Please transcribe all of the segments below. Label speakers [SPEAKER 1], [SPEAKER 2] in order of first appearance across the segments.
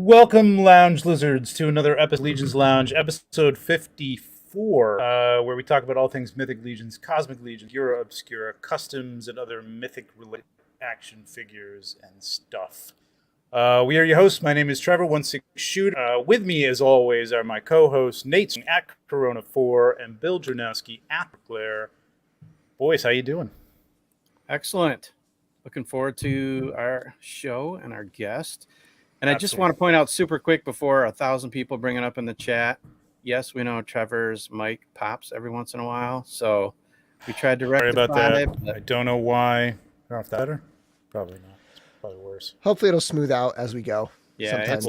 [SPEAKER 1] Welcome, Lounge Lizards, to another episode of Legions Lounge, episode 54, where we talk about all things Mythic Legions, Cosmic Legions, Euro Obscura, customs, and other Mythic-related action figures and stuff. We are your hosts. My name is Trevor, 16Shooter. With me, as always, are my co-hosts, Nate at Corona4 and Bill Jernowski at Claire. Boys, how you doing?
[SPEAKER 2] Excellent. Looking forward to our show and our guest. And
[SPEAKER 1] Absolutely.
[SPEAKER 2] I just want to point out super quick before 1,000 people bring it up in the chat. Yes, we know Trevor's mic pops every once in a while, so we tried to rectify.
[SPEAKER 1] Sorry about that. I don't know why. I don't know if that's better. Probably not. It's probably worse.
[SPEAKER 3] Hopefully, it'll smooth out as we go.
[SPEAKER 2] Yeah, it's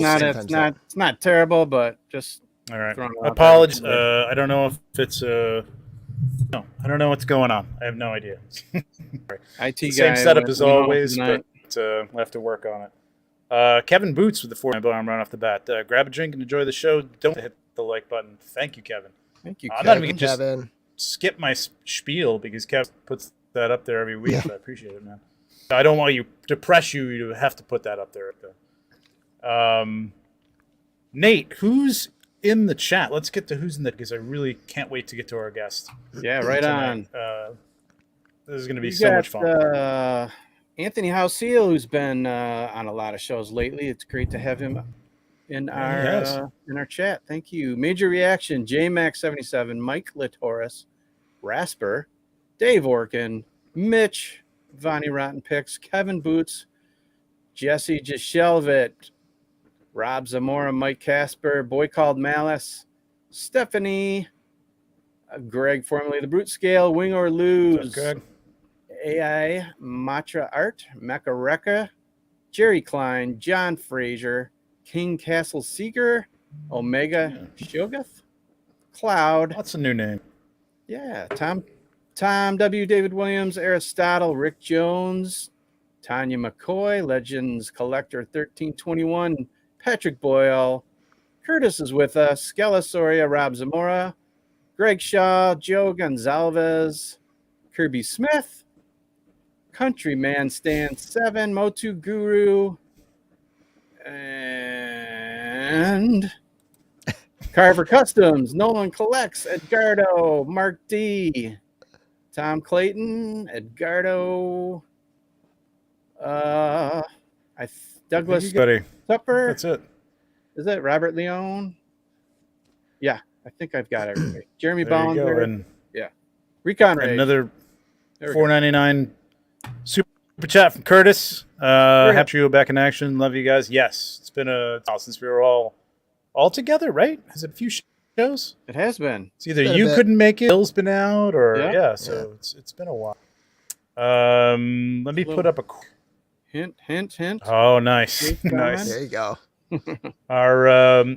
[SPEAKER 2] not terrible, but just
[SPEAKER 1] all right. Apologies. I don't know if it's no, I don't know what's going on. I have no idea.
[SPEAKER 2] IT guy.
[SPEAKER 1] Same setup as always, but we'll have to work on it. Kevin Boots with the 4-9 run off the bat. Grab a drink and enjoy the show. Don't hit the like button. Thank you, Kevin.
[SPEAKER 2] Thank you,
[SPEAKER 1] I'm not even just skip my spiel because Kevin puts that up there every week. Yeah. So I appreciate it, man. I don't want to press you to have to put that up there. Nate, who's in the chat? Let's get to who's in the, because I really can't wait to get to our guest.
[SPEAKER 2] Yeah, right tonight.
[SPEAKER 1] On. This is going to be so much fun.
[SPEAKER 2] Anthony Houseel, who's been on a lot of shows lately. It's great to have him in our chat. Thank you. Major Reaction, JMax77, Mike Latoris, Rasper, Dave Orkin, Mitch, Vonnie Rotten Picks, Kevin Boots, Jesse Jeshelvit, Rob Zamora, Mike Casper, Boy Called Malice, Stephanie, Greg, formerly the Brute Scale, Wing or Lose,
[SPEAKER 1] Greg?
[SPEAKER 2] AI, Matra Art, Makareka, Jerry Klein, John Frazier, King Castle Seeker, Omega Shogath, Cloud.
[SPEAKER 1] That's a new name.
[SPEAKER 2] Yeah, Tom W. David Williams, Aristotle, Rick Jones, Tanya McCoy, Legends Collector 1321, Patrick Boyle, Curtis is with us, Skella Soria, Rob Zamora, Greg Shaw, Joe Gonzalez, Kirby Smith, Countryman Stand 7, Motu Guru, and Carver Customs, Nolan Collects, Edgardo, Mark D, Tom Clayton, Edgardo, Douglas Tupper.
[SPEAKER 1] That's it.
[SPEAKER 2] Is that Robert Leone? Yeah, I think I've got everybody. Jeremy Bowler.
[SPEAKER 1] And
[SPEAKER 2] yeah. Recon Ray.
[SPEAKER 1] Another $4.99 super chat from Curtis. Happy you back in action. Love you guys. Yes, it's been a while since we were all together, right? Has it a few shows?
[SPEAKER 2] It has been.
[SPEAKER 1] It's either you couldn't make it, Bill's been out, or so it's been a while. Let me put up a
[SPEAKER 2] hint.
[SPEAKER 1] Oh, nice. Nice.
[SPEAKER 3] There you go.
[SPEAKER 1] Our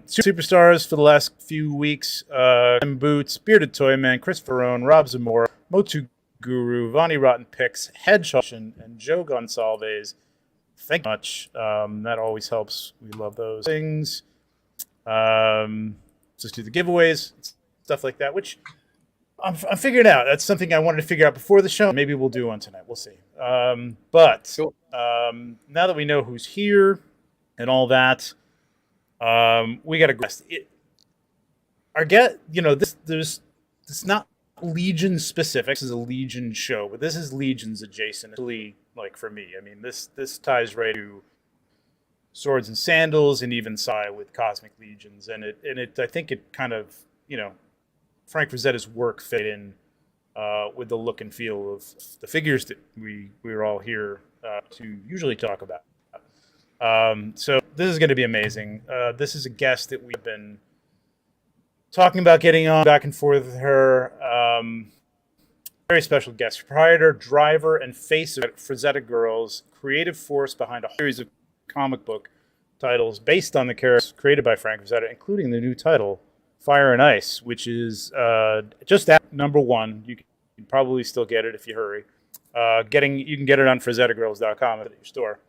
[SPEAKER 1] superstars for the last few weeks: Boots, Bearded Toy Man, Chris Ferrone, Rob Zamora, Motu Guru, Vonnie Rotten Picks, Hedgehog, and Joe Gonsalves. Thank you much. That always helps. We love those things. Just do the giveaways, stuff like that, which I'm figuring out. That's something I wanted to figure out before the show. Maybe we'll do one tonight. We'll see. But
[SPEAKER 2] cool.
[SPEAKER 1] Now that we know who's here and all that, we got to guess. This not Legion specific. This is a Legion show, but this is Legions adjacent. Really, like for me, I mean, this ties right to Swords and Sandals and even side with Cosmic Legions, and it I think it kind of Frank Frazetta's work fit in with the look and feel of the figures that we're all here to usually talk about. So this is going to be amazing. This is a guest that we've been talking about getting on back and forth with her. Very special guest, proprietor, driver, and face of Frazetta Girls, creative force behind a series of comic book titles based on the characters created by Frank Frazetta, including the new title, Fire and Ice, which is just at #1. You can probably still get it if you hurry. You can get it on FrazettaGirls.com at your store.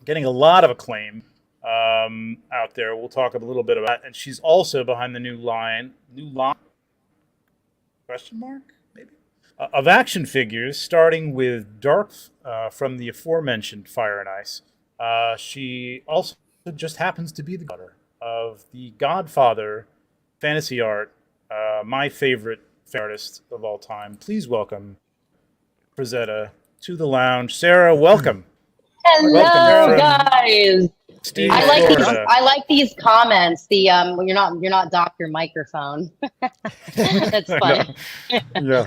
[SPEAKER 1] Getting a lot of acclaim out there. We'll talk a little bit about it. And she's also behind the new line, question mark, maybe, of action figures, starting with Dark from the aforementioned Fire and Ice. She also just happens to be the daughter of the Godfather fantasy art, my favorite artist of all time. Please welcome Frazetta to the lounge. Sarah, welcome.
[SPEAKER 4] Hello,
[SPEAKER 1] Welcome
[SPEAKER 4] guys.
[SPEAKER 1] Steve,
[SPEAKER 4] I like these.
[SPEAKER 1] Florida.
[SPEAKER 4] I like these comments. The you're not Dr. Microphone. That's funny.
[SPEAKER 1] Yeah.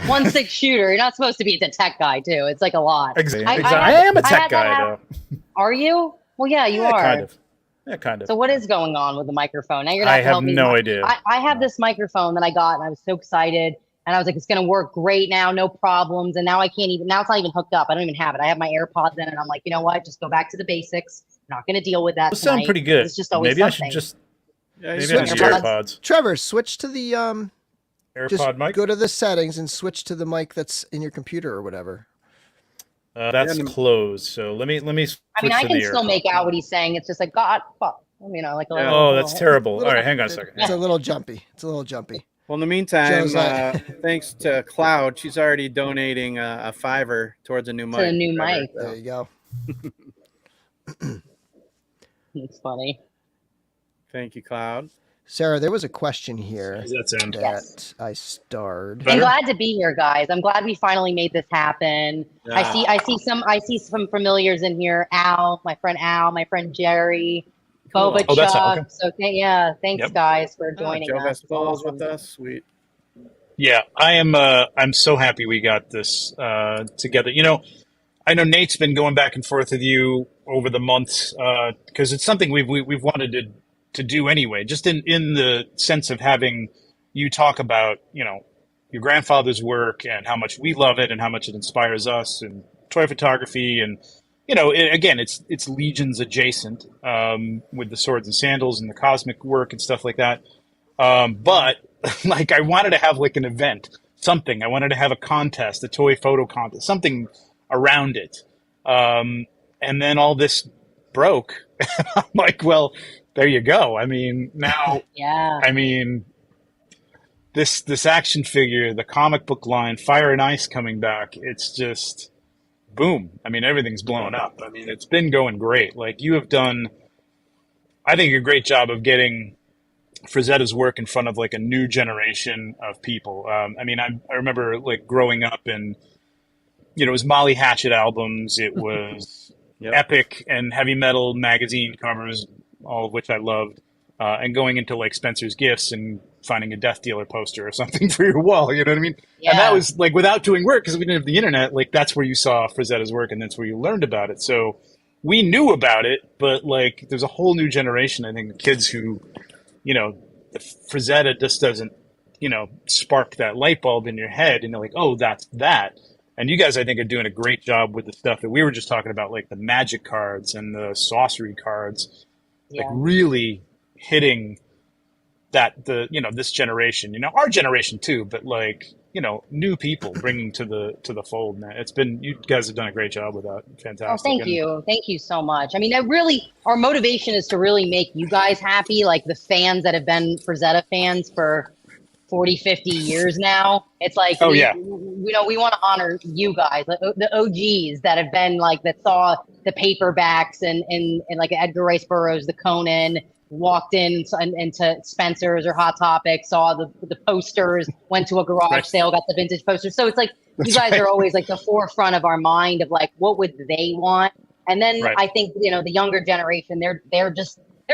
[SPEAKER 4] 1-6 shooter. You're not supposed to be the tech guy too. It's like a lot.
[SPEAKER 1] Exactly.
[SPEAKER 4] I
[SPEAKER 1] am a
[SPEAKER 4] I
[SPEAKER 1] tech
[SPEAKER 4] had that
[SPEAKER 1] guy,
[SPEAKER 4] happen.
[SPEAKER 1] though.
[SPEAKER 4] Are you? Well, yeah, you are.
[SPEAKER 1] Kind of. Yeah, kind of.
[SPEAKER 4] So what is going on with the microphone? Now you're gonna
[SPEAKER 1] I
[SPEAKER 4] have to help
[SPEAKER 1] have
[SPEAKER 4] me.
[SPEAKER 1] no idea.
[SPEAKER 4] I have this microphone that I got, and I was so excited. And I was like, it's going to work great now, no problems. And now I can't even, now it's not even hooked up. I don't even have it. I have my AirPods in, and I'm like, you know what? Just go back to the basics. I'm not going to deal with that.
[SPEAKER 1] Those sound pretty good.
[SPEAKER 4] It's just always
[SPEAKER 1] maybe
[SPEAKER 4] something.
[SPEAKER 1] I should just,
[SPEAKER 2] Yeah,
[SPEAKER 1] maybe
[SPEAKER 2] you
[SPEAKER 1] I should
[SPEAKER 2] switch
[SPEAKER 1] use
[SPEAKER 4] to-
[SPEAKER 1] AirPods.
[SPEAKER 3] Trevor, switch to the just
[SPEAKER 1] AirPod mic?
[SPEAKER 3] go to the settings and switch to the mic that's in your computer or whatever.
[SPEAKER 1] That's closed. So let me switch
[SPEAKER 4] I mean, I
[SPEAKER 1] to
[SPEAKER 4] can
[SPEAKER 1] the
[SPEAKER 4] still
[SPEAKER 1] AirPod.
[SPEAKER 4] make out what he's saying. It's just like, God, fuck. You know, like a little,
[SPEAKER 1] Oh, that's
[SPEAKER 4] little-
[SPEAKER 1] terrible. All right, hang on a second.
[SPEAKER 3] It's a little jumpy. It's a little jumpy.
[SPEAKER 2] Well, in the meantime,
[SPEAKER 3] Joe's
[SPEAKER 2] thanks to Cloud, she's already donating a $5 towards a new mic.
[SPEAKER 4] To a new
[SPEAKER 2] Trevor.
[SPEAKER 4] mic.
[SPEAKER 3] There you go.
[SPEAKER 4] It's funny.
[SPEAKER 2] Thank you, Cloud.
[SPEAKER 3] Sarah, there was a question here
[SPEAKER 1] How's that sound?
[SPEAKER 3] that
[SPEAKER 4] Yes.
[SPEAKER 3] I starred.
[SPEAKER 4] I'm glad to be here, guys. I'm glad we finally made this happen.
[SPEAKER 2] Yeah.
[SPEAKER 4] I see some familiars in here. Al, my friend Jerry, Boba
[SPEAKER 1] Oh, that's
[SPEAKER 4] Chuck.
[SPEAKER 1] okay.
[SPEAKER 4] So thanks
[SPEAKER 1] Yep.
[SPEAKER 4] guys for
[SPEAKER 2] Ah,
[SPEAKER 4] joining
[SPEAKER 2] Joe
[SPEAKER 4] us. It's
[SPEAKER 2] Vespol is
[SPEAKER 4] awesome.
[SPEAKER 2] with us. Sweet.
[SPEAKER 5] Yeah, I am. I'm so happy we got this together. You know, I know Nate's been going back and forth with you over the months because it's something we've wanted to do anyway. Just in the sense of having you talk about, you know, your grandfather's work and how much we love it and how much it inspires us and toy photography and, you know, again, it's Legions adjacent with the swords and sandals and the cosmic work and stuff like that. But like I wanted to have like an event, something. I wanted to have a contest, a toy photo contest, something around it. And then all this broke. I'm like, well, there you go. I mean, now,
[SPEAKER 4] Yeah.
[SPEAKER 5] I mean, this action figure, the comic book line, Fire and Ice coming back, it's just boom. I mean, everything's blown up. I mean, it's been going great. Like you have done, I think, a great job of getting Frazetta's work in front of like a new generation of people. I mean, I remember like growing up and, you know, it was Molly Hatchet albums. It was
[SPEAKER 2] Yep.
[SPEAKER 5] Epic and heavy metal magazine covers, all of which I loved. And going into like Spencer's Gifts and finding a Death Dealer poster or something for your wall. You know what I mean?
[SPEAKER 4] Yeah.
[SPEAKER 5] And that was like without doing work because we didn't have the internet. Like that's where you saw Frazetta's work and that's where you learned about it. So we knew about it, but like there's a whole new generation, I think, of kids who, you know, Frazetta just doesn't, you know, spark that light bulb in your head and you're like, oh, that's that. And you guys, I think, are doing a great job with the stuff that we were just talking about, like the magic cards and the sorcery cards, like
[SPEAKER 4] Yeah.
[SPEAKER 5] really hitting that, you know, this generation, you know, our generation too, but like, you know, new people bringing to the fold, man. It's been, you guys have done a great job with that. Fantastic.
[SPEAKER 4] Oh, thank
[SPEAKER 5] And-
[SPEAKER 4] you. Thank you so much. I mean, our motivation is to really make you guys happy, like the fans that have been Frazetta fans for 40, 50 years now. It's like,
[SPEAKER 5] Oh, yeah.
[SPEAKER 4] you know, we want to honor you guys, the OGs that have been like, that saw the paperbacks and like Edgar Rice Burroughs, the Conan, walked into Spencer's or Hot Topic, saw the posters, went to a garage
[SPEAKER 5] Right.
[SPEAKER 4] sale, got the vintage posters. So it's like, you
[SPEAKER 5] That's
[SPEAKER 4] guys
[SPEAKER 5] right.
[SPEAKER 4] are always like the forefront of our mind of like, what would they want? And then
[SPEAKER 5] Right.
[SPEAKER 4] I think, you know, the younger generation, they're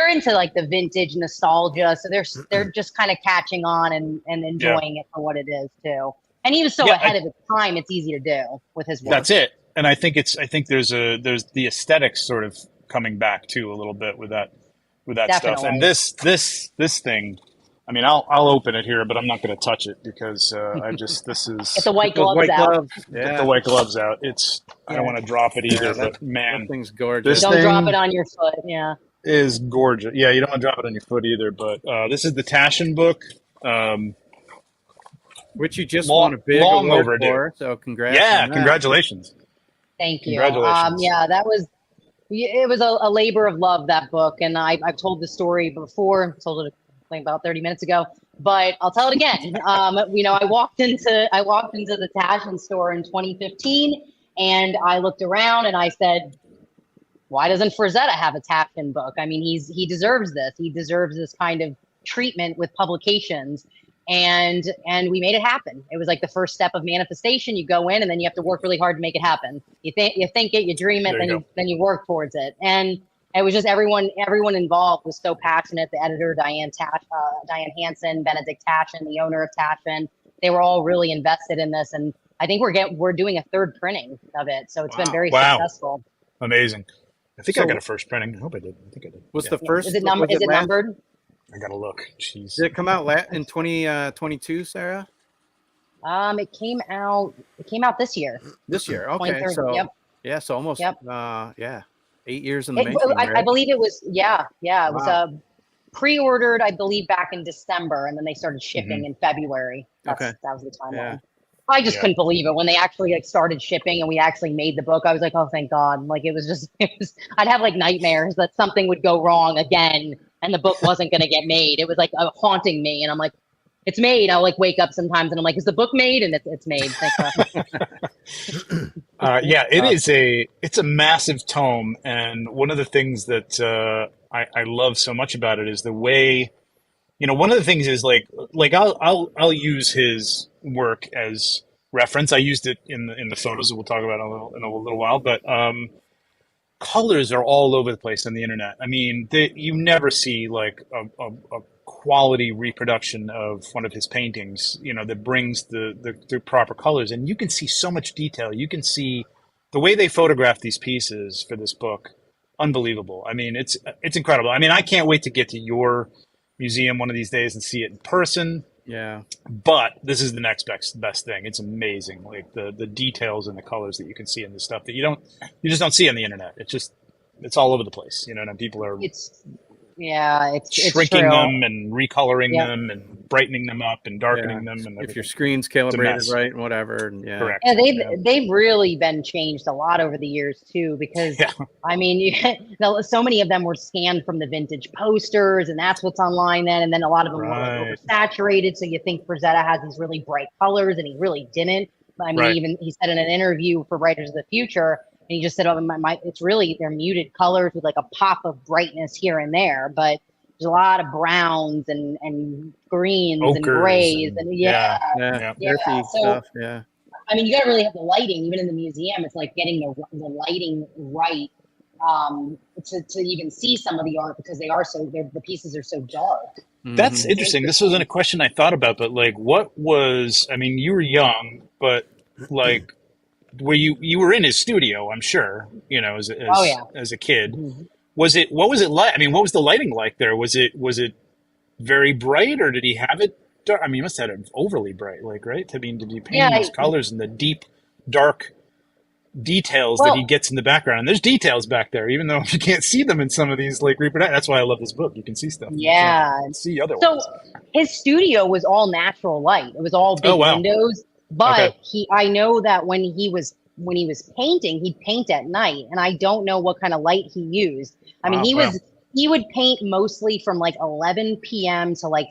[SPEAKER 4] into like the vintage nostalgia. So they're just kind of catching on and enjoying it for what it is too. And he was so
[SPEAKER 5] Yeah,
[SPEAKER 4] ahead of his time. It's easy to do with his work.
[SPEAKER 5] That's it. And I think there's the aesthetics sort of coming back too a little bit with that stuff. And
[SPEAKER 4] Definitely.
[SPEAKER 5] this thing, I mean, I'll open it here, but I'm not going to touch it because this is
[SPEAKER 4] Get the white
[SPEAKER 2] Those
[SPEAKER 4] gloves
[SPEAKER 2] white
[SPEAKER 4] out.
[SPEAKER 2] gloves.
[SPEAKER 5] get
[SPEAKER 2] Yeah.
[SPEAKER 5] the white gloves out. I don't want to drop it either,
[SPEAKER 2] Yeah,
[SPEAKER 5] but man,
[SPEAKER 2] That thing's gorgeous.
[SPEAKER 5] This
[SPEAKER 4] Don't
[SPEAKER 5] thing-
[SPEAKER 4] drop it on your foot. Yeah.
[SPEAKER 5] is gorgeous. Yeah, you don't want to drop it on your foot either. But this is the Taschen book.
[SPEAKER 2] Which you just
[SPEAKER 5] Long-
[SPEAKER 2] won a big
[SPEAKER 5] long
[SPEAKER 2] award
[SPEAKER 5] overdue.
[SPEAKER 2] for. So congrats.
[SPEAKER 5] Yeah,
[SPEAKER 2] on that.
[SPEAKER 5] congratulations.
[SPEAKER 4] Thank you.
[SPEAKER 5] Congratulations.
[SPEAKER 4] Yeah, it was a labor of love, that book. And I've told the story before, told it like about 30 minutes ago, but I'll tell it again. You know, I walked into the Taschen store in 2015 and I looked around and I said, why doesn't Frazetta have a Taftman book? I mean, he deserves this. He deserves this kind of treatment with publications. And we made it happen. It was like the first step of manifestation. You go in and then you have to work really hard to make it happen. You think it, you dream it, then you work towards it. And it was just everyone involved was so passionate. The editor, Diane Hansen, Benedict Tashin, the owner of Tashin, they were all really invested in this. And I think we're doing a third printing of it. So it's been very successful.
[SPEAKER 5] Amazing. I think I got a first printing. I hope I did. I think I did.
[SPEAKER 2] Was the first?
[SPEAKER 4] Is it numbered?
[SPEAKER 5] I gotta look. Jeez.
[SPEAKER 2] Did it come out in 2022, Sarah?
[SPEAKER 4] It came out this year.
[SPEAKER 2] This year, okay. So yeah, so almost 8 years in the making.
[SPEAKER 4] I believe it was it was pre-ordered, I believe, back in December, and then they started shipping in February. That was the timeline. Yeah. I just couldn't believe it when they actually started shipping and we actually made the book. I was like, oh, thank God. Like it was I'd have like nightmares that something would go wrong again and the book wasn't going to get made. It was like haunting me. And I'm like, it's made. I'll like wake up sometimes and I'm like, is the book made? And it's made. Thank God.
[SPEAKER 5] It's a massive tome. And one of the things that I love so much about it is the way, one of the things is like I'll use his work as reference. I used it in the photos that we'll talk about in a little while, but colors are all over the place on the internet. I mean, you never see like a quality reproduction of one of his paintings, that brings the proper colors, and you can see so much detail. You can see the way they photograph these pieces for this book. Unbelievable. I mean, it's incredible. I mean, I can't wait to get to your museum one of these days and see it in person.
[SPEAKER 2] Yeah.
[SPEAKER 5] But this is the next best thing. It's amazing. Like the details and the colors that you can see in this stuff that you just don't see on the internet. It's all over the place, and people are it's shrinking them and recoloring them and brightening them up and darkening them. And
[SPEAKER 2] if your screen's calibrated right and whatever. And
[SPEAKER 5] correct.
[SPEAKER 4] Yeah, they've really been changed a lot over the years too, because I mean, so many of them were scanned from the vintage posters, and that's what's online then. And then a lot of them were oversaturated, so you think Frazetta has these really bright colors, and he really didn't. I mean, even he said in an interview for Writers of the Future. And he just said, it's really, they're muted colors with like a pop of brightness here and there, but there's a lot of browns and greens and grays and
[SPEAKER 2] earthy stuff. Yeah.
[SPEAKER 4] I mean, you got to really have the lighting, even in the museum. It's like getting the lighting right to even see some of the art, because the pieces are so dark.
[SPEAKER 5] That's interesting. This wasn't a question I thought about, but like, you were young, but like, where you were in his studio, I'm sure, as a kid. Mm-hmm. What was it like? I mean, what was the lighting like there? Was it very bright, or did he have it dark? I mean, he must have had it overly bright, like, right? To be painting those colors and the deep, dark details that he gets in the background. And there's details back there, even though you can't see them in some of these like reproductions. That's why I love this book. You can see stuff.
[SPEAKER 4] Yeah.
[SPEAKER 5] You can see other
[SPEAKER 4] so
[SPEAKER 5] ones.
[SPEAKER 4] His studio was all natural light. It was all big windows. But I know that when he was painting, he'd paint at night, and I don't know what kind of light he used. I mean, he would paint mostly from like 11 p.m. to like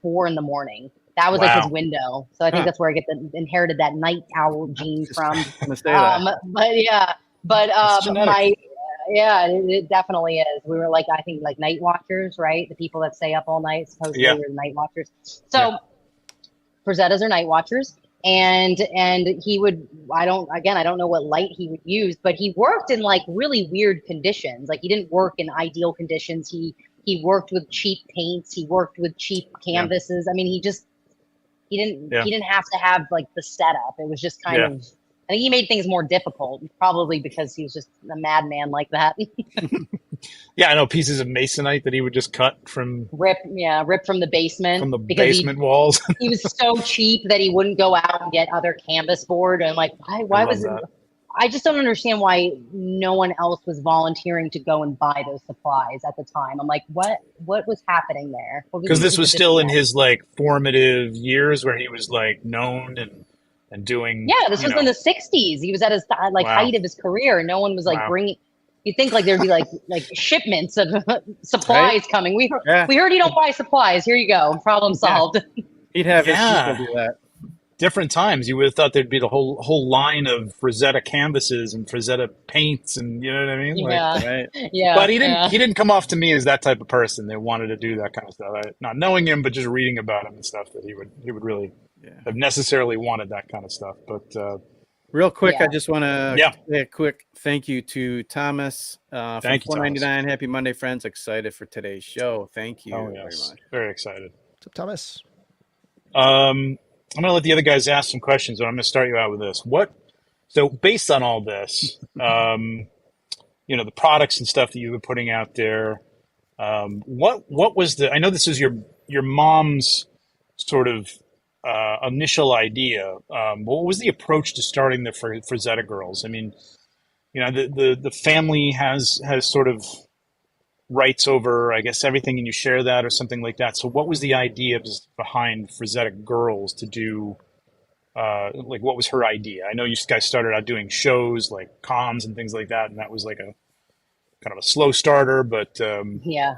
[SPEAKER 4] 4 in the morning. That was like his window. So I think that's where I inherited that night owl gene from. It definitely is. We were like, I think like night watchers, right? The people that stay up all night, supposedly were the night watchers. So Frazettas are night watchers. And he would, I don't know what light he would use, but he worked in like really weird conditions. Like he didn't work in ideal conditions. He worked with cheap paints. He worked with cheap canvases. I mean, he didn't have to have like the setup. It was just kind of, I think he made things more difficult, probably because he was just a madman like that.
[SPEAKER 5] Yeah, I know, pieces of masonite that he would just cut from
[SPEAKER 4] rip from the basement.
[SPEAKER 5] From the basement walls.
[SPEAKER 4] He was so cheap that he wouldn't go out and get other canvas board. And like, why was it? I just don't understand why no one else was volunteering to go and buy those supplies at the time. I'm like, what was happening there?
[SPEAKER 5] Because this was still in his like formative years where he was like known and doing.
[SPEAKER 4] Yeah, this was in the 60s. He was at his height of his career. No one was like bringing. You think like there'd be like shipments of supplies coming. We heard you don't buy supplies. Here you go. Problem solved.
[SPEAKER 2] He'd have his people do that.
[SPEAKER 5] different times. You would have thought there'd be the whole line of Frazetta canvases and Frazetta paints, and you know what I mean. Like,
[SPEAKER 4] Yeah.
[SPEAKER 2] Right.
[SPEAKER 4] Yeah.
[SPEAKER 5] but he didn't.
[SPEAKER 4] Yeah.
[SPEAKER 5] He didn't come off to me as that type of person that wanted to do that kind of stuff. Not knowing him, but just reading about him and stuff, that he would really
[SPEAKER 2] Yeah.
[SPEAKER 5] have necessarily wanted that kind of stuff. But
[SPEAKER 2] Real quick,
[SPEAKER 4] Yeah.
[SPEAKER 2] I just want to
[SPEAKER 5] Yeah.
[SPEAKER 2] say a quick thank you to Thomas from
[SPEAKER 5] Thank you, Thomas.
[SPEAKER 2] $4.99. Happy Monday, friends! Excited for today's show. Thank you
[SPEAKER 5] oh
[SPEAKER 2] very
[SPEAKER 5] yes,
[SPEAKER 2] much.
[SPEAKER 5] very excited.
[SPEAKER 3] What's up, Thomas?
[SPEAKER 5] I'm going to let the other guys ask some questions, but I'm going to start you out with this. So based on all this, the products and stuff that you've been putting out there, what was I know this is your mom's sort of initial idea. What was the approach to starting the Frazetta Girls? I mean, the family has sort of rights over, I guess, everything, and you share that or something like that. So what was the idea behind Frazetta Girls to do, what was her idea? I know you guys started out doing shows like cons and things like that, and that was like a kind of a slow starter, but
[SPEAKER 4] Yeah.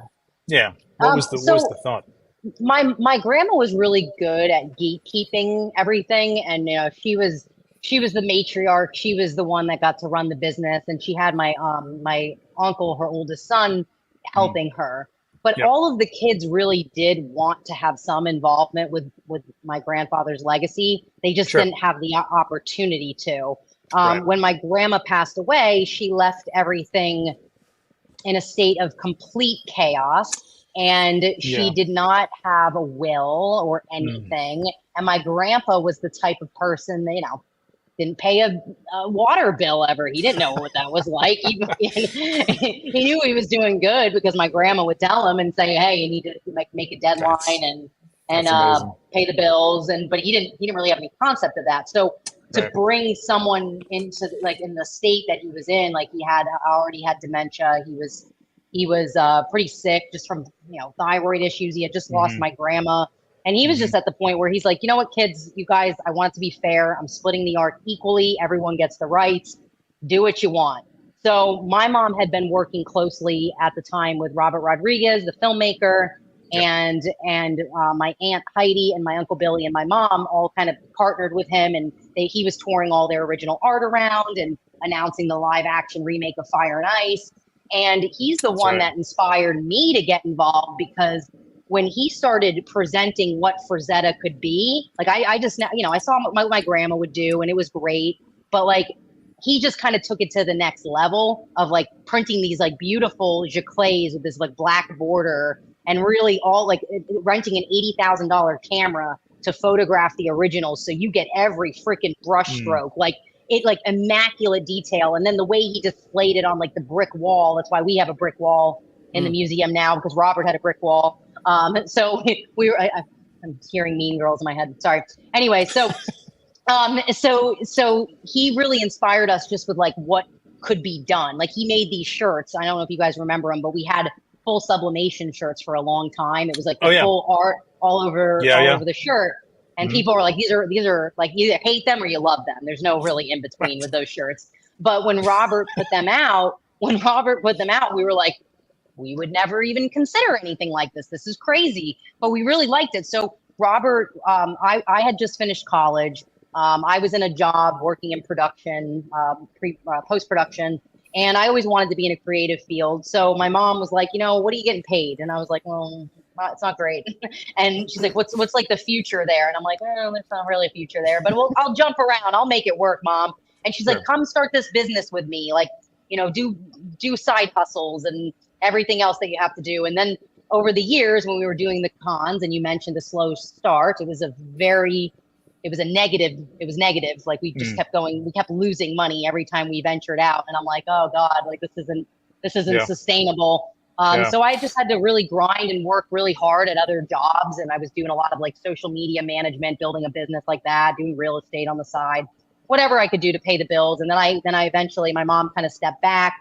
[SPEAKER 5] what was the thought?
[SPEAKER 4] My grandma was really good at gatekeeping everything, and she was the matriarch. She was the one that got to run the business, and she had my uncle, her oldest son, helping her. But
[SPEAKER 5] Yep.
[SPEAKER 4] all of the kids really did want to have some involvement with my grandfather's legacy. They just
[SPEAKER 5] Sure.
[SPEAKER 4] didn't have the opportunity to.
[SPEAKER 5] Right.
[SPEAKER 4] When my grandma passed away, she left everything in a state of complete chaos, and she
[SPEAKER 5] Yeah.
[SPEAKER 4] did not have a will or anything. And my grandpa was the type of person that, didn't pay a water bill ever. He didn't know what that was like. He knew he was doing good because my grandma would tell him and say, "Hey, you need to make a deadline and
[SPEAKER 5] that's amazing.
[SPEAKER 4] pay the bills." But he didn't really have any concept of that. So to
[SPEAKER 5] Right.
[SPEAKER 4] bring someone into in the state that he was in, like he already had dementia. He was pretty sick just from thyroid issues. He had just lost my grandma. And he was just at the point where he's like, you know what, kids, you guys, I want it to be fair. I'm splitting the art equally. Everyone gets the rights. Do what you want. So my mom had been working closely at the time with Robert Rodriguez, the filmmaker, and my aunt Heidi and my uncle Billy and my mom all kind of partnered with him. And he was touring all their original art around and announcing the live action remake of Fire and Ice. And he's the one that inspired me to get involved, because when he started presenting what Frazetta could be, like I just, I saw what my grandma would do, and it was great, but like he just kind of took it to the next level of like printing these like beautiful giclées with this like black border, and really all like renting an $80,000 camera to photograph the originals, so you get every freaking brush stroke, like immaculate detail. And then the way he displayed it on like the brick wall, that's why we have a brick wall in the museum now, because Robert had a brick wall. So I'm hearing Mean Girls in my head. Sorry. Anyway, so he really inspired us just with like what could be done. Like he made these shirts. I don't know if you guys remember them, but we had full sublimation shirts for a long time. It was like the full art all over the shirt. And people were like, these are like, you either hate them or you love them. There's no really in between with those shirts. But when Robert put them out, we were like, we would never even consider anything like this. This is crazy. But we really liked it. So Robert, I had just finished college. I was in a job working in production, post-production. And I always wanted to be in a creative field. So my mom was like, what are you getting paid? And I was like, well, it's not great. And she's like, what's like the future there? And I'm like, there's not really a future there, but I'll jump around. I'll make it work, Mom. And she's like, come start this business with me. Like, do side hustles and everything else that you have to do. And then over the years, when we were doing the cons, and you mentioned the slow start, it was negative. Like we just kept going, we kept losing money every time we ventured out. And I'm like, oh God, like this isn't sustainable. So I just had to really grind and work really hard at other jobs. And I was doing a lot of like social media management, building a business like that, doing real estate on the side, whatever I could do to pay the bills. And then I eventually, my mom kind of stepped back,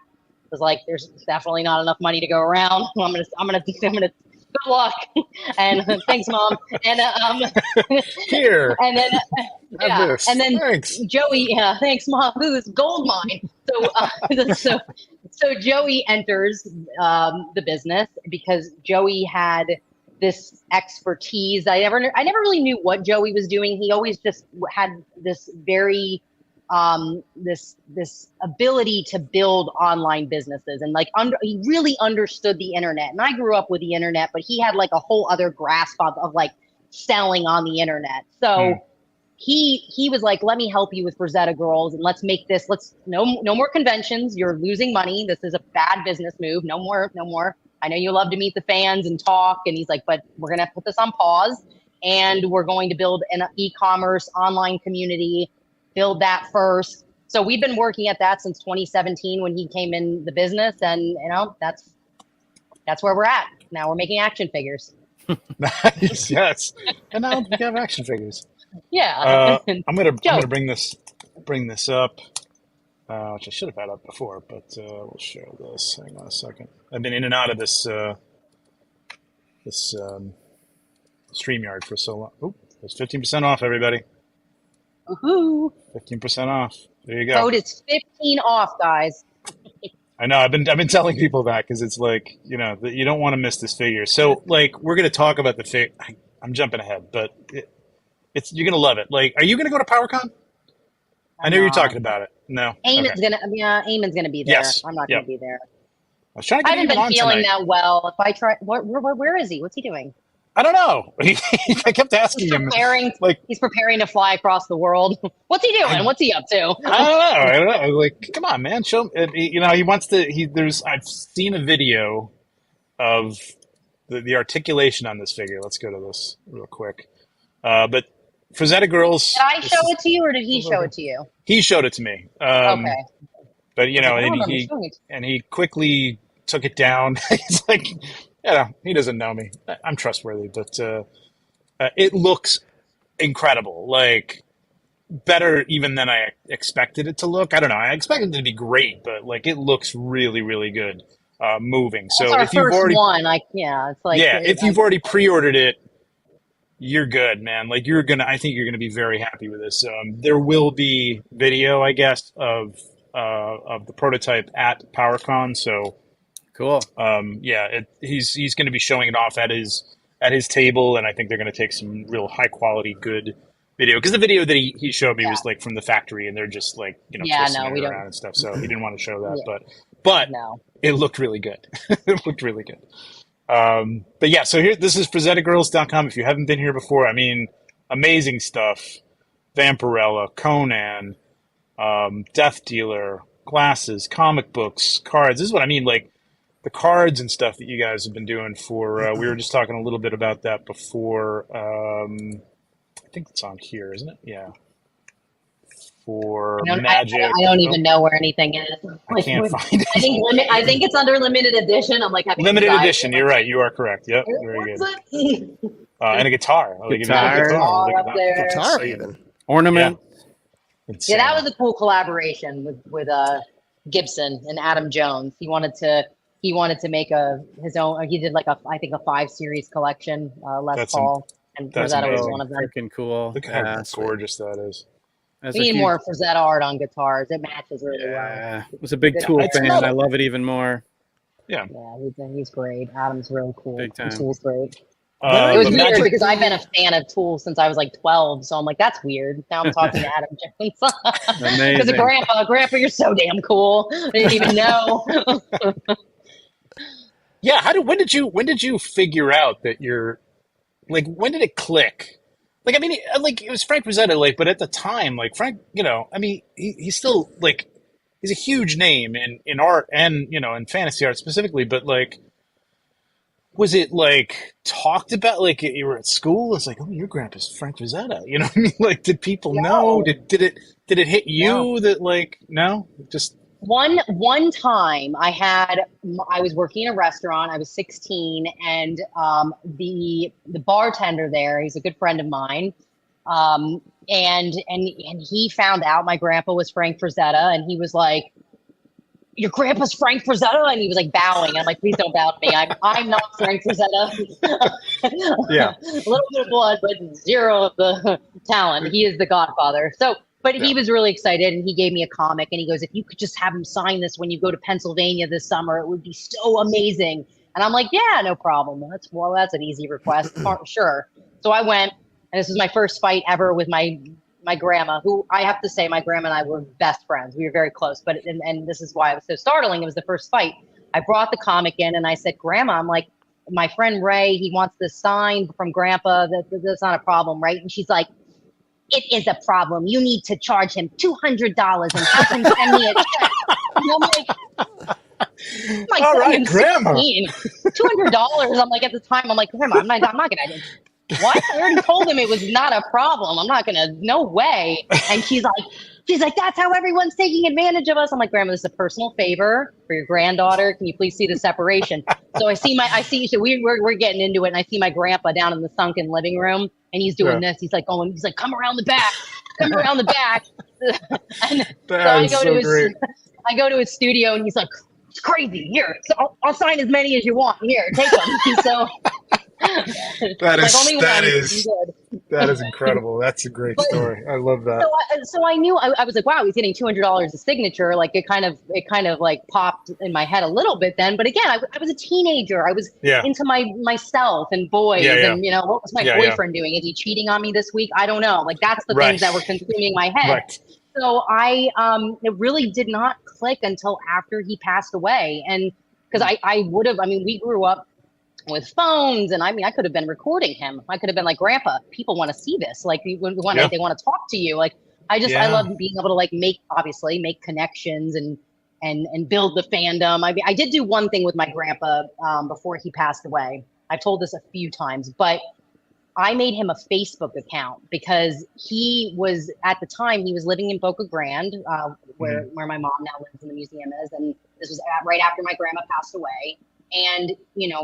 [SPEAKER 4] was like, there's definitely not enough money to go around. I'm gonna good luck. And thanks, Mom. And
[SPEAKER 5] Here.
[SPEAKER 4] And then
[SPEAKER 5] this.
[SPEAKER 4] and then
[SPEAKER 5] Thanks.
[SPEAKER 4] Joey, thanks, Mom. Who's gold mine? So Joey enters the business because Joey had this expertise. I never really knew what Joey was doing. He always just had this very this ability to build online businesses, and like he really understood the internet. And I grew up with the internet, but he had like a whole other grasp of like selling on the internet. So he was like, let me help you with Frazetta Girls, and let's make this, no more conventions. You're losing money. This is a bad business move. No more. I know you love to meet the fans and talk. And he's like, but we're going to put this on pause, and we're going to build an e-commerce online community, build that first. So we've been working at that since 2017 when he came in the business. And, you know, that's where we're at. Now we're making action figures.
[SPEAKER 5] Nice, yes. And now we have action figures.
[SPEAKER 4] Yeah.
[SPEAKER 5] I'm gonna bring this up, which I should have had up before, but we'll show this. Hang on a second. I've been in and out of this StreamYard for so long. Oop, there's 15% off, everybody.
[SPEAKER 4] Woohoo!
[SPEAKER 5] 15% off. There you go.
[SPEAKER 4] Code is 15 off, guys.
[SPEAKER 5] I know. I've been telling people that because it's like, you know, you don't want to miss this figure. So like, we're gonna talk about the figure. I'm jumping ahead, but you're gonna love it. Like, are you gonna go to PowerCon? I know you're talking about it. No.
[SPEAKER 4] Eamon's gonna be there.
[SPEAKER 5] Yes.
[SPEAKER 4] I'm not gonna be there.
[SPEAKER 5] I was trying to
[SPEAKER 4] I
[SPEAKER 5] get
[SPEAKER 4] haven't
[SPEAKER 5] him
[SPEAKER 4] been
[SPEAKER 5] on
[SPEAKER 4] feeling
[SPEAKER 5] tonight.
[SPEAKER 4] that well. If I try, where is he? What's he doing?
[SPEAKER 5] I don't know. I kept asking him.
[SPEAKER 4] He's preparing to fly across the world. What's he doing? What's he up to?
[SPEAKER 5] I don't know. Like, come on, man. Show him. You know, he wants to. I've seen a video of the articulation on this figure. Let's go to this real quick. But Frazetta Girls.
[SPEAKER 4] Did I show it to you, or did he show it to you?
[SPEAKER 5] He showed it to me.
[SPEAKER 4] Okay.
[SPEAKER 5] But you know, and he quickly took it down. He's like, you know, he doesn't know me. I'm trustworthy, but it looks incredible. Like, better even than I expected it to look. I don't know. I expected it to be great, but like, it looks really, really good. Moving. So
[SPEAKER 4] that's our
[SPEAKER 5] if you've
[SPEAKER 4] first
[SPEAKER 5] already,
[SPEAKER 4] one, it's like,
[SPEAKER 5] if you've already pre-ordered it, you're good, man. Like, I think you're gonna be very happy with this. There will be video, I guess, of the prototype at PowerCon. So
[SPEAKER 2] cool.
[SPEAKER 5] He's going to be showing it off at his table, and I think they're going to take some real high quality, good video, because the video that he showed me was like from the factory, and they're just like, you know, twisting it around and stuff. So he didn't want to show that, but it looked really good. It looked really good. But yeah, so this is FrazettaGirls.com. If you haven't been here before, I mean, amazing stuff. Vampirella, Conan, Death Dealer, glasses, comic books, cards. This is what I mean, like the cards and stuff that you guys have been doing for, we were just talking a little bit about that before. I think it's on here, isn't it? Yeah. For Magic.
[SPEAKER 4] I don't even know where anything is.
[SPEAKER 5] I can't find it.
[SPEAKER 4] I think it's under limited edition. I'm like,
[SPEAKER 5] limited edition. You're right. You are correct. Yep. Very good. And a guitar.
[SPEAKER 3] Guitar even.
[SPEAKER 2] Ornament.
[SPEAKER 4] Yeah, that was a cool collaboration with Gibson and Adam Jones. He wanted to make his own. He did like I think a 5-series collection. Les Paul and Frazetta was one of them.
[SPEAKER 2] Freaking cool.
[SPEAKER 5] Look how gorgeous that is.
[SPEAKER 4] We need more Frazetta art on guitars. It matches really well.
[SPEAKER 2] It was a big Tool fan. I love it even more.
[SPEAKER 5] Yeah.
[SPEAKER 4] Yeah, he's great. Adam's really cool.
[SPEAKER 2] Big time.
[SPEAKER 4] Tool's great. It was weird because I've been a fan of Tool since I was like 12, so I'm like, that's weird. Now I'm talking to Adam Jones. Because Grandpa, you're so damn cool. I didn't even know.
[SPEAKER 5] Yeah, when did you figure out that you're like, when did it click? Like, I mean, like, it was Frank Frazetta, like, but at the time, like, Frank, you know, I mean, he's still like, he's a huge name in art and, you know, in fantasy art specifically, but like, was it like talked about, like you were at school? It's like, oh, your grandpa's Frank Frazetta. You know what I mean? Like, did people know? Did it hit you that like, no, just.
[SPEAKER 4] One time I was working in a restaurant. I was 16, and the bartender there, he's a good friend of mine, and he found out my grandpa was Frank Frazetta, and he was like, "Your grandpa's Frank Frazetta," and he was like bowing. I'm like, "Please don't bow to me. I'm not Frank Frazetta."
[SPEAKER 5] Yeah,
[SPEAKER 4] a little bit of blood, but zero of the talent. He is the Godfather. So. But he was really excited, and he gave me a comic, and he goes, if you could just have him sign this when you go to Pennsylvania this summer, it would be so amazing. And I'm like, yeah, no problem. That's an easy request. Sure. So I went, and this was my first fight ever with my grandma, who I have to say, my grandma and I were best friends. We were very close, but, and this is why it was so startling. It was the first fight. I brought the comic in and I said, Grandma, I'm like, my friend Ray, he wants this sign from Grandpa. That's not a problem, right? And she's like, it is a problem. You need to charge him $200 and have him send me a check. And I'm like,
[SPEAKER 5] all right, Grandma.
[SPEAKER 4] $200. I'm like, at the time, I'm like, Grandma, I'm not gonna. What? I already told him it was not a problem. I'm not gonna. No way. And she's like, that's how everyone's taking advantage of us. I'm like, Grandma, this is a personal favor for your granddaughter. Can you please see the separation? So I see. So we're getting into it, and I see my grandpa down in the sunken living room, and he's doing this. He's like, come around the back, come around the back. And
[SPEAKER 5] Great.
[SPEAKER 4] I go to his studio, and he's like, it's crazy. Here, so I'll sign as many as you want. Here, take them. So
[SPEAKER 5] that is incredible. That's a great story. I love that.
[SPEAKER 4] So I knew I was like, wow, he's getting $200 a signature. Like it kind of like popped in my head a little bit then. But again, I was a teenager. I was into myself and boys and what was my boyfriend doing? Is he cheating on me this week? I don't know. Like that's the things that were consuming my head.
[SPEAKER 5] Right.
[SPEAKER 4] So it really did not click until after he passed away. And because we grew up with phones, and I could have been recording him. I could have been like, Grandpa, people want to see this. Like they want to talk to you. Like I love being able to like make connections and build the fandom. I did do one thing with my grandpa before he passed away. I've told this a few times, but I made him a Facebook account because he was, at the time, he was living in Boca Grande, where my mom now lives, and the museum is. And this was right after my grandma passed away. And,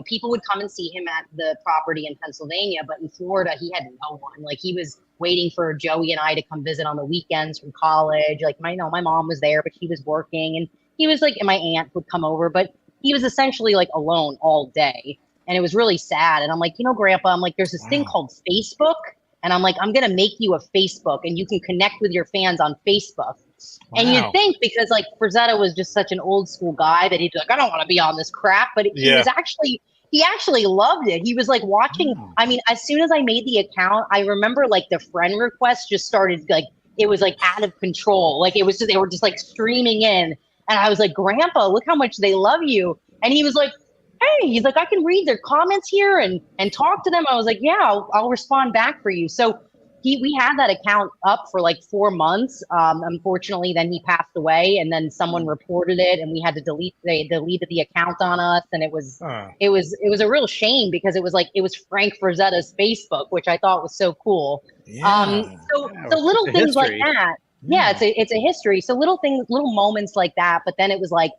[SPEAKER 4] people would come and see him at the property in Pennsylvania, but in Florida, he had no one. Like he was waiting for Joey and I to come visit on the weekends from college. Like my mom was there, but she was working, and he was like, and my aunt would come over, but he was essentially like alone all day. And it was really sad. And I'm like, Grandpa, I'm like, there's this thing called Facebook. And I'm like, I'm going to make you a Facebook, and you can connect with your fans on Facebook. Wow. And you'd think, because like Frazetta was just such an old school guy, that he'd be like, I don't want to be on this crap. But he actually loved it. He was like watching. I mean, as soon as I made the account, I remember like the friend requests just started, like, it was like out of control. Like it was just, they were just like streaming in. And I was like, Grandpa, look how much they love you. And he was like, hey, he's like, I can read their comments here and talk to them. I was like, yeah, I'll respond back for you. So we had that account up for like 4 months. Unfortunately, then he passed away, and then someone reported it, and we had to they deleted the account on us. And it was a real shame, because it was Frank Frazetta's Facebook, which I thought was so cool. So little things like that. Yeah, it's a history. So little moments like that. But then it was like,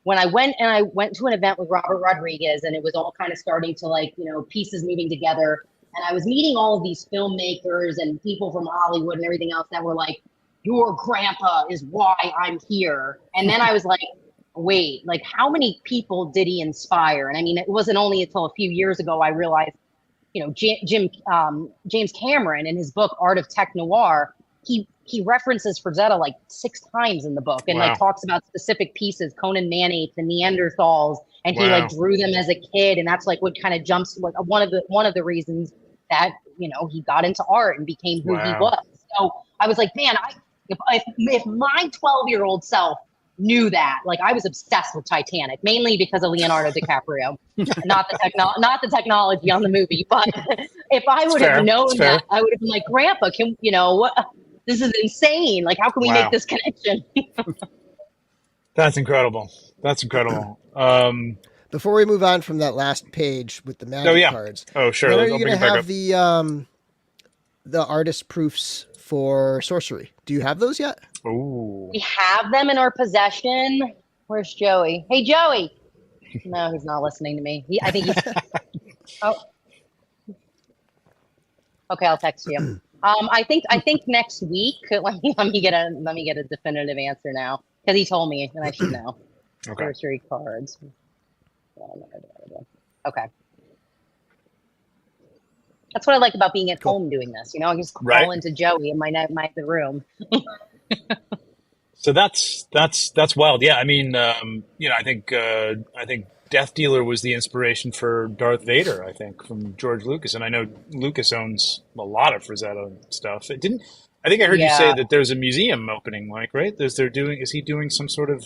[SPEAKER 4] when I went to an event with Robert Rodriguez, and it was all kind of starting to like, pieces moving together. And I was meeting all of these filmmakers and people from Hollywood and everything else that were like, your grandpa is why I'm here. And then I was like, wait, like how many people did he inspire? And I mean, it wasn't only until a few years ago I realized, James Cameron, in his book, Art of Tech Noir, he references Frazetta like 6 times in the book, and like talks about specific pieces, Conan Manates and Neanderthals, and he like drew them as a kid, and that's like what kind of jumps like one of the reasons that he got into art and became who he was. So I was like, man, if my 12-year-old self knew that, like I was obsessed with Titanic, mainly because of Leonardo DiCaprio, not the technology on the movie, but if I would have known that, I would have been like, Grandpa, can what? This is insane. Like, how can we make this connection?
[SPEAKER 5] That's incredible.
[SPEAKER 3] Before we move on from that last page with the magic cards.
[SPEAKER 5] Oh, sure.
[SPEAKER 3] When are you going to have the artist proofs for sorcery? Do you have those yet?
[SPEAKER 5] Ooh.
[SPEAKER 4] We have them in our possession. Where's Joey? Hey, Joey. No, he's not listening to me. I think he's. Oh. Okay, I'll text you. I think next week. Let me get a definitive answer now, because he told me, and I should know.
[SPEAKER 5] Okay.
[SPEAKER 4] Sorcery cards. Okay. That's what I like about being at home doing this. I just call into Joey in my room. So
[SPEAKER 5] that's wild. Yeah, I mean, I think Death Dealer was the inspiration for Darth Vader, I think, from George Lucas. And I know Lucas owns a lot of Frazetta stuff. It didn't. I think I heard you say that there's a museum opening, Mike. Right? Is he doing some sort of?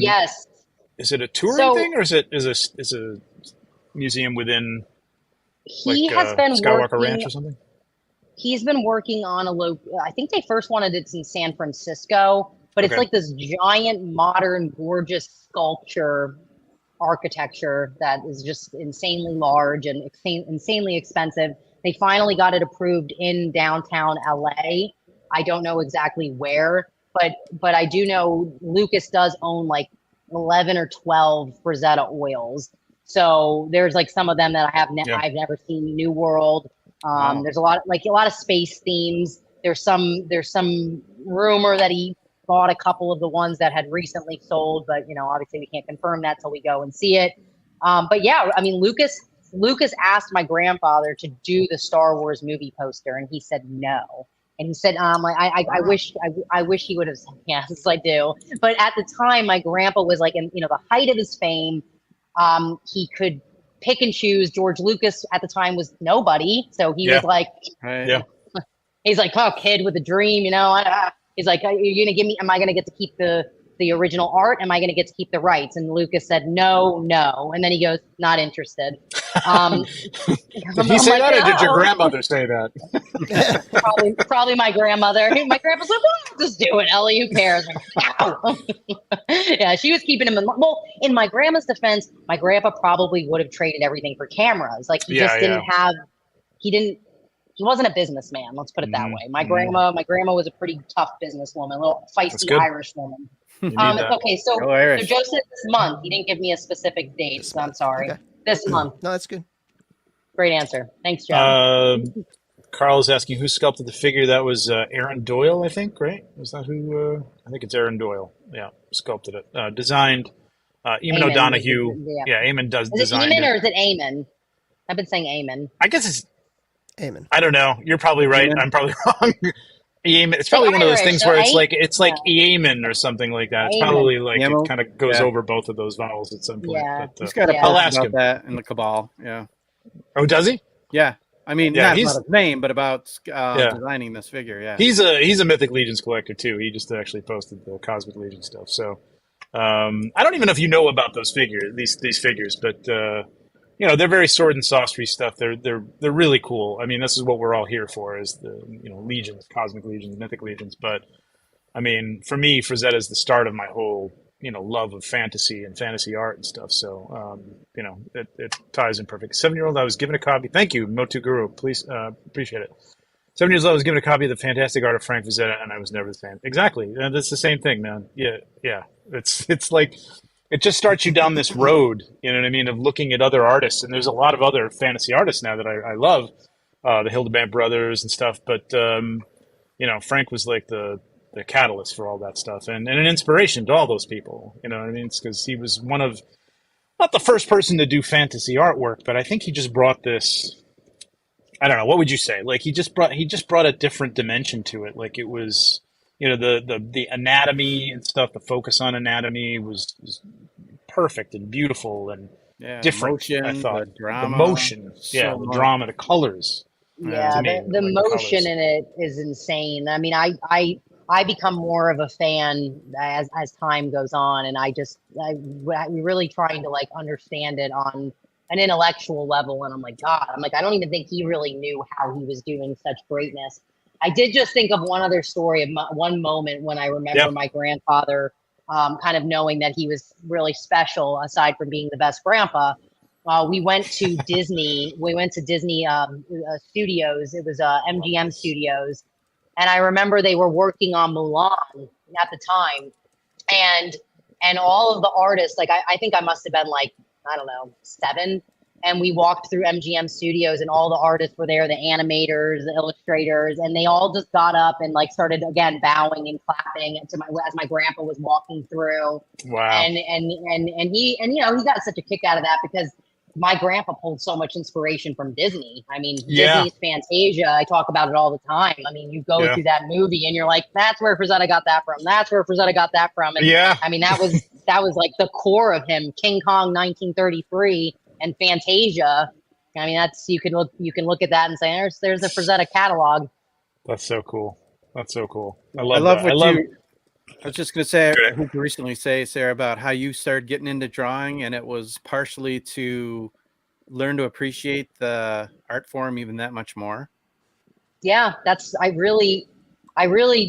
[SPEAKER 4] Yes.
[SPEAKER 5] Is it a touring thing, or is a museum within?
[SPEAKER 4] He has been
[SPEAKER 5] Skywalker Ranch or something.
[SPEAKER 4] He's been working on I think they first wanted it in San Francisco, but it's like this giant, modern, gorgeous sculpture architecture that is just insanely large and insanely expensive. They finally got it approved in downtown LA. I don't know exactly where, but I do know Lucas does own like 11 or 12 Frazetta oils. So there's like some of them that I've never seen. New World. There's a lot of space themes. There's some rumor that he bought a couple of the ones that had recently sold, but obviously we can't confirm that till we go and see it. But yeah, I mean, Lucas asked my grandfather to do the Star Wars movie poster, and he said no. And he said, I wish he would have said yes, I do. But at the time, my grandpa was like in the height of his fame. He could pick and choose. George Lucas at the time was nobody, so he was like, he's like, oh, kid with a dream, He's like, are you gonna give me? Am I gonna get to keep the original art? Am I gonna get to keep the rights? And Lucas said, no. And then he goes, not interested.
[SPEAKER 5] Did he say that, or did your grandmother say that?
[SPEAKER 4] probably my grandmother. My grandpa's like, well, just do it, Ellie. Who cares? Yeah, she was keeping him in. Well, in my grandma's defense, my grandpa probably would have traded everything for cameras. Like he didn't have. He wasn't a businessman. Let's put it that way. My grandma was a pretty tough businesswoman, a little feisty Irish woman. Okay, so Joseph, this month, he didn't give me a specific date, so I'm sorry. Okay. This month.
[SPEAKER 3] No, that's good.
[SPEAKER 4] Great answer. Thanks, Joe.
[SPEAKER 5] Carl is asking who sculpted the figure. That was Aaron Doyle, I think, right? Was that who? I think it's Aaron Doyle. Yeah, sculpted it. Designed. Eamon O'Donoghue. Yeah, Eamon does design it.
[SPEAKER 4] Is it Eamon or is it Eamon? I've been saying Eamon.
[SPEAKER 5] I guess it's
[SPEAKER 3] Eamon.
[SPEAKER 5] I don't know. You're probably right. I'm probably wrong. Eamon. It's probably one of those things where it's like Eamon or something like that. It's probably like it kind of goes over both of those vowels at some point.
[SPEAKER 4] Yeah.
[SPEAKER 5] But,
[SPEAKER 2] he's got a
[SPEAKER 5] I'll ask
[SPEAKER 2] about
[SPEAKER 5] him
[SPEAKER 2] that in the Cabal. Yeah.
[SPEAKER 5] Oh, does he?
[SPEAKER 2] Yeah. I mean, not about his name, but about designing this figure. Yeah.
[SPEAKER 5] He's a Mythic Legions collector too. He just actually posted the Cosmic Legion stuff. So I don't even know if you know about those figures, these figures, but they're very sword and sorcery stuff. They're really cool. I mean, this is what we're all here for, is the legions, Cosmic Legions, Mythic Legions. But I mean, for me, Frazetta is the start of my whole love of fantasy and fantasy art and stuff. So it ties in perfect. 7-year-old, I was given a copy. Thank you, Motu Guru. Please appreciate it. 7 years old, I was given a copy of the fantastic art of Frank Frazetta, and I was never the same. Exactly, and it's the same thing, man. Yeah. It's like. It just starts you down this road, you know what I mean, of looking at other artists. And there's a lot of other fantasy artists now that I love, the Hildeband brothers and stuff. But, Frank was like the catalyst for all that stuff and an inspiration to all those people. You know what I mean? It's because he was one of, not the first person to do fantasy artwork, but I think he just brought this, I don't know, what would you say? Like he just brought a different dimension to it. Like it was... the anatomy and stuff, the focus on anatomy was perfect and beautiful and different.
[SPEAKER 2] Motion,
[SPEAKER 5] I thought
[SPEAKER 2] the drama,
[SPEAKER 5] the motion, the drama, the colors.
[SPEAKER 4] Yeah, the motion in it is insane. I mean, I become more of a fan as time goes on, and I'm really trying to like understand it on an intellectual level. And I'm like, I don't even think he really knew how he was doing such greatness. I did just think of one other story of one moment when I remember my grandfather kind of knowing that he was really special, aside from being the best grandpa. We went to Disney. We went to Disney Studios. It was MGM Studios. And I remember they were working on Mulan at the time. And all of the artists, like I think I must have been like, I don't know, 7. And we walked through MGM Studios and all the artists were there, the animators, the illustrators, and they all just got up and like started again bowing and clapping as my grandpa was walking through.
[SPEAKER 5] Wow.
[SPEAKER 4] And he got such a kick out of that because my grandpa pulled so much inspiration from Disney. I mean, Disney's Fantasia, I talk about it all the time. I mean, you go through that movie and you're like, that's where Frazetta got that from. That's where Frazetta got that from. And I mean, that that was like the core of him. King Kong 1933 and Fantasia. I mean, that's you can look at that and say there's the Frazetta catalog.
[SPEAKER 5] That's so cool. That's so cool. I
[SPEAKER 2] I
[SPEAKER 5] love
[SPEAKER 2] love
[SPEAKER 5] that.
[SPEAKER 2] what
[SPEAKER 5] I love.
[SPEAKER 2] I was just going to say,
[SPEAKER 5] Good.
[SPEAKER 2] I heard you recently say, Sarah, about how you started getting into drawing, and it was partially to learn to appreciate the art form even that much more.
[SPEAKER 4] Yeah, I really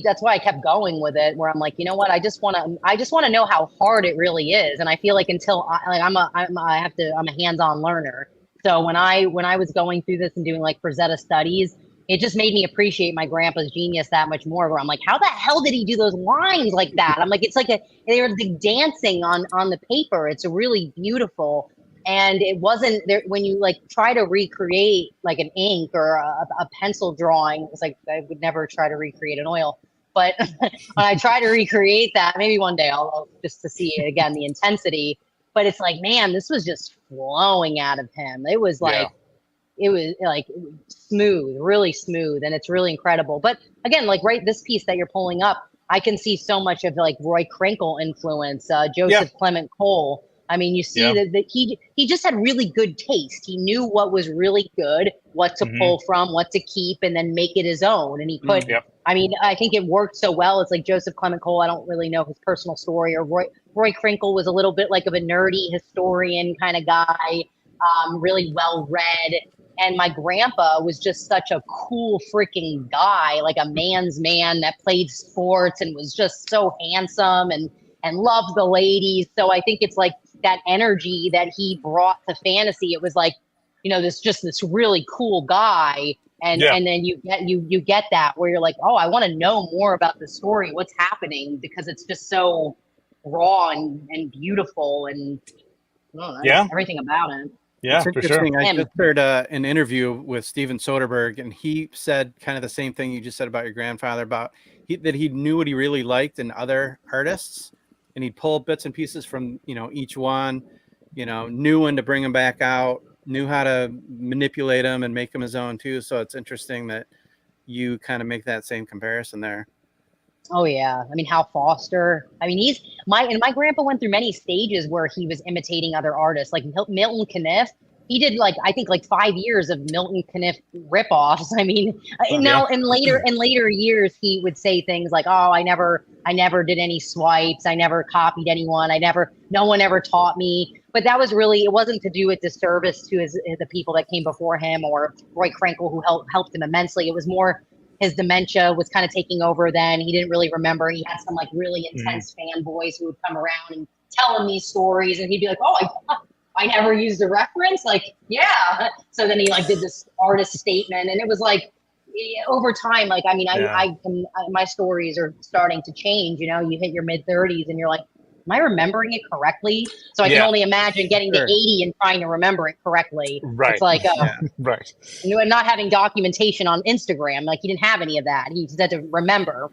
[SPEAKER 4] that's why I kept going with it, where I'm like, you know what, I just want to know how hard it really is. And I feel like until I'm a hands-on learner. So when I was going through this and doing like Frazetta studies, it just made me appreciate my grandpa's genius that much more, where I'm like, how the hell did he do those lines like that? I'm like, it's like they were like dancing on the paper. It's really beautiful. And it wasn't there when you like try to recreate like an ink or a pencil drawing. It's like I would never try to recreate an oil, but when I try to recreate that, maybe one day I'll just to see it again, the intensity. But it's like, man, this was just flowing out of him. It was like smooth, really smooth, and it's really incredible. But again, like this piece that you're pulling up, I can see so much of like Roy Crinkle influence, Joseph Clement Cole. I mean, you see that he just had really good taste. He knew what was really good, what to pull from, what to keep, and then make it his own. And he put, I mean, I think it worked so well. It's like Joseph Clement Cole. I don't really know his personal story. Or Roy Crinkle was a little bit like of a nerdy historian kind of guy, really well read. And my grandpa was just such a cool freaking guy, like a man's man that played sports and was just so handsome and loved the ladies. So I think it's like that energy that he brought to fantasy. It was like, you know, this really cool guy. And then you get that where you're like, oh, I want to know more about the story, what's happening, because it's just so raw and beautiful and everything about it.
[SPEAKER 5] Yeah,
[SPEAKER 2] it's
[SPEAKER 5] for sure.
[SPEAKER 2] interesting. I just heard an interview with Steven Soderbergh, and he said kind of the same thing you just said about your grandfather, about that he knew what he really liked in other artists, and he'd pull bits and pieces from, you know, each one, you know, knew when to bring them back out, knew how to manipulate them and make them his own too. So it's interesting that you kind of make that same comparison there.
[SPEAKER 4] Oh yeah, I mean, Hal Foster. I mean, my grandpa went through many stages where he was imitating other artists, like Milton Caniff. He did like 5 years of Milton Caniff ripoffs. I mean, now in later years, he would say things like, "Oh, I never did any swipes. I never copied anyone. No one ever taught me." But that was really, it wasn't to do with disservice to the people that came before him or Roy Crinkle, who helped him immensely. It was more his dementia was kind of taking over then. He didn't really remember. He had some like really intense fanboys who would come around and tell him these stories, and he'd be like, "Oh, I never used a reference." Like, yeah. So then he like did this artist statement, and it was like over time, like, I mean, my stories are starting to change. You know, you hit your mid-30s and you're like, am I remembering it correctly? So I can only imagine getting to 80 and trying to remember it correctly.
[SPEAKER 5] Right.
[SPEAKER 4] It's like,
[SPEAKER 5] right.
[SPEAKER 4] You know, not having documentation on Instagram. Like, he didn't have any of that. He just had to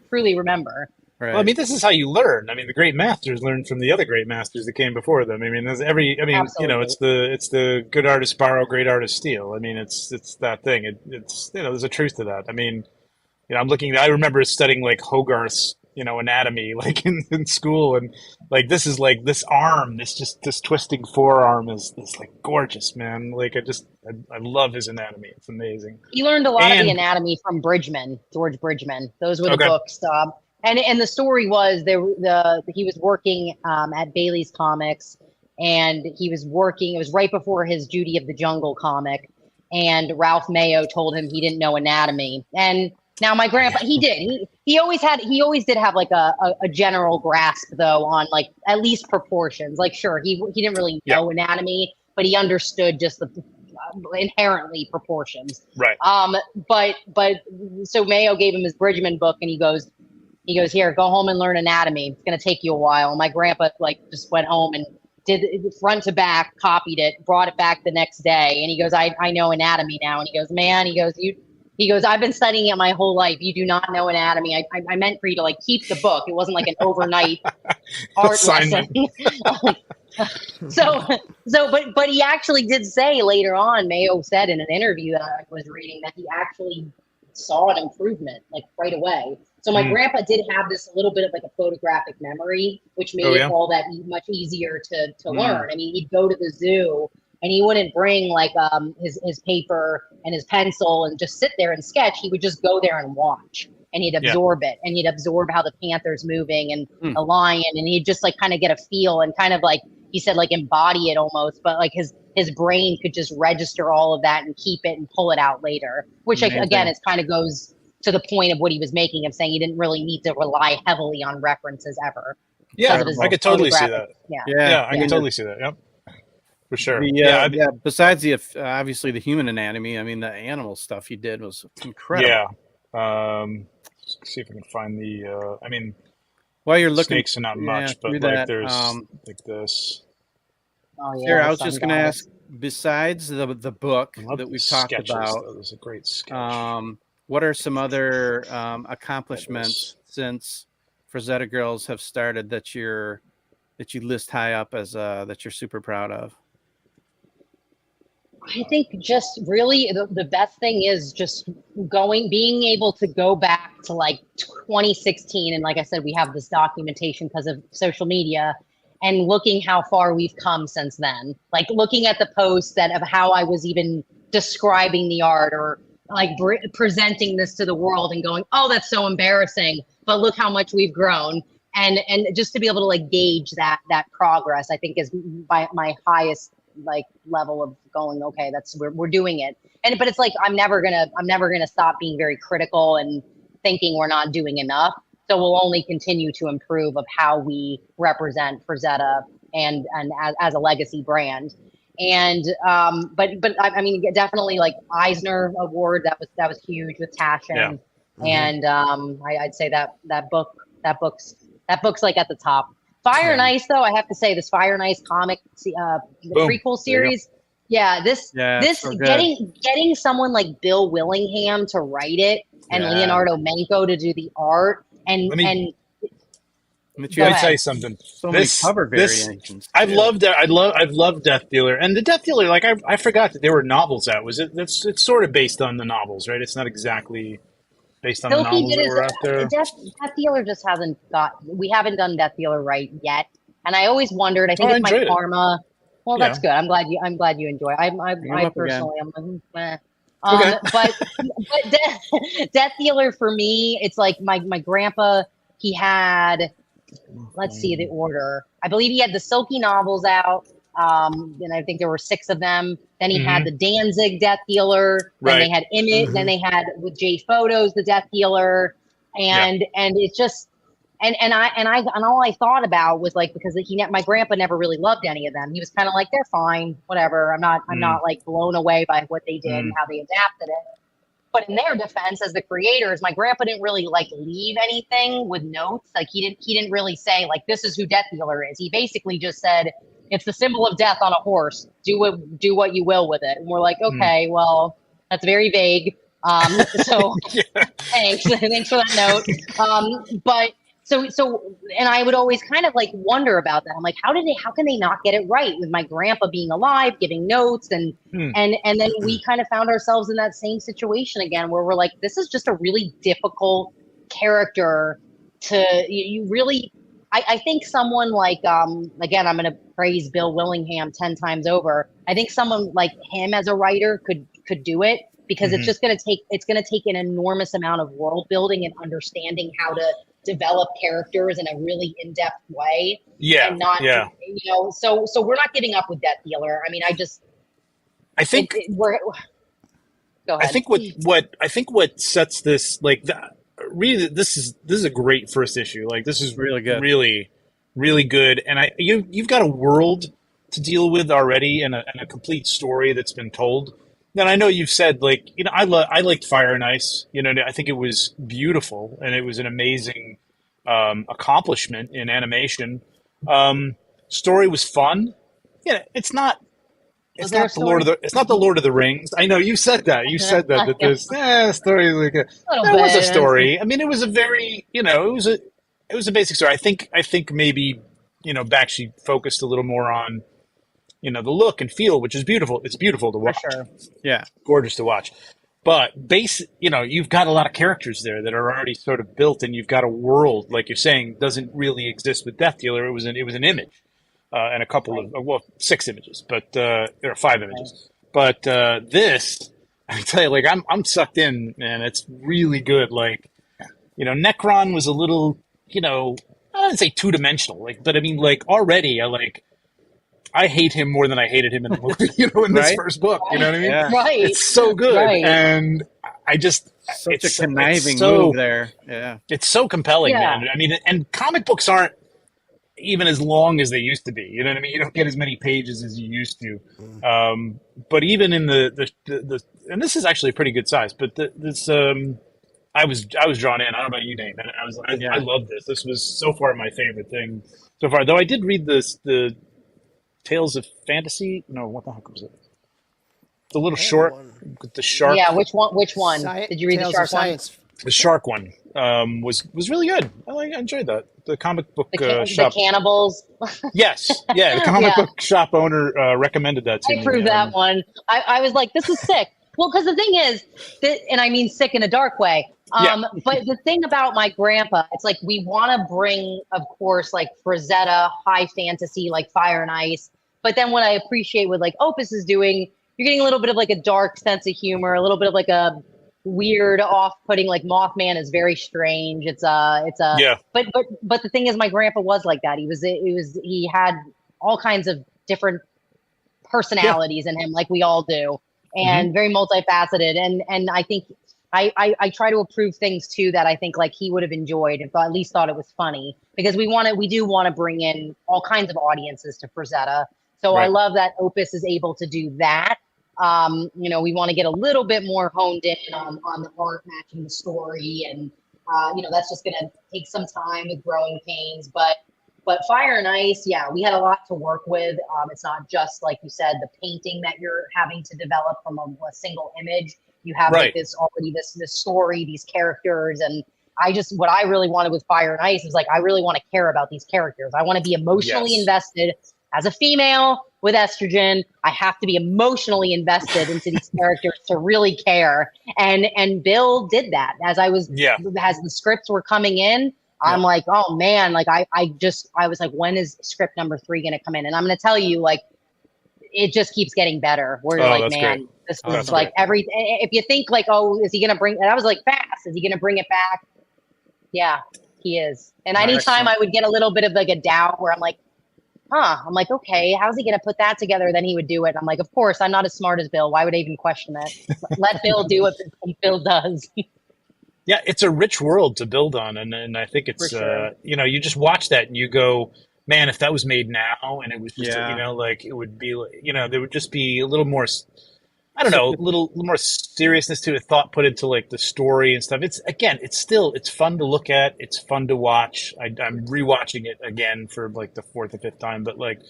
[SPEAKER 4] truly remember.
[SPEAKER 2] Right.
[SPEAKER 5] Well, I mean, this is how you learn. I mean, the great masters learn from the other great masters that came before them. I mean,
[SPEAKER 4] Absolutely.
[SPEAKER 5] you know, it's the good artists borrow, great artists steal. I mean, it's that thing. It's you know, there's a truth to that. I mean, you know, I remember studying like Hogarth's, you know, anatomy, like in school, and like this arm, this twisting forearm is like gorgeous, man. Like I love his anatomy. It's amazing.
[SPEAKER 4] He learned a lot of the anatomy from George Bridgman. Those were the books. And the story was he was working at Bailey's Comics, and it was right before his Judy of the Jungle comic, and Ralph Mayo told him he didn't know anatomy. And now my grandpa, he did. He always did have like a general grasp though on like at least proportions. Like, sure, he didn't really know anatomy, but he understood just the inherently proportions.
[SPEAKER 5] Right.
[SPEAKER 4] But so Mayo gave him his Bridgman book, and he goes, "Here, go home and learn anatomy. It's going to take you a while." And my grandpa like just went home and did it front to back, copied it, brought it back the next day. And he goes, I know anatomy now. And he goes, "Man," he goes, "I've been studying it my whole life. You do not know anatomy. I meant for you to like keep the book. It wasn't like an overnight art lesson." But he actually did say later on, Mayo said in an interview that I was reading, that he actually saw an improvement like right away. So my
[SPEAKER 5] Mm.
[SPEAKER 4] grandpa did have this a little bit of like a photographic memory, which made
[SPEAKER 5] Oh,
[SPEAKER 4] it
[SPEAKER 5] yeah?
[SPEAKER 4] all that much easier to
[SPEAKER 5] Mm.
[SPEAKER 4] learn. I mean, he'd go to the zoo and he wouldn't bring like his paper and his pencil and just sit there and sketch. He would just go there and watch, and he'd
[SPEAKER 5] Yeah.
[SPEAKER 4] absorb it, and he'd absorb how the panther's moving and
[SPEAKER 2] Hmm.
[SPEAKER 4] the lion, and he'd just like kind of get a feel and kind of like he said, like embody it almost, but like his brain could just register all of that and keep it and pull it out later, which like, again,
[SPEAKER 2] Amazing.
[SPEAKER 4] it kind of goes to the point of what he was making of saying he didn't really need to rely heavily on references ever.
[SPEAKER 5] Yeah,
[SPEAKER 4] because of his
[SPEAKER 5] I could totally see that.
[SPEAKER 4] photographic- Yeah.
[SPEAKER 5] Yeah, I
[SPEAKER 2] mean,
[SPEAKER 5] could totally see that. Yep, for sure.
[SPEAKER 2] The,
[SPEAKER 5] Yeah,
[SPEAKER 2] yeah. Besides the obviously the human anatomy, I mean the animal stuff you did was incredible.
[SPEAKER 5] yeah. Let's see if I can find the. I mean,
[SPEAKER 2] While you're looking,
[SPEAKER 5] snakes are not
[SPEAKER 2] yeah,
[SPEAKER 5] much, but
[SPEAKER 2] through
[SPEAKER 5] like
[SPEAKER 2] that,
[SPEAKER 5] there's like this.
[SPEAKER 4] Oh yeah.
[SPEAKER 2] Sarah,
[SPEAKER 4] the
[SPEAKER 2] I was
[SPEAKER 4] sun
[SPEAKER 2] just going to
[SPEAKER 4] goddess.
[SPEAKER 2] ask. Besides the book
[SPEAKER 5] I love
[SPEAKER 2] that
[SPEAKER 5] the
[SPEAKER 2] we've talked
[SPEAKER 5] sketches,
[SPEAKER 2] about,
[SPEAKER 5] though. There's a great sketch.
[SPEAKER 2] what are some other accomplishments since Frazetta Girls have started that you list high up as that you're super proud of?
[SPEAKER 4] I think just really the best thing is just being able to go back to like 2016. And like I said, we have this documentation because of social media and looking how far we've come since then. Like looking at the posts of how I was even describing the art or like presenting this to the world and going, oh, that's so embarrassing, but look how much we've grown. And just to be able to like gauge that progress, I think is my highest like level of going, okay, we're doing it. But it's like I'm never gonna stop being very critical and thinking we're not doing enough. So we'll only continue to improve of how we represent Frazetta and as a legacy brand. And but I mean definitely like Eisner Award, that was huge with Tashin.
[SPEAKER 5] Yeah.
[SPEAKER 4] And I'd say that book's like at the top. Fire and Ice, though, I have to say, this Fire and Ice comic, the
[SPEAKER 5] Boom.
[SPEAKER 4] prequel series, this
[SPEAKER 2] so good.
[SPEAKER 4] getting someone like Bill Willingham to write it and
[SPEAKER 2] Yeah.
[SPEAKER 4] Leonardo Manco to do the art, and
[SPEAKER 5] Let me-
[SPEAKER 4] and
[SPEAKER 2] But
[SPEAKER 4] Go
[SPEAKER 2] you
[SPEAKER 5] Let me
[SPEAKER 2] have
[SPEAKER 4] ahead.
[SPEAKER 5] tell you something.
[SPEAKER 2] so many
[SPEAKER 5] This-
[SPEAKER 2] cover
[SPEAKER 5] this-
[SPEAKER 2] variations.
[SPEAKER 5] I've
[SPEAKER 2] too.
[SPEAKER 5] loved Death Dealer, and the Death Dealer. Like I forgot that there were novels out. It's sort of based on the novels, right? It's not exactly based on the
[SPEAKER 4] Silky
[SPEAKER 5] novels
[SPEAKER 4] did
[SPEAKER 5] that
[SPEAKER 4] his
[SPEAKER 5] were out there.
[SPEAKER 4] Death Dealer just hasn't we haven't done Death Dealer right yet, and I always wondered. I think
[SPEAKER 5] Oh, I
[SPEAKER 4] it's my
[SPEAKER 5] enjoyed it.
[SPEAKER 4] karma. Well,
[SPEAKER 5] Yeah.
[SPEAKER 4] that's good. I'm glad you enjoy.
[SPEAKER 2] Bring 'em
[SPEAKER 4] I
[SPEAKER 2] up
[SPEAKER 4] personally am. Eh.
[SPEAKER 5] Okay.
[SPEAKER 4] But Death Dealer for me, it's like my grandpa. He had, let's see the order. I believe he had the Silky novels out, and I think there were 6 of them. Then he had the Danzig Death Dealer. Then
[SPEAKER 5] Right.
[SPEAKER 4] they had Emmett. Then they had with J Photos the Death Dealer, and it's just. And all I thought about was like, because my grandpa never really loved any of them. He was kind of like, they're fine, whatever. I'm not like blown away by what they did and how they adapted it. But in their defense, as the creators, my grandpa didn't really like leave anything with notes. Like he didn't really say like, this is who Death Dealer is. He basically just said, it's the symbol of death on a horse. Do what you will with it. And we're like, okay, well, that's very vague. So thanks for that note. But so, and I would always kind of like wonder about that. I'm like, how can they not get it right with my grandpa being alive, giving notes, and then we kind of found ourselves in that same situation again, where we're like, this is just a really difficult character you really. I think someone like again, I'm going to praise Bill Willingham 10 times over. I think someone like him as a writer could do it, because it's just going to take an enormous amount of world building and understanding how to develop characters in a really in-depth way. And not, so we're not giving up with Death Dealer. I mean,
[SPEAKER 5] I think
[SPEAKER 4] we're, go ahead.
[SPEAKER 5] I think what sets this like that. Really, this is a great first issue. Like this is
[SPEAKER 2] Really good.
[SPEAKER 5] really, really good. And you've got a world to deal with already, and a complete story that's been told. And I know you've said like, I liked Fire and Ice. I think it was beautiful, and it was an amazing accomplishment in animation. Story was fun. Yeah, it's not the Lord of the Rings. I know you said that. You said that there's story like there was a story. I mean, it was a very it was a basic story. I think maybe Bakshi focused a little more on the look and feel, which is beautiful. It's beautiful to watch.
[SPEAKER 4] For sure.
[SPEAKER 2] Yeah.
[SPEAKER 5] Gorgeous to watch. But you've got a lot of characters there that are already sort of built, and you've got a world, like you're saying, doesn't really exist with Death Dealer. It was an image, and a couple of 6 images, but or 5 images. But this, I tell you, like I'm sucked in, and it's really good. Like, Necron was a little, I wouldn't say 2-dimensional, but I mean, like already, I hate him more than I hated him in the movie, in this first book. You know what I mean?
[SPEAKER 2] Yeah.
[SPEAKER 4] Right.
[SPEAKER 5] It's so good, and I just
[SPEAKER 2] such a conniving move there. Yeah,
[SPEAKER 5] it's so compelling,
[SPEAKER 4] Yeah.
[SPEAKER 5] man. I mean, and comic books aren't even as long as they used to be. You know what I mean? You don't get as many pages as you used to. But even in the and this is actually a pretty good size. But this I was drawn in. I don't know about you, Nate. I love this. This was so far my favorite thing so far. Though I did read the Tales of Fantasy. No, what the heck was it? The little short with the shark.
[SPEAKER 4] Yeah, which one? Did you read
[SPEAKER 3] Tales
[SPEAKER 4] the
[SPEAKER 3] of
[SPEAKER 4] shark one?
[SPEAKER 3] Science.
[SPEAKER 5] The shark one was really good. I enjoyed that. The comic book
[SPEAKER 4] The
[SPEAKER 5] shop.
[SPEAKER 4] cannibals.
[SPEAKER 5] Yes, yeah. The comic
[SPEAKER 4] Yeah.
[SPEAKER 5] book shop owner recommended that to me.
[SPEAKER 4] I approved that one. I was like, this is sick. Well, because the thing is, and I mean sick in a dark way. But the thing about my grandpa, it's like we want to bring, of course, like Frazetta, high fantasy, like Fire and Ice. But then what I appreciate with like Opus is doing, you're getting a little bit of like a dark sense of humor, a little bit of like a weird, off-putting. Like Mothman is very strange. It's
[SPEAKER 5] Yeah.
[SPEAKER 4] But the thing is, my grandpa was like that. He had all kinds of different personalities in him, like we all do, and very multifaceted. And I think I try to approve things too that I think like he would have enjoyed, and at least thought it was funny, because we do want to bring in all kinds of audiences to Frazetta. So I love that Opus is able to do that. We want to get a little bit more honed in on the art matching the story, and that's just going to take some time with growing pains. But Fire and Ice, yeah, we had a lot to work with. It's not just like you said, the painting that you're having to develop from a single image. You have like this story, these characters, and what I really wanted with Fire and Ice is like I really want to care about these characters. I want to be emotionally invested. As a female with estrogen, I have to be emotionally invested into these characters to really care. And Bill did that. As the scripts were coming in, I'm like, oh man, like I was like, when is script number 3 going to come in? And I'm going to tell you, like, it just keeps getting better. We're like, man, great. This is like if you think like, oh, is he going to bring, and I was like, fast, is he going to bring it back? Yeah, he is. And anytime I would get a little bit of like a doubt where I'm like, I'm like, okay, how's he going to put that together? Then he would do it. I'm like, of course, I'm not as smart as Bill. Why would I even question that? Let Bill do what Bill does.
[SPEAKER 5] Yeah, it's a rich world to build on. And I think it's, you just watch that and you go, man, if that was made now and it was just, like it would be, there would just be a little more, I don't know, a little more seriousness to it, thought put into like the story and stuff. It's fun to look at. It's fun to watch. I'm rewatching it again for like the 4th or 5th time, but like,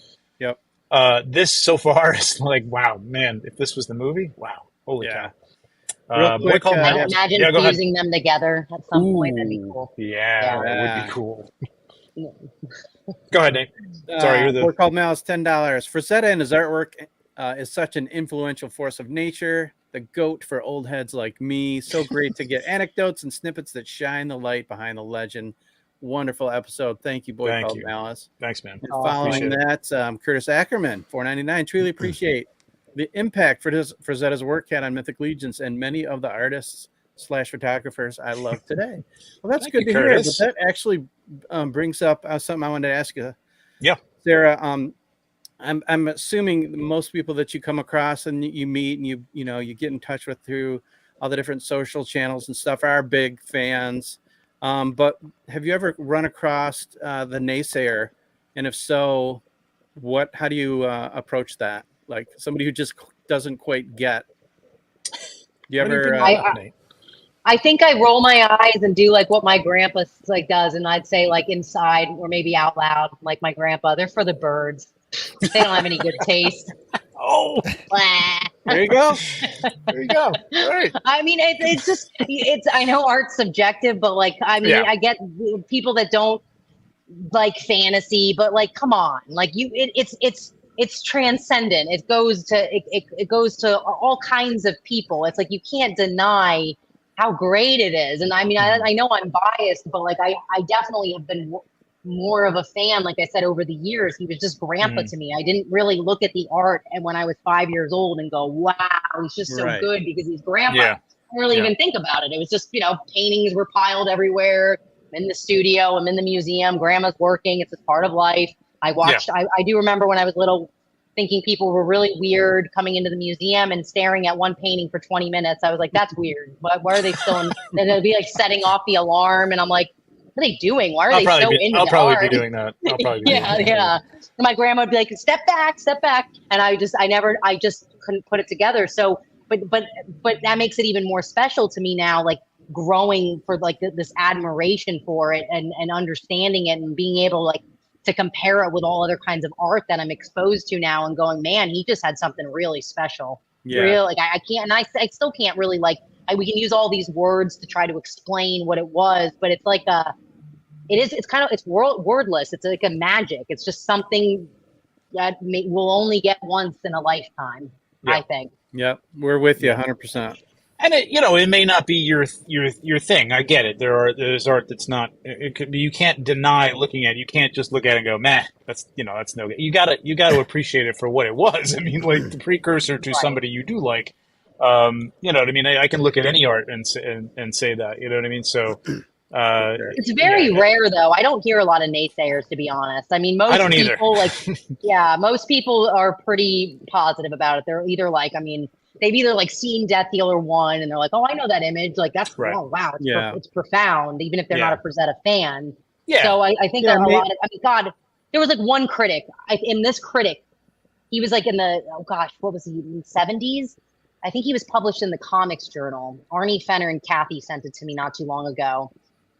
[SPEAKER 5] this so far is like, wow, man, if this was the movie, wow. Holy cow.
[SPEAKER 2] Real quick,
[SPEAKER 4] imagine fusing them together at some point. That'd be cool.
[SPEAKER 5] Yeah, that would be cool. Go ahead, Nate. Sorry, you're the
[SPEAKER 2] Board called Malice, $10. Frazetta and his artwork is such an influential force of nature, the goat for old heads like me. So great to get anecdotes and snippets that shine the light behind the legend. Wonderful episode. Thank you, Boy Called Malice.
[SPEAKER 5] Thanks, man.
[SPEAKER 2] And following that, Curtis Ackerman, $4.99. Truly appreciate the impact Frazetta's work had on Mythic Legions and many of the artists / photographers I love today. Well, that's good to hear. But that actually brings up something I wanted to ask you.
[SPEAKER 5] Yeah,
[SPEAKER 2] Sarah. I'm assuming most people that you come across and you meet and you get in touch with through all the different social channels and stuff are big fans. But have you ever run across the naysayer? And if so, how do you approach that? Like somebody who just doesn't quite get. Do you ever?
[SPEAKER 4] I think I roll my eyes and do like what my grandpa like does, and I'd say like inside or maybe out loud, like my grandpa. They're for the birds. They don't have any good taste.
[SPEAKER 5] Oh,
[SPEAKER 2] there you go.
[SPEAKER 5] There you go. All right.
[SPEAKER 4] I mean, it's. I know art's subjective, but like, I mean, I get people that don't like fantasy, but like, come on, like it's it's transcendent. It goes to all kinds of people. It's like you can't deny how great it is. And I mean, I know I'm biased, but like I definitely have been more of a fan. Like I said, over the years, he was just grandpa to me. I didn't really look at the art and when I was 5 years old and go, wow, he's just so good because he's grandpa.
[SPEAKER 5] Yeah.
[SPEAKER 4] I didn't really even think about it. It was just, paintings were piled everywhere. I'm in the studio, I'm in the museum, grandma's working. It's just part of life. I watched, I do remember when I was little thinking people were really weird coming into the museum and staring at one painting for 20 minutes. I was like, that's weird. Why are they still in? And they'd be like setting off the alarm. And I'm like, what are they doing? Why are they so into
[SPEAKER 5] I'll
[SPEAKER 4] the
[SPEAKER 5] probably
[SPEAKER 4] art?
[SPEAKER 5] be doing that. I'll probably be doing that.
[SPEAKER 4] And my grandma would be like, step back. And I just couldn't put it together. So, but that makes it even more special to me now, like growing for like this admiration for it and understanding it and being able like to compare it with all other kinds of art that I'm exposed to now and going, man, he just had something really special. Real, like I can't, and I still can't really like, we can use all these words to try to explain what it was, but it's like it's wordless. It's like a magic. It's just something that we'll only get once in a lifetime, I think.
[SPEAKER 2] Yep. We're with you 100%.
[SPEAKER 5] And it may not be your thing. I get it. There's art that's not. It could be. You can't deny looking at it. You can't just look at it and go, "Meh." That's no good. You gotta appreciate it for what it was. I mean, like the precursor to somebody you do like. You know what I mean? I can look at any art and say that. You know what I mean? So.
[SPEAKER 4] It's very rare, though. I don't hear a lot of naysayers, to be honest. I mean, most people most people are pretty positive about it. They're either like, they've either like seen Death Dealer 1 and they're like, oh, I know that image. Like that's oh wow, it's profound, even if they're not a Frazetta fan. Yeah. So I think a lot of God, there was like one critic. In this critic, he was like in the what was he in the 70s? I think he was published in the Comics Journal. Arnie Fenner and Kathy sent it to me not too long ago.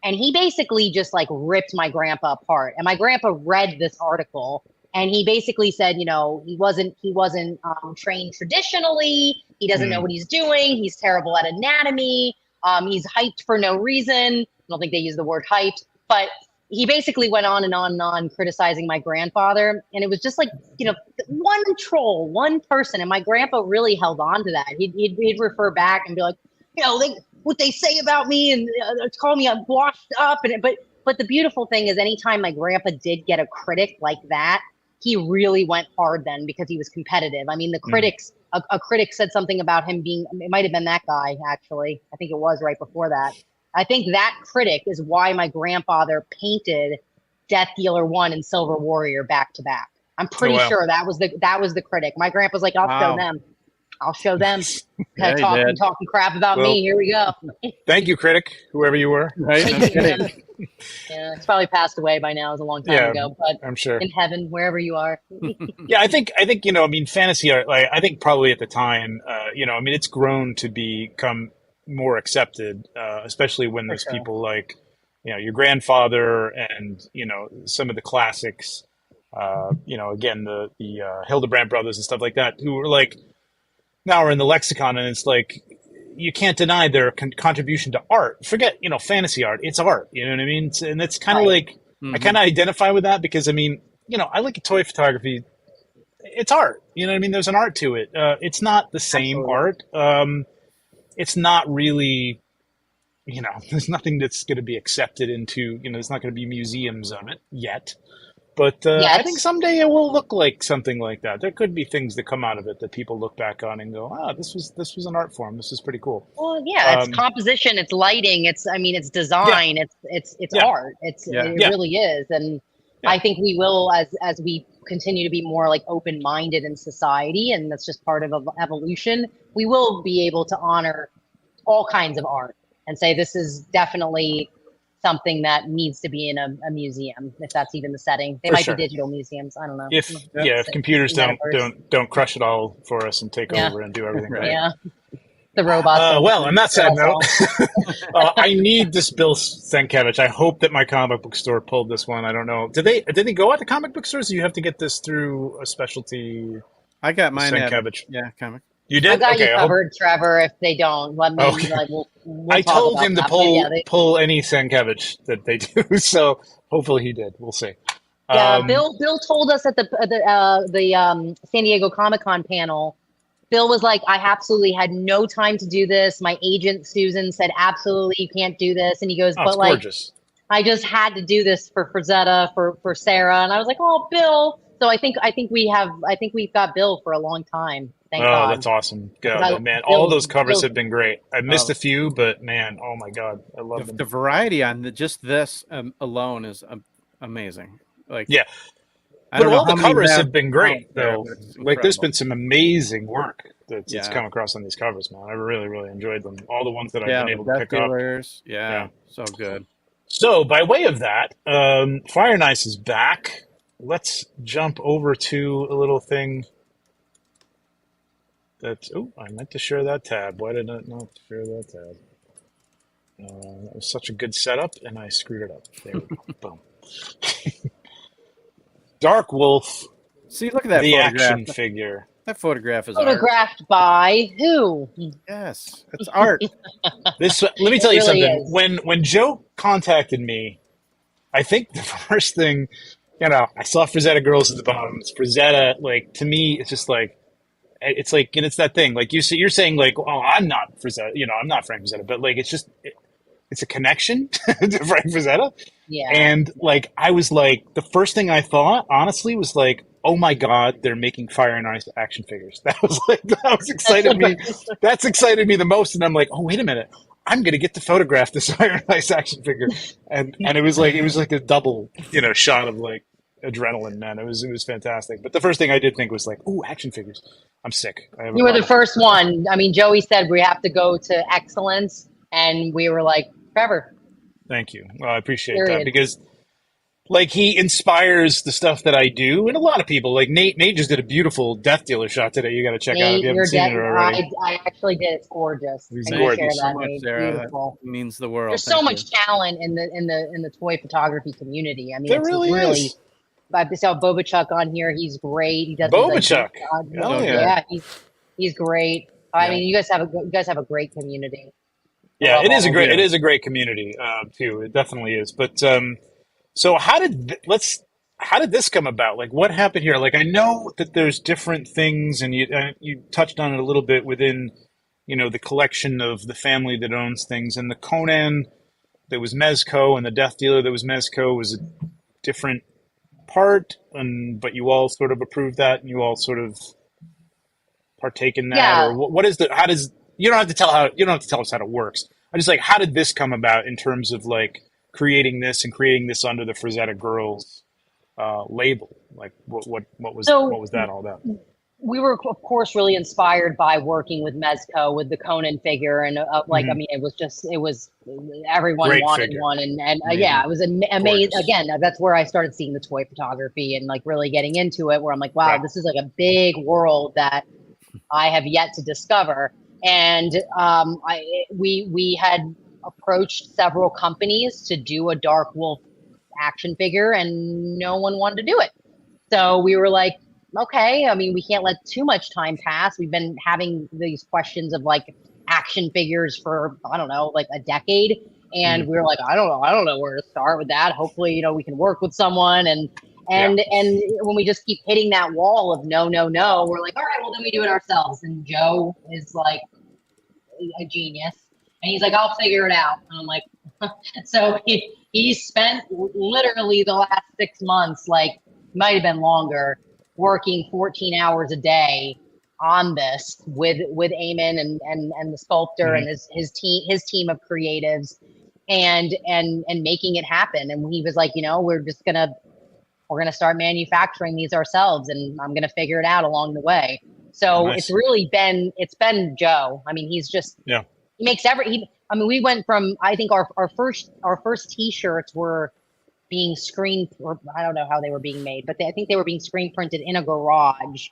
[SPEAKER 4] And he basically just like ripped my grandpa apart. And my grandpa read this article and he basically said, he wasn't trained traditionally. He doesn't know what he's doing. He's terrible at anatomy. He's hyped for no reason. I don't think they use the word hyped, but he basically went on and on and on criticizing my grandfather. And it was just like, one troll, one person. And my grandpa really held on to that. He'd refer back and be like, what they say about me and call me washed up. But the beautiful thing is anytime my grandpa did get a critic like that, he really went hard then because he was competitive. I mean, the critics, a critic said something about him being, it might've been that guy, actually. I think it was right before that. I think that critic is why my grandfather painted Death Dealer 1 and Silver Warrior back to back. I'm pretty sure that was the critic. My grandpa's like, I'll show them. Talking crap about me. Here we go.
[SPEAKER 5] Thank you, critic, whoever you were.
[SPEAKER 2] Right?
[SPEAKER 4] Yeah, it's probably passed away by now. It was a long time ago, but
[SPEAKER 5] I'm sure
[SPEAKER 4] in heaven, wherever you are.
[SPEAKER 5] I think fantasy art. Like I think probably at the time, it's grown to become more accepted, especially when there's people like, your grandfather and some of the classics. Again the Hildebrandt brothers and stuff like that, who were like now are in the lexicon, and it's like you can't deny their contribution to art. Forget fantasy art; it's art. You know what I mean? And it's kind of like I kind of identify with that because I look at toy photography. It's art. You know what I mean? There's an art to it. It's not the same art. It's not really. There's nothing that's going to be accepted into. There's not going to be museums of it yet. But I think someday it will look like something like that. There could be things that come out of it that people look back on and go, this was an art form. This is pretty cool.
[SPEAKER 4] Well, yeah, it's composition, it's lighting, it's design, it's art. It really is. And I think we will, as we continue to be more like open-minded in society, and that's just part of evolution, we will be able to honor all kinds of art and say this is definitely something that needs to be in a museum, if that's even the setting. They might be digital museums. I don't know.
[SPEAKER 5] If computers don't crush it all for us and take over and do everything right.
[SPEAKER 4] Yeah. The robots.
[SPEAKER 5] On that sad note, I need this Bill Sienkiewicz. I hope that my comic book store pulled this one. I don't know. Did they go out to comic book stores? Or you have to get this through a specialty?
[SPEAKER 2] I got mine.
[SPEAKER 5] Sienkiewicz.
[SPEAKER 2] Comic.
[SPEAKER 5] You did?
[SPEAKER 4] I got you covered, Trevor. If they don't, let me. We'll
[SPEAKER 5] I told him to pull any Sienkiewicz that they do, so hopefully he did. We'll see.
[SPEAKER 4] Yeah,
[SPEAKER 5] Um,
[SPEAKER 4] Bill told us at the San Diego Comic-Con panel. Bill was like, I absolutely had no time to do this. My agent Susan said, absolutely, you can't do this. And he goes,
[SPEAKER 5] oh, it's
[SPEAKER 4] but like,
[SPEAKER 5] gorgeous.
[SPEAKER 4] I just had to do this for Frazetta, for Sarah. And I was like, oh, Bill. So I think we've got Bill for a long time. Thank
[SPEAKER 5] Oh,
[SPEAKER 4] God.
[SPEAKER 5] that's awesome.
[SPEAKER 4] 'Cause
[SPEAKER 5] God, man, all
[SPEAKER 4] Bill's
[SPEAKER 5] those covers
[SPEAKER 4] Bill's
[SPEAKER 5] have been great. I missed
[SPEAKER 2] Oh,
[SPEAKER 5] a few, but man, oh my God, I love
[SPEAKER 2] the
[SPEAKER 5] them.
[SPEAKER 2] variety on just this alone is amazing. Like,
[SPEAKER 5] Yeah,
[SPEAKER 2] I
[SPEAKER 5] but
[SPEAKER 2] don't know
[SPEAKER 5] all the
[SPEAKER 2] how many
[SPEAKER 5] covers
[SPEAKER 2] have
[SPEAKER 5] have been
[SPEAKER 2] out
[SPEAKER 5] great.
[SPEAKER 2] there, but it's
[SPEAKER 5] Like, there's
[SPEAKER 2] incredible.
[SPEAKER 5] been some amazing work that's
[SPEAKER 2] Yeah.
[SPEAKER 5] come across on these covers, man. I really, really enjoyed them. All the ones that I've
[SPEAKER 2] Yeah,
[SPEAKER 5] been
[SPEAKER 2] the
[SPEAKER 5] able to
[SPEAKER 2] Death
[SPEAKER 5] pick up.
[SPEAKER 2] Dealers. Yeah,
[SPEAKER 5] Yeah.
[SPEAKER 2] so good.
[SPEAKER 5] So, by way of that, Fire and Ice is back. Let's jump over to a little thing that's. Oh, I meant to share that tab. Why did I not share that tab? That was such a good setup, and I screwed it up. There we go. Boom. Dark Wolf,
[SPEAKER 2] See, look at that
[SPEAKER 5] the
[SPEAKER 2] photograph.
[SPEAKER 5] action figure.
[SPEAKER 2] That photograph is art.
[SPEAKER 4] photographed by who?
[SPEAKER 2] Yes, it's art.
[SPEAKER 5] This. Let me
[SPEAKER 4] It
[SPEAKER 5] tell you
[SPEAKER 4] really
[SPEAKER 5] something.
[SPEAKER 4] is.
[SPEAKER 5] When Joe contacted me, I think the first thing, I saw Frazetta girls at the bottom. It's Frazetta. Like, to me, it's just like it's like, and it's that thing. Like, you're saying like, oh, I'm not Frazetta. I'm not Frank Frazetta, but like, it's a connection to Frank Frazetta.
[SPEAKER 4] Yeah.
[SPEAKER 5] And like, I was like, the first thing I thought, honestly, was like, oh my God, they're making Fire and Ice action figures. That's excited me the most. And I'm like, oh, wait a minute. I'm going to get to photograph this Fire and Ice action figure. And it was like a double, shot of like adrenaline, man. It was fantastic. But the first thing I did think was like, ooh, action figures. I'm sick. I have a
[SPEAKER 4] You were the
[SPEAKER 5] problem.
[SPEAKER 4] first one. I mean, Joey said we have to go to excellence, and we were like, Trevor,
[SPEAKER 5] Thank you. Well, I appreciate that
[SPEAKER 4] period.
[SPEAKER 5] because like he inspires the stuff that I do, and a lot of people. Like Nate just did a beautiful Death Dealer shot today. You got to check out if
[SPEAKER 4] Nate,
[SPEAKER 5] you haven't
[SPEAKER 4] you're
[SPEAKER 5] seen
[SPEAKER 4] dead.
[SPEAKER 5] it already.
[SPEAKER 4] I actually did. It's gorgeous.
[SPEAKER 5] He's
[SPEAKER 4] Thank you for
[SPEAKER 5] gorgeous.
[SPEAKER 2] Thank you
[SPEAKER 4] sharing
[SPEAKER 2] so
[SPEAKER 4] that,
[SPEAKER 2] much,
[SPEAKER 4] Nate.
[SPEAKER 2] Sarah.
[SPEAKER 4] Beautiful.
[SPEAKER 2] That means the world.
[SPEAKER 4] There's so
[SPEAKER 2] Thank
[SPEAKER 4] much
[SPEAKER 2] you.
[SPEAKER 4] talent in the toy photography community. I mean,
[SPEAKER 5] There
[SPEAKER 4] it's
[SPEAKER 5] really
[SPEAKER 4] really.
[SPEAKER 5] is.
[SPEAKER 4] I saw Bobachuck on here. He's great. He does these like
[SPEAKER 5] Bobachuck.
[SPEAKER 2] So
[SPEAKER 4] yeah, he's great. I
[SPEAKER 5] Yeah.
[SPEAKER 4] mean, you guys have a great community. I
[SPEAKER 5] Yeah,
[SPEAKER 4] love
[SPEAKER 5] it is
[SPEAKER 4] all of you.
[SPEAKER 5] it is a great community too. It definitely is. But so how did this come about? Like, what happened here? Like, I know that there's different things, and you touched on it a little bit within, the collection of the family that owns things, and the Conan that was Mezco, and the Death Dealer that was Mezco was a different part, but you all sort of approved that, and you all sort of partake in that,
[SPEAKER 4] Yeah.
[SPEAKER 5] or what is how does you don't have to tell us how it works. I just like, how did this come about in terms of like creating this under the Frazetta Girls label? Like, what was that all about?
[SPEAKER 4] We were, of course, really inspired by working with Mezco, with the Conan figure, and I mean, it was everyone
[SPEAKER 5] Great
[SPEAKER 4] wanted
[SPEAKER 5] figure.
[SPEAKER 4] one, and
[SPEAKER 5] Amazing.
[SPEAKER 4] yeah, it was amazing.
[SPEAKER 5] Gorgeous.
[SPEAKER 4] Again, that's where I started seeing the toy photography and like really getting into it. Where I'm like, wow,
[SPEAKER 5] Right.
[SPEAKER 4] this is like a big world that I have yet to discover. And we had approached several companies to do a Dark Wolf action figure, and no one wanted to do it. So we were like, okay, I mean, we can't let too much time pass. We've been having these questions of like action figures for, I don't know, like a decade. And we were like, I don't know where to start with that. Hopefully, we can work with someone. And when we just keep hitting that wall of no, we're like, all right, well, then we do it ourselves. And Joe is like a genius. And he's like, I'll figure it out. And I'm like, so he spent literally the last 6 months, like might have been longer, working 14 hours a day on this with Eamon and the sculptor and his team of creatives and making it happen. And he was like, we're gonna start manufacturing these ourselves, and I'm gonna figure it out along the way. So
[SPEAKER 5] Nice.
[SPEAKER 4] it's been Joe. I mean, he's just he makes I mean, we went from, I think our first T-shirts were being or I don't know how they were being made, but I think they were being screen printed in a garage,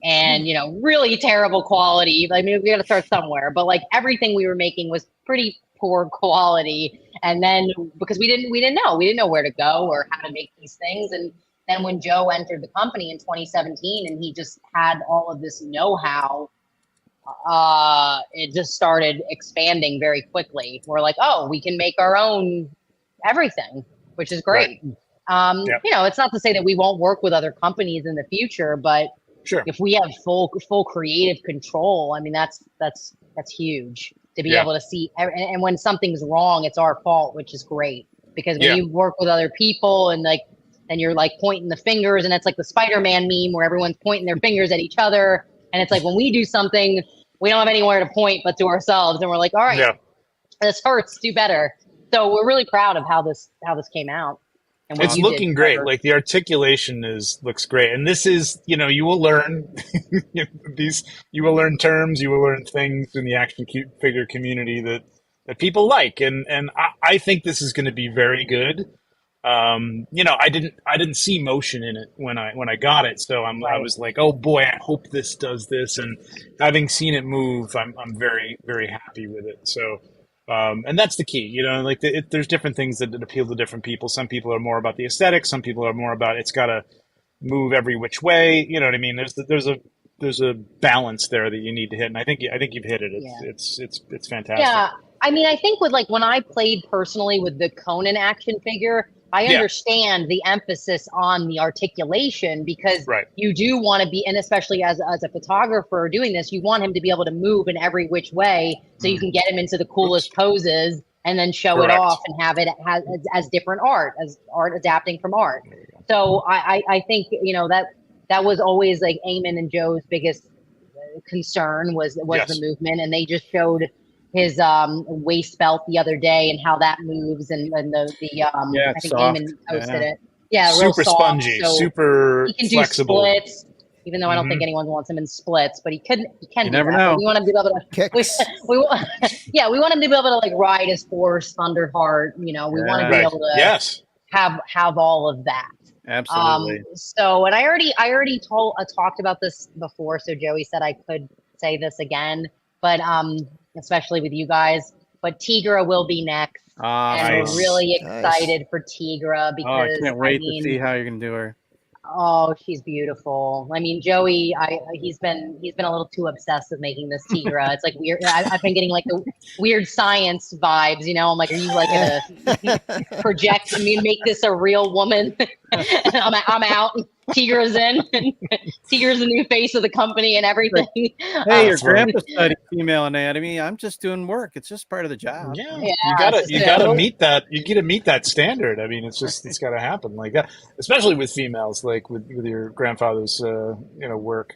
[SPEAKER 4] and really terrible quality. I mean, we got to start somewhere, but like everything we were making was pretty poor quality. And then because we didn't know where to go or how to make these things, and then when Joe entered the company in 2017, and he just had all of this know-how, it just started expanding very quickly. We're like, oh, we can make our own everything, which is great.
[SPEAKER 5] Right. Yep.
[SPEAKER 4] You know, it's not to say that we won't work with other companies in the future, but
[SPEAKER 5] Sure.
[SPEAKER 4] if we have full creative control, I mean, that's huge to be
[SPEAKER 5] Yeah.
[SPEAKER 4] able to see. And when something's wrong, it's our fault, which is great, because when
[SPEAKER 5] Yeah.
[SPEAKER 4] you work with other people and like, and you're like pointing the fingers, and it's like the Spider-Man meme where everyone's pointing their fingers at each other, and it's like when we do something, we don't have anywhere to point but to ourselves, and we're like, all right,
[SPEAKER 5] Yeah.
[SPEAKER 4] this hurts, do better. So we're really proud of how this came out. And what
[SPEAKER 5] It's
[SPEAKER 4] you did,
[SPEAKER 5] looking great.
[SPEAKER 4] Trevor.
[SPEAKER 5] Like the articulation looks great. And this is, you will learn you will learn terms, you will learn things in the action figure community that people like. And I think this is going to be very good. I didn't see motion in it when I got it. So I was like, oh boy, I hope this does this. And having seen it move, I'm very, very happy with it. So, and that's the key, like there's different things that appeal to different people. Some people are more about the aesthetic. Some people are more about it's got to move every which way. You know what I mean? There's a balance there that you need to hit, and I think you've hit it. It's fantastic.
[SPEAKER 4] Yeah, I mean, I think with like when I played personally with the Conan action figure, I understand the emphasis on the articulation, because you do want to be, and especially as a photographer doing this, you want him to be able to move in every which way so you can get him into the coolest poses and then show it off and have it as different art, as art adapting from art. So I think, that was always like Eamon and Joe's biggest concern was the movement, and they just showed his waist belt the other day and how that moves, and the I think
[SPEAKER 2] soft.
[SPEAKER 4] Eamon posted it. Yeah, real
[SPEAKER 5] super
[SPEAKER 4] soft,
[SPEAKER 5] spongy,
[SPEAKER 4] so
[SPEAKER 5] super
[SPEAKER 4] he can
[SPEAKER 5] flexible.
[SPEAKER 4] do splits, even though I don't think anyone wants him in splits, but he can.
[SPEAKER 2] You
[SPEAKER 4] do
[SPEAKER 2] never
[SPEAKER 4] that.
[SPEAKER 2] know.
[SPEAKER 4] We want him to be able to
[SPEAKER 3] Kicks.
[SPEAKER 4] we want him to be able to like ride his horse, Thunderheart. We want to be able to have all of that.
[SPEAKER 2] Absolutely.
[SPEAKER 4] So, and I already talked about this before, so Joey said I could say this again, but especially with you guys. But Tigra will be next, and we're really excited for Tigra because
[SPEAKER 2] I can't wait to see how you're gonna do her.
[SPEAKER 4] Oh, she's beautiful. I mean, Joey, he's been a little too obsessed with making this Tigra. It's like weird. I've been getting like the weird science vibes. I'm like, are you like gonna project? I mean, make this a real woman? I'm out. Tigra's in. Tigra's the new face of the company and everything.
[SPEAKER 2] Hey, your grandpa studied female anatomy. I'm just doing work. It's just part of the job.
[SPEAKER 5] Yeah, you gotta meet that. You gotta meet that standard. I mean, it's gotta happen like that, especially with females, like with your grandfather's work.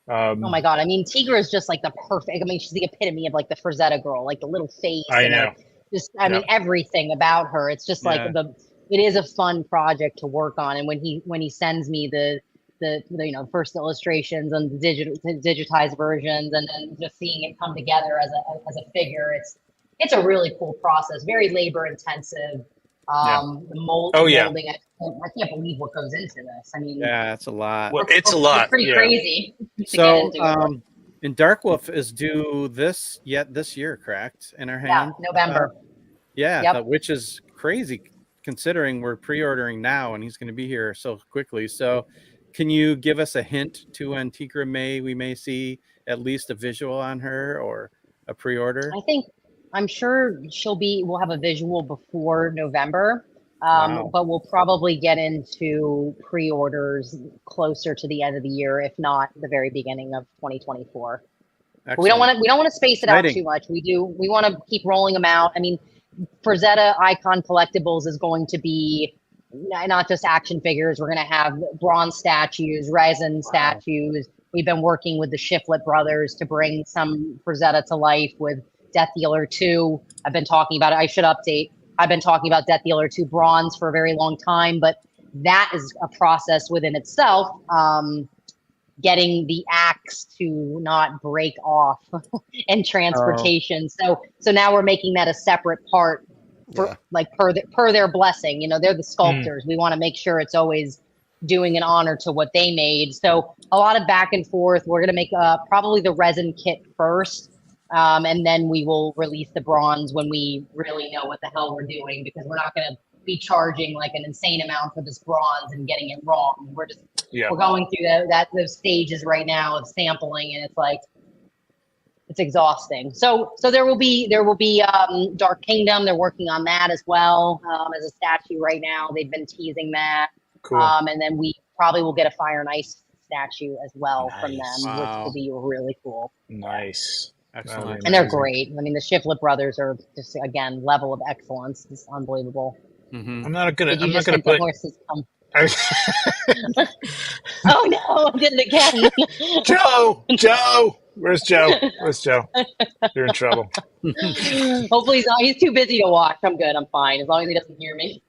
[SPEAKER 4] Oh my God! I mean, Tigra is just like the perfect. I mean, she's the epitome of like the Frazetta girl, like the little face.
[SPEAKER 5] I know.
[SPEAKER 4] I mean, everything about her. It's just like it is a fun project to work on. And when he sends me the first illustrations and the digitized versions, and then just seeing it come together as a figure, it's a really cool process. Very labor intensive. The molding. I can't believe what goes into this. I mean,
[SPEAKER 2] it's a lot.
[SPEAKER 5] Well, it's a lot.
[SPEAKER 4] It's pretty crazy.
[SPEAKER 2] So, and DarkWolf is due this year, correct? In our hand,
[SPEAKER 4] November.
[SPEAKER 2] Which is crazy considering we're pre-ordering now, and he's going to be here so quickly. So, can you give us a hint to when Tigra we may see at least a visual on her or a pre-order?
[SPEAKER 4] I'm sure we'll have a visual before November, but we'll probably get into pre-orders closer to the end of the year, if not the very beginning of 2024. We don't want to space it out too much. We want to keep rolling them out. I mean, Frazetta Icon Collectibles is going to be not just action figures. We're going to have bronze statues, resin statues. We've been working with the Shiflett brothers to bring some Frazetta to life with Death Dealer 2. I've been talking about it. I should update. I've been talking about Death Dealer 2 bronze for a very long time, but that is a process within itself. Getting the axe to not break off in transportation. So now we're making that a separate part for per their blessing. They're the sculptors. We want to make sure it's always doing an honor to what they made. So a lot of back and forth. We're going to make probably the resin kit first. And then we will release the bronze when we really know what the hell we're doing, because we're not going to be charging like an insane amount for this bronze and getting it wrong. We're going through those stages right now of sampling, and it's like it's exhausting. So there will be Dark Kingdom. They're working on that as well as a statue right now. They've been teasing that.
[SPEAKER 5] Cool.
[SPEAKER 4] And then we probably will get a Fire and Ice statue as well from
[SPEAKER 5] Nice.
[SPEAKER 4] them, which will be really cool.
[SPEAKER 5] Nice.
[SPEAKER 2] Excellent.
[SPEAKER 4] And they're great. I mean, the Shiflett brothers are just, again, level of excellence. It's unbelievable.
[SPEAKER 2] Mm-hmm.
[SPEAKER 5] I'm not gonna.
[SPEAKER 4] Did you
[SPEAKER 5] I'm not
[SPEAKER 4] just
[SPEAKER 5] gonna
[SPEAKER 4] think the
[SPEAKER 5] put.
[SPEAKER 4] horses come? Oh no, I did it again.
[SPEAKER 5] Joe, where's Joe? Where's Joe? You're in trouble.
[SPEAKER 4] Hopefully he's too busy to watch. I'm good. I'm fine as long as he doesn't hear me.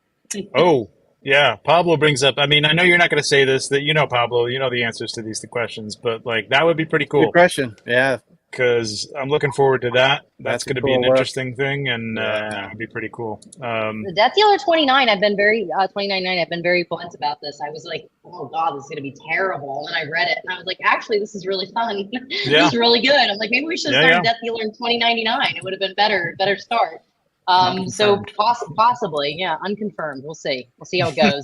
[SPEAKER 5] Oh, yeah. Pablo brings up. I mean, I know you're not going to say this. That Pablo. You know the answers to these questions, but like that would be pretty
[SPEAKER 2] Good
[SPEAKER 5] cool
[SPEAKER 2] question. Yeah.
[SPEAKER 5] because I'm looking forward to that. That's
[SPEAKER 2] That's a
[SPEAKER 5] going to be
[SPEAKER 2] cool
[SPEAKER 5] an
[SPEAKER 2] look.
[SPEAKER 5] interesting thing, and
[SPEAKER 2] Yeah.
[SPEAKER 5] that would be pretty cool.
[SPEAKER 4] The Death Dealer 29. I've been very 29. I've been very blunt about this. I was like, oh god, this is gonna be terrible. And then I read it, and I was like, actually, this is really fun.
[SPEAKER 5] Yeah.
[SPEAKER 4] This is really good. I'm like, maybe we should
[SPEAKER 5] Yeah,
[SPEAKER 4] start
[SPEAKER 5] yeah.
[SPEAKER 4] Death Dealer in 2099. It would have been better start. So
[SPEAKER 5] Unconfirmed.
[SPEAKER 4] possibly, yeah, unconfirmed. We'll see. We'll see how it goes.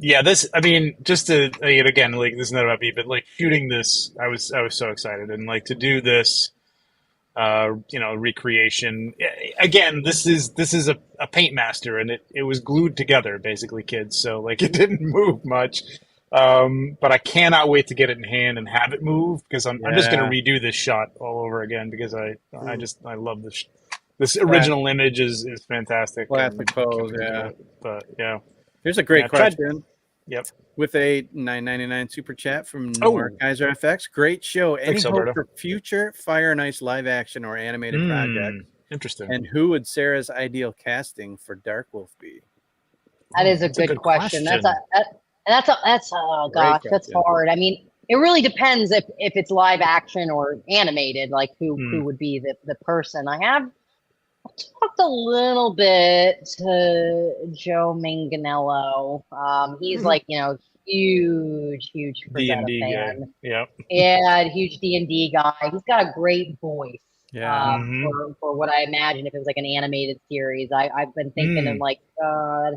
[SPEAKER 5] Yeah, this. I mean, just to again, like this is not about me, but like shooting this, I was so excited, and like to do this, recreation. Again, this is a paint master, and it was glued together basically, kids. So like it didn't move much. But I cannot wait to get it in hand and have it move because I'm just going to redo this shot all over again because I love this. This original image is fantastic.
[SPEAKER 2] Classic
[SPEAKER 5] and
[SPEAKER 2] pose,
[SPEAKER 5] can't wait to do
[SPEAKER 2] yeah.
[SPEAKER 5] it. But yeah.
[SPEAKER 2] Here's a great
[SPEAKER 5] Yeah, tried-
[SPEAKER 2] question.
[SPEAKER 5] Yep.
[SPEAKER 2] With a $9.99 super chat from
[SPEAKER 5] Oh.
[SPEAKER 2] Nor Kaiser FX. Great show. Any
[SPEAKER 5] Thanks,
[SPEAKER 2] hope
[SPEAKER 5] Alberto.
[SPEAKER 2] for future Fire and Ice live action or animated project?
[SPEAKER 5] Interesting.
[SPEAKER 2] And who would Sarah's ideal casting for DarkWolf be?
[SPEAKER 4] That is a
[SPEAKER 5] That's a
[SPEAKER 4] good
[SPEAKER 5] good
[SPEAKER 4] question.
[SPEAKER 5] question.
[SPEAKER 4] That's oh gosh, that's
[SPEAKER 2] question.
[SPEAKER 4] hard. I mean, it really depends if it's live action or animated. Like who would be the person? I've talked a little bit to Joe Manganiello. He's like huge Frazetta
[SPEAKER 5] D&D guy.
[SPEAKER 4] fan.
[SPEAKER 5] Yep.
[SPEAKER 4] Yeah, huge D&D guy. He's got a great voice.
[SPEAKER 2] Yeah.
[SPEAKER 4] For what I imagine if it was like an animated series. I've been thinking of like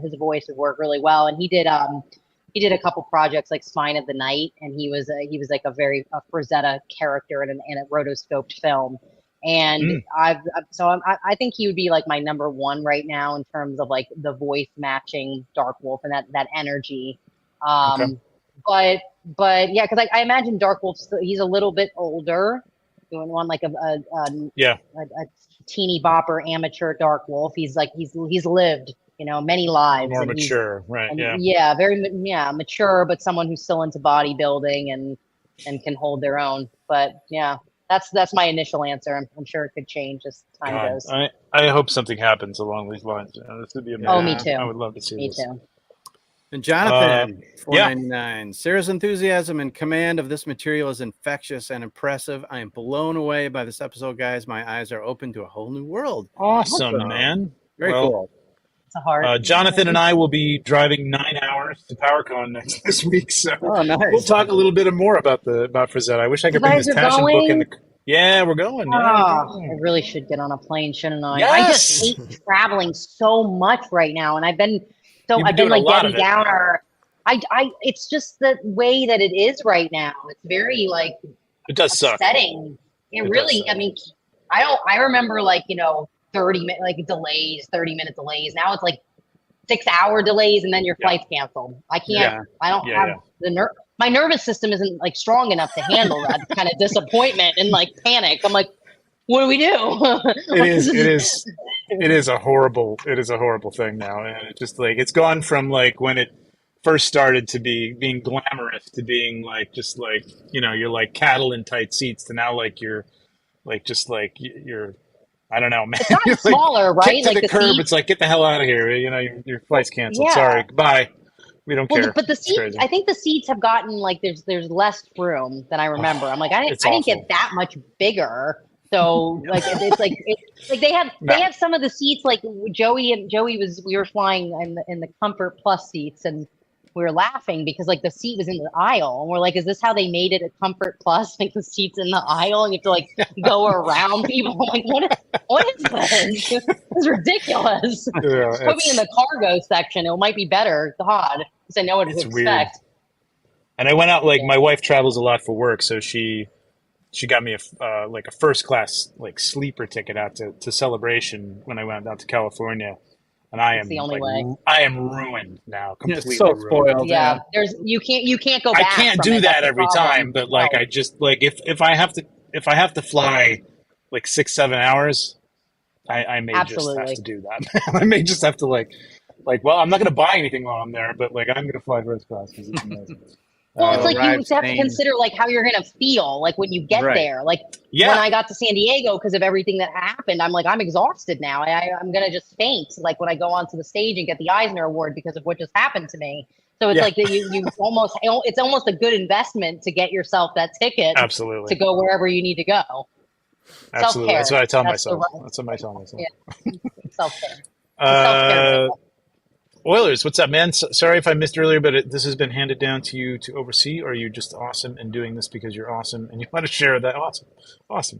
[SPEAKER 4] his voice would work really well, and he did a couple projects like Spine of the Night, and he was like a Frazetta character in a rotoscoped film, and I think he would be like my number one right now in terms of like the voice matching Darkwolf and that energy.
[SPEAKER 5] Okay.
[SPEAKER 4] But yeah, because I imagine Darkwolf, he's a little bit older. You want like a teeny bopper amateur Darkwolf. He's lived many lives.
[SPEAKER 5] More
[SPEAKER 4] and he's-
[SPEAKER 5] mature, right?
[SPEAKER 4] and
[SPEAKER 5] Yeah.
[SPEAKER 4] very mature, but someone who's still into bodybuilding and can hold their own. But yeah, that's my initial answer. I'm sure it could change as time
[SPEAKER 5] God,
[SPEAKER 4] goes.
[SPEAKER 5] I hope something happens along these lines. This would be amazing.
[SPEAKER 4] Oh, me too.
[SPEAKER 5] I would love to see
[SPEAKER 4] Me
[SPEAKER 5] this.
[SPEAKER 4] too.
[SPEAKER 2] And Jonathan,
[SPEAKER 5] yeah.
[SPEAKER 2] $4.99. Sarah's enthusiasm and command of this material is infectious and impressive. I am blown away by this episode, guys. My eyes are open to a whole new world.
[SPEAKER 5] Awesome, man.
[SPEAKER 2] Very
[SPEAKER 5] Well,
[SPEAKER 2] cool.
[SPEAKER 4] It's a hard.
[SPEAKER 5] Jonathan and I will be driving 9 hours to PowerCon this week, so
[SPEAKER 2] Oh, nice.
[SPEAKER 5] we'll talk a little bit more about Frazetta. I wish I could
[SPEAKER 4] You
[SPEAKER 5] bring
[SPEAKER 4] guys
[SPEAKER 5] this
[SPEAKER 4] are
[SPEAKER 5] passion book in
[SPEAKER 4] going?
[SPEAKER 5] the. Yeah, we're going. Yeah,
[SPEAKER 4] Oh,
[SPEAKER 5] we're
[SPEAKER 4] I
[SPEAKER 5] going.
[SPEAKER 4] really should get on a plane, shouldn't I? I just
[SPEAKER 5] Yes!
[SPEAKER 4] hate traveling so much right now, and I've been
[SPEAKER 5] You've been doing
[SPEAKER 4] like
[SPEAKER 5] a lot
[SPEAKER 4] Debbie
[SPEAKER 5] of it.
[SPEAKER 4] Downer. It's just the way that it is right now. It's very like
[SPEAKER 5] It does suck.
[SPEAKER 4] upsetting. It
[SPEAKER 5] does
[SPEAKER 4] really.
[SPEAKER 5] suck.
[SPEAKER 4] I mean, I remember 30-minute delays, 30-minute delays. Now it's like 6-hour delays, and then your
[SPEAKER 5] Yeah.
[SPEAKER 4] flight's canceled. I can't.
[SPEAKER 2] Yeah.
[SPEAKER 4] I don't
[SPEAKER 5] Yeah,
[SPEAKER 4] have the nerve. My nervous system isn't like strong enough to handle that kind of disappointment and like panic. I'm like, what do we do?
[SPEAKER 5] It is a horrible thing now, and it just like it's gone from like when it first started to being glamorous to being like just like you're like cattle in tight seats to now like you're I don't know, man.
[SPEAKER 4] It's gotten
[SPEAKER 5] You're, like,
[SPEAKER 4] smaller, right?
[SPEAKER 5] kicked to
[SPEAKER 4] Like
[SPEAKER 5] the
[SPEAKER 4] the
[SPEAKER 5] curb.
[SPEAKER 4] seats.
[SPEAKER 5] It's like get the hell out of here. Your flight's canceled.
[SPEAKER 4] Yeah.
[SPEAKER 5] Sorry, goodbye. We don't
[SPEAKER 4] Well,
[SPEAKER 5] care.
[SPEAKER 4] but the
[SPEAKER 5] It's
[SPEAKER 4] seats,
[SPEAKER 5] crazy.
[SPEAKER 4] I think the seats have gotten like there's less room than I remember. I'm like, I
[SPEAKER 5] It's
[SPEAKER 4] didn't get
[SPEAKER 5] awful.
[SPEAKER 4] that much bigger. So like it's like they have some of the seats like Joey we were flying in the Comfort Plus seats, and we were laughing because like the seat was in the aisle, and we're like, is this how they made it a Comfort Plus? Like the seats in the aisle, and you have to like go around people. I'm like, what is this? This is ridiculous.
[SPEAKER 5] Yeah,
[SPEAKER 4] Just put me in the cargo section. It might be better. God, because I know what to
[SPEAKER 5] It's weird.
[SPEAKER 4] expect.
[SPEAKER 5] And I went out, like, my wife travels a lot for work, so she she got me a first class like sleeper ticket out to Celebration when I went out to California, and I
[SPEAKER 4] It's
[SPEAKER 5] am
[SPEAKER 4] the only
[SPEAKER 5] like
[SPEAKER 4] way.
[SPEAKER 5] I am ruined now, completely
[SPEAKER 2] It's so
[SPEAKER 5] ruined.
[SPEAKER 2] spoiled.
[SPEAKER 4] Yeah, there's you can't go
[SPEAKER 5] I
[SPEAKER 4] back.
[SPEAKER 5] can't
[SPEAKER 4] from
[SPEAKER 5] do
[SPEAKER 4] it. That's
[SPEAKER 5] that
[SPEAKER 4] the
[SPEAKER 5] every
[SPEAKER 4] problem.
[SPEAKER 5] time, but like
[SPEAKER 4] No.
[SPEAKER 5] I just like if I have to fly like 6-7 hours, I may just have
[SPEAKER 4] Absolutely.
[SPEAKER 5] to do that. I may just have to like well, I'm not going to buy anything while I'm there, but like I'm going to fly first class because it's amazing.
[SPEAKER 4] Well, it's like you
[SPEAKER 2] arrive
[SPEAKER 4] have to
[SPEAKER 2] sane.
[SPEAKER 4] consider like how you're gonna feel like when you get
[SPEAKER 2] Right.
[SPEAKER 4] there. Like
[SPEAKER 5] Yeah.
[SPEAKER 4] when I got to San Diego because of everything that happened, I'm like I'm exhausted now. I'm gonna just faint like when I go onto the stage and get the Eisner Award because of what just happened to me. So it's
[SPEAKER 5] Yeah.
[SPEAKER 4] like that you almost it's almost a good investment to get yourself that ticket
[SPEAKER 5] Absolutely.
[SPEAKER 4] to go wherever you need to go.
[SPEAKER 5] Absolutely. That's what I tell
[SPEAKER 4] That's the
[SPEAKER 5] myself.
[SPEAKER 4] right-
[SPEAKER 5] That's what I tell myself.
[SPEAKER 4] Yeah. Self-care. Self-care.
[SPEAKER 5] Oilers, what's up, man? Sorry if I missed earlier, but this has been handed down to you to oversee, or are you just awesome and doing this because you're awesome and you want to share that? Awesome.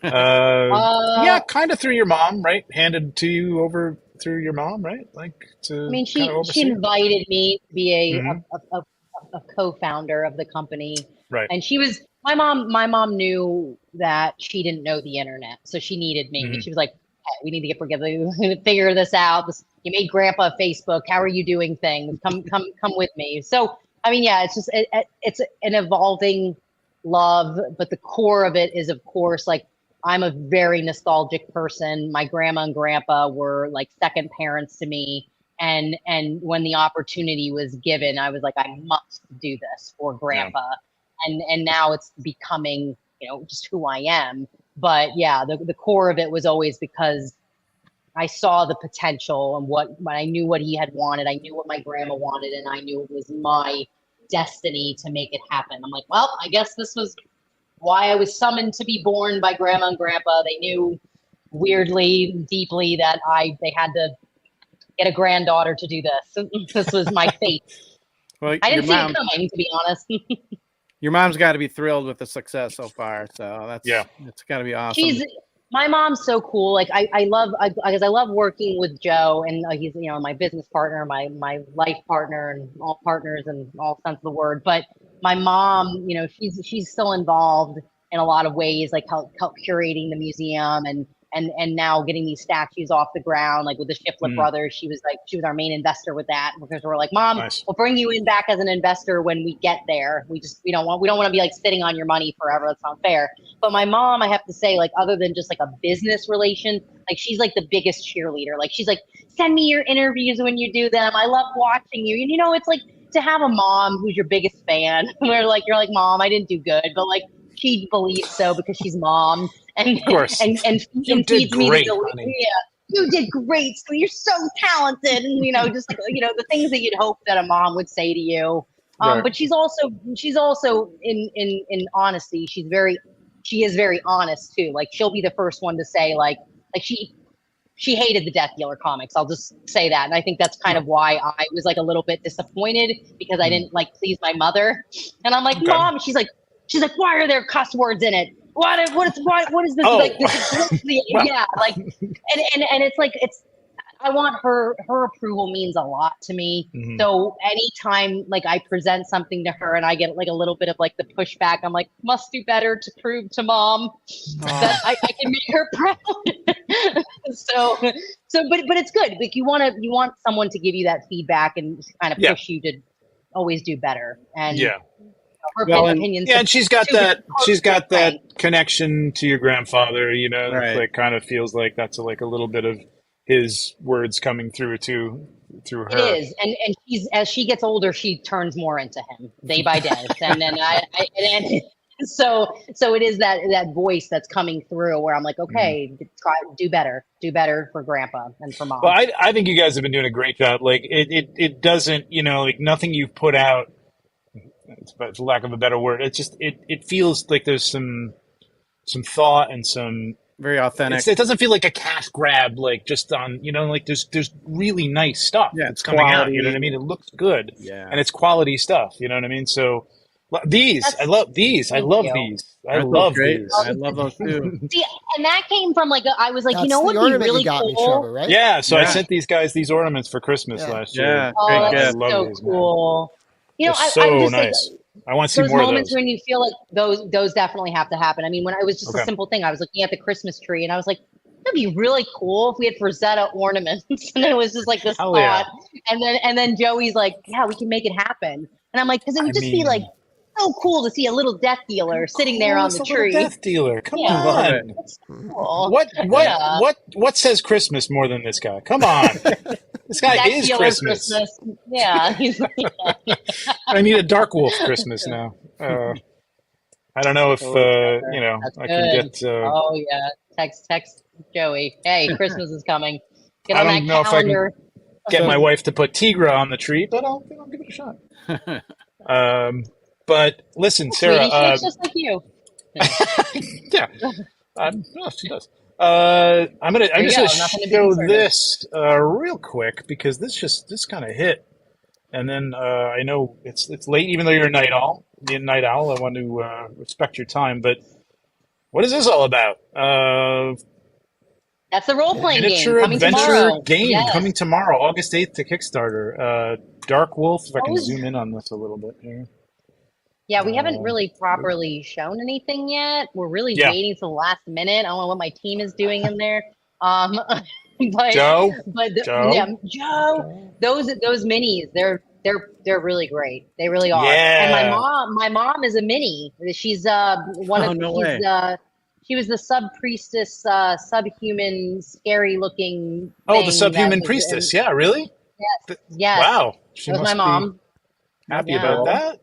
[SPEAKER 5] Yeah, kind of through your mom, right? Handed to you over through your mom, right? Like to
[SPEAKER 4] I mean,
[SPEAKER 5] kind of
[SPEAKER 4] she
[SPEAKER 5] oversee.
[SPEAKER 4] invited me to be
[SPEAKER 5] Mhm.
[SPEAKER 4] a co-founder of the company,
[SPEAKER 5] Right.
[SPEAKER 4] and she was my mom. My mom knew that she didn't know the internet, so she needed me.
[SPEAKER 5] Mhm.
[SPEAKER 4] She was like, hey, "We need to get together, figure this out. You made Grandpa Facebook. How are you doing things? Come with me." So, I mean, yeah, it's just it's an evolving love, but the core of it is, of course, like I'm a very nostalgic person. My grandma and grandpa were like second parents to me. And when the opportunity was given, I was like, I must do this for grandpa. And now it's becoming, just who I am. But yeah, the core of it was always because I saw the potential and what I knew what he had wanted. I knew what my grandma wanted, and I knew it was my destiny to make it happen. I'm like, well, I guess this was why I was summoned to be born by grandma and grandpa. They knew weirdly, deeply that they had to get a granddaughter to do this. This was my fate.
[SPEAKER 2] Well,
[SPEAKER 4] I didn't see it coming, to be honest.
[SPEAKER 2] Your mom's got to be thrilled with the success so far. So it's got to be awesome.
[SPEAKER 4] My mom's so cool. Like I love working with Joe, and he's my business partner, my life partner, and all partners in all sense of the word. But my mom, she's still involved in a lot of ways, like help curating the museum and now getting these statues off the ground, like with the Shiflett brothers. She was our main investor with that, because we're like, Mom,
[SPEAKER 5] Nice.
[SPEAKER 4] we'll bring you in back as an investor when we get there. We don't want to be like sitting on your money forever. That's not fair. But my mom, I have to say, like, other than just like a business relation, like she's like the biggest cheerleader. Like she's like, send me your interviews when you do them. I love watching you. And it's like to have a mom who's your biggest fan, where like you're like, Mom, I didn't do good, but like she believes so because she's mom. And,
[SPEAKER 5] Of course.
[SPEAKER 4] and
[SPEAKER 5] You did
[SPEAKER 4] feeds me
[SPEAKER 5] great,
[SPEAKER 4] the
[SPEAKER 5] honey.
[SPEAKER 4] yeah, you did great. You're so talented, and just the things that you'd hope that a mom would say to you.
[SPEAKER 5] Right.
[SPEAKER 4] But she's also in honesty. She is very honest too. Like she'll be the first one to say like she hated the Death Dealer comics. I'll just say that, and I think that's kind of why I was like a little bit disappointed, because I didn't like please my mother. And I'm like,
[SPEAKER 5] Okay.
[SPEAKER 4] Mom, she's like, why are there cuss words in it? What is this?
[SPEAKER 5] Oh.
[SPEAKER 4] Like this? Yeah, like, and it's like I want her approval means a lot to me.
[SPEAKER 5] Mhm.
[SPEAKER 4] So anytime like I present something to her and I get like a little bit of like the pushback, I'm like, must do better to prove to Mom that I can make her proud. but it's good. Like you want someone to give you that feedback and kind of push you to always do better. And her opinions.
[SPEAKER 5] Yeah, and she's got that connection to your grandfather,
[SPEAKER 2] Right.
[SPEAKER 5] Like kind of feels like that's like a little bit of his words coming through her.
[SPEAKER 4] It is, and she's, as she gets older, she turns more into him day by day, and then so it is that voice that's coming through where I'm like, okay, do better for Grandpa and for Mom.
[SPEAKER 5] Well, I think you guys have been doing a great job. Like it doesn't, like nothing you've put out, for lack of a better word, it just it feels like there's some thought and some
[SPEAKER 2] very authentic.
[SPEAKER 5] It doesn't feel like a cash grab, like just on, like there's really nice stuff that's coming
[SPEAKER 2] quality.
[SPEAKER 5] out. You know what I mean? It looks good,
[SPEAKER 2] and
[SPEAKER 5] it's quality stuff. You know what I mean? So I love these. I love these. I love those
[SPEAKER 2] too.
[SPEAKER 4] See, and that came from like I was like,
[SPEAKER 3] That's
[SPEAKER 4] what
[SPEAKER 3] the
[SPEAKER 4] would be
[SPEAKER 3] ornament
[SPEAKER 4] really
[SPEAKER 3] you got
[SPEAKER 4] cool?
[SPEAKER 3] me, Trevor, right?
[SPEAKER 5] Yeah, so I sent these guys these ornaments for Christmas last year.
[SPEAKER 4] Oh, that's
[SPEAKER 5] I love
[SPEAKER 4] so
[SPEAKER 5] these,
[SPEAKER 4] cool.
[SPEAKER 5] They're
[SPEAKER 4] I'm
[SPEAKER 5] so
[SPEAKER 4] just
[SPEAKER 5] nice. I want to see
[SPEAKER 4] Those
[SPEAKER 5] more of
[SPEAKER 4] moments
[SPEAKER 5] those.
[SPEAKER 4] when you feel like those definitely have to happen. I mean, when it was just a
[SPEAKER 5] Okay.
[SPEAKER 4] simple thing, I was looking at the Christmas tree and I was like, that'd be really cool if we had Frazetta ornaments. And it was just like this
[SPEAKER 5] Hell yeah.
[SPEAKER 4] thought. And then Joey's like, yeah, we can make it happen. And I'm like, because it would
[SPEAKER 5] I
[SPEAKER 4] just be like
[SPEAKER 5] mean,
[SPEAKER 4] so cool to see a little death dealer sitting there on
[SPEAKER 5] it's
[SPEAKER 4] the
[SPEAKER 5] a little
[SPEAKER 4] tree.
[SPEAKER 5] death dealer. Come
[SPEAKER 4] Yeah.
[SPEAKER 2] Love it.
[SPEAKER 5] on.
[SPEAKER 4] That's cool.
[SPEAKER 5] What
[SPEAKER 4] Yeah.
[SPEAKER 5] what says Christmas more than this guy? Come on. This guy
[SPEAKER 4] Death
[SPEAKER 5] is
[SPEAKER 4] dealer
[SPEAKER 5] Christmas.
[SPEAKER 4] Yeah. He's
[SPEAKER 5] I need a DarkWolf Christmas now. I don't know if you know,
[SPEAKER 4] That's
[SPEAKER 5] I can
[SPEAKER 4] good.
[SPEAKER 5] get
[SPEAKER 4] Oh yeah. Text Joey. Hey, Christmas is coming. Get
[SPEAKER 5] I
[SPEAKER 4] on
[SPEAKER 5] don't
[SPEAKER 4] that
[SPEAKER 5] know if I can
[SPEAKER 4] calendar.
[SPEAKER 5] get my wife to put Tigra on the tree, but I'll give it a shot. But listen, Sarah,
[SPEAKER 4] Sweetie, she looks just like you.
[SPEAKER 5] yeah, no, she does. I'm
[SPEAKER 4] There you
[SPEAKER 5] just
[SPEAKER 4] go,
[SPEAKER 5] gonna
[SPEAKER 4] nothing to be
[SPEAKER 5] show
[SPEAKER 4] concerned of.
[SPEAKER 5] this real quick because this kind of hit, and then I know it's late, even though you're a night owl. Being a night owl, I want to respect your time. But what is this all about?
[SPEAKER 4] That's the role-playing game
[SPEAKER 5] Miniature
[SPEAKER 4] coming
[SPEAKER 5] adventure
[SPEAKER 4] tomorrow.
[SPEAKER 5] game
[SPEAKER 4] Yes.
[SPEAKER 5] coming tomorrow, August 8th to Kickstarter. DarkWolf. If I can
[SPEAKER 4] Oh,
[SPEAKER 5] zoom in on this a little bit here.
[SPEAKER 4] yeah, we haven't really properly shown anything yet. We're really
[SPEAKER 5] Yeah.
[SPEAKER 4] waiting till the last minute. I don't know what my team is doing in there. But
[SPEAKER 5] Joe,
[SPEAKER 4] yeah, Joe, those minis, they're really great. They really are. And my mom is a mini. She's one
[SPEAKER 2] Oh,
[SPEAKER 4] of
[SPEAKER 2] no
[SPEAKER 4] she's
[SPEAKER 2] way.
[SPEAKER 4] she was the sub priestess, subhuman, scary looking.
[SPEAKER 5] Oh, the
[SPEAKER 4] thing
[SPEAKER 5] subhuman
[SPEAKER 4] that was
[SPEAKER 5] priestess. Yeah, really?
[SPEAKER 4] Yes.
[SPEAKER 5] Wow. She
[SPEAKER 4] That was
[SPEAKER 5] must
[SPEAKER 4] my mom.
[SPEAKER 5] be happy
[SPEAKER 4] Yeah.
[SPEAKER 5] about that.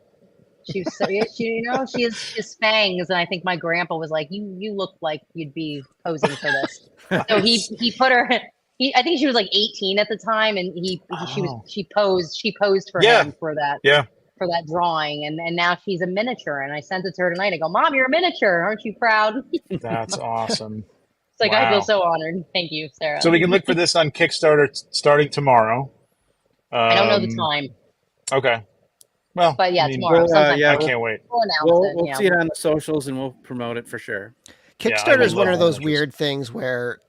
[SPEAKER 4] She was so, she has fangs, and I think my grandpa was like, "You look like you'd be posing for this." So he put her. I think she was like 18 at the time, and she posed for
[SPEAKER 5] Yeah.
[SPEAKER 4] him for that
[SPEAKER 5] Yeah.
[SPEAKER 4] drawing, and now she's a miniature. And I sent it to her tonight. I go, "Mom, you're a miniature. Aren't you proud?" It's
[SPEAKER 5] That's awesome.
[SPEAKER 4] like
[SPEAKER 5] Wow.
[SPEAKER 4] I feel so honored. Thank you, Sarah.
[SPEAKER 5] So we can look for this on Kickstarter starting tomorrow.
[SPEAKER 4] I don't know the time,
[SPEAKER 5] Okay. Well,
[SPEAKER 4] but yeah,
[SPEAKER 5] I mean,
[SPEAKER 4] tomorrow.
[SPEAKER 2] We'll,
[SPEAKER 4] Sometime
[SPEAKER 2] yeah,
[SPEAKER 5] I
[SPEAKER 4] tomorrow.
[SPEAKER 5] can't wait.
[SPEAKER 4] We'll announce it.
[SPEAKER 2] we'll
[SPEAKER 4] Yeah.
[SPEAKER 2] see it on the socials and we'll promote it for sure.
[SPEAKER 3] Kickstarter
[SPEAKER 5] would
[SPEAKER 3] is one
[SPEAKER 5] love
[SPEAKER 3] of those
[SPEAKER 5] miniatures.
[SPEAKER 3] weird things where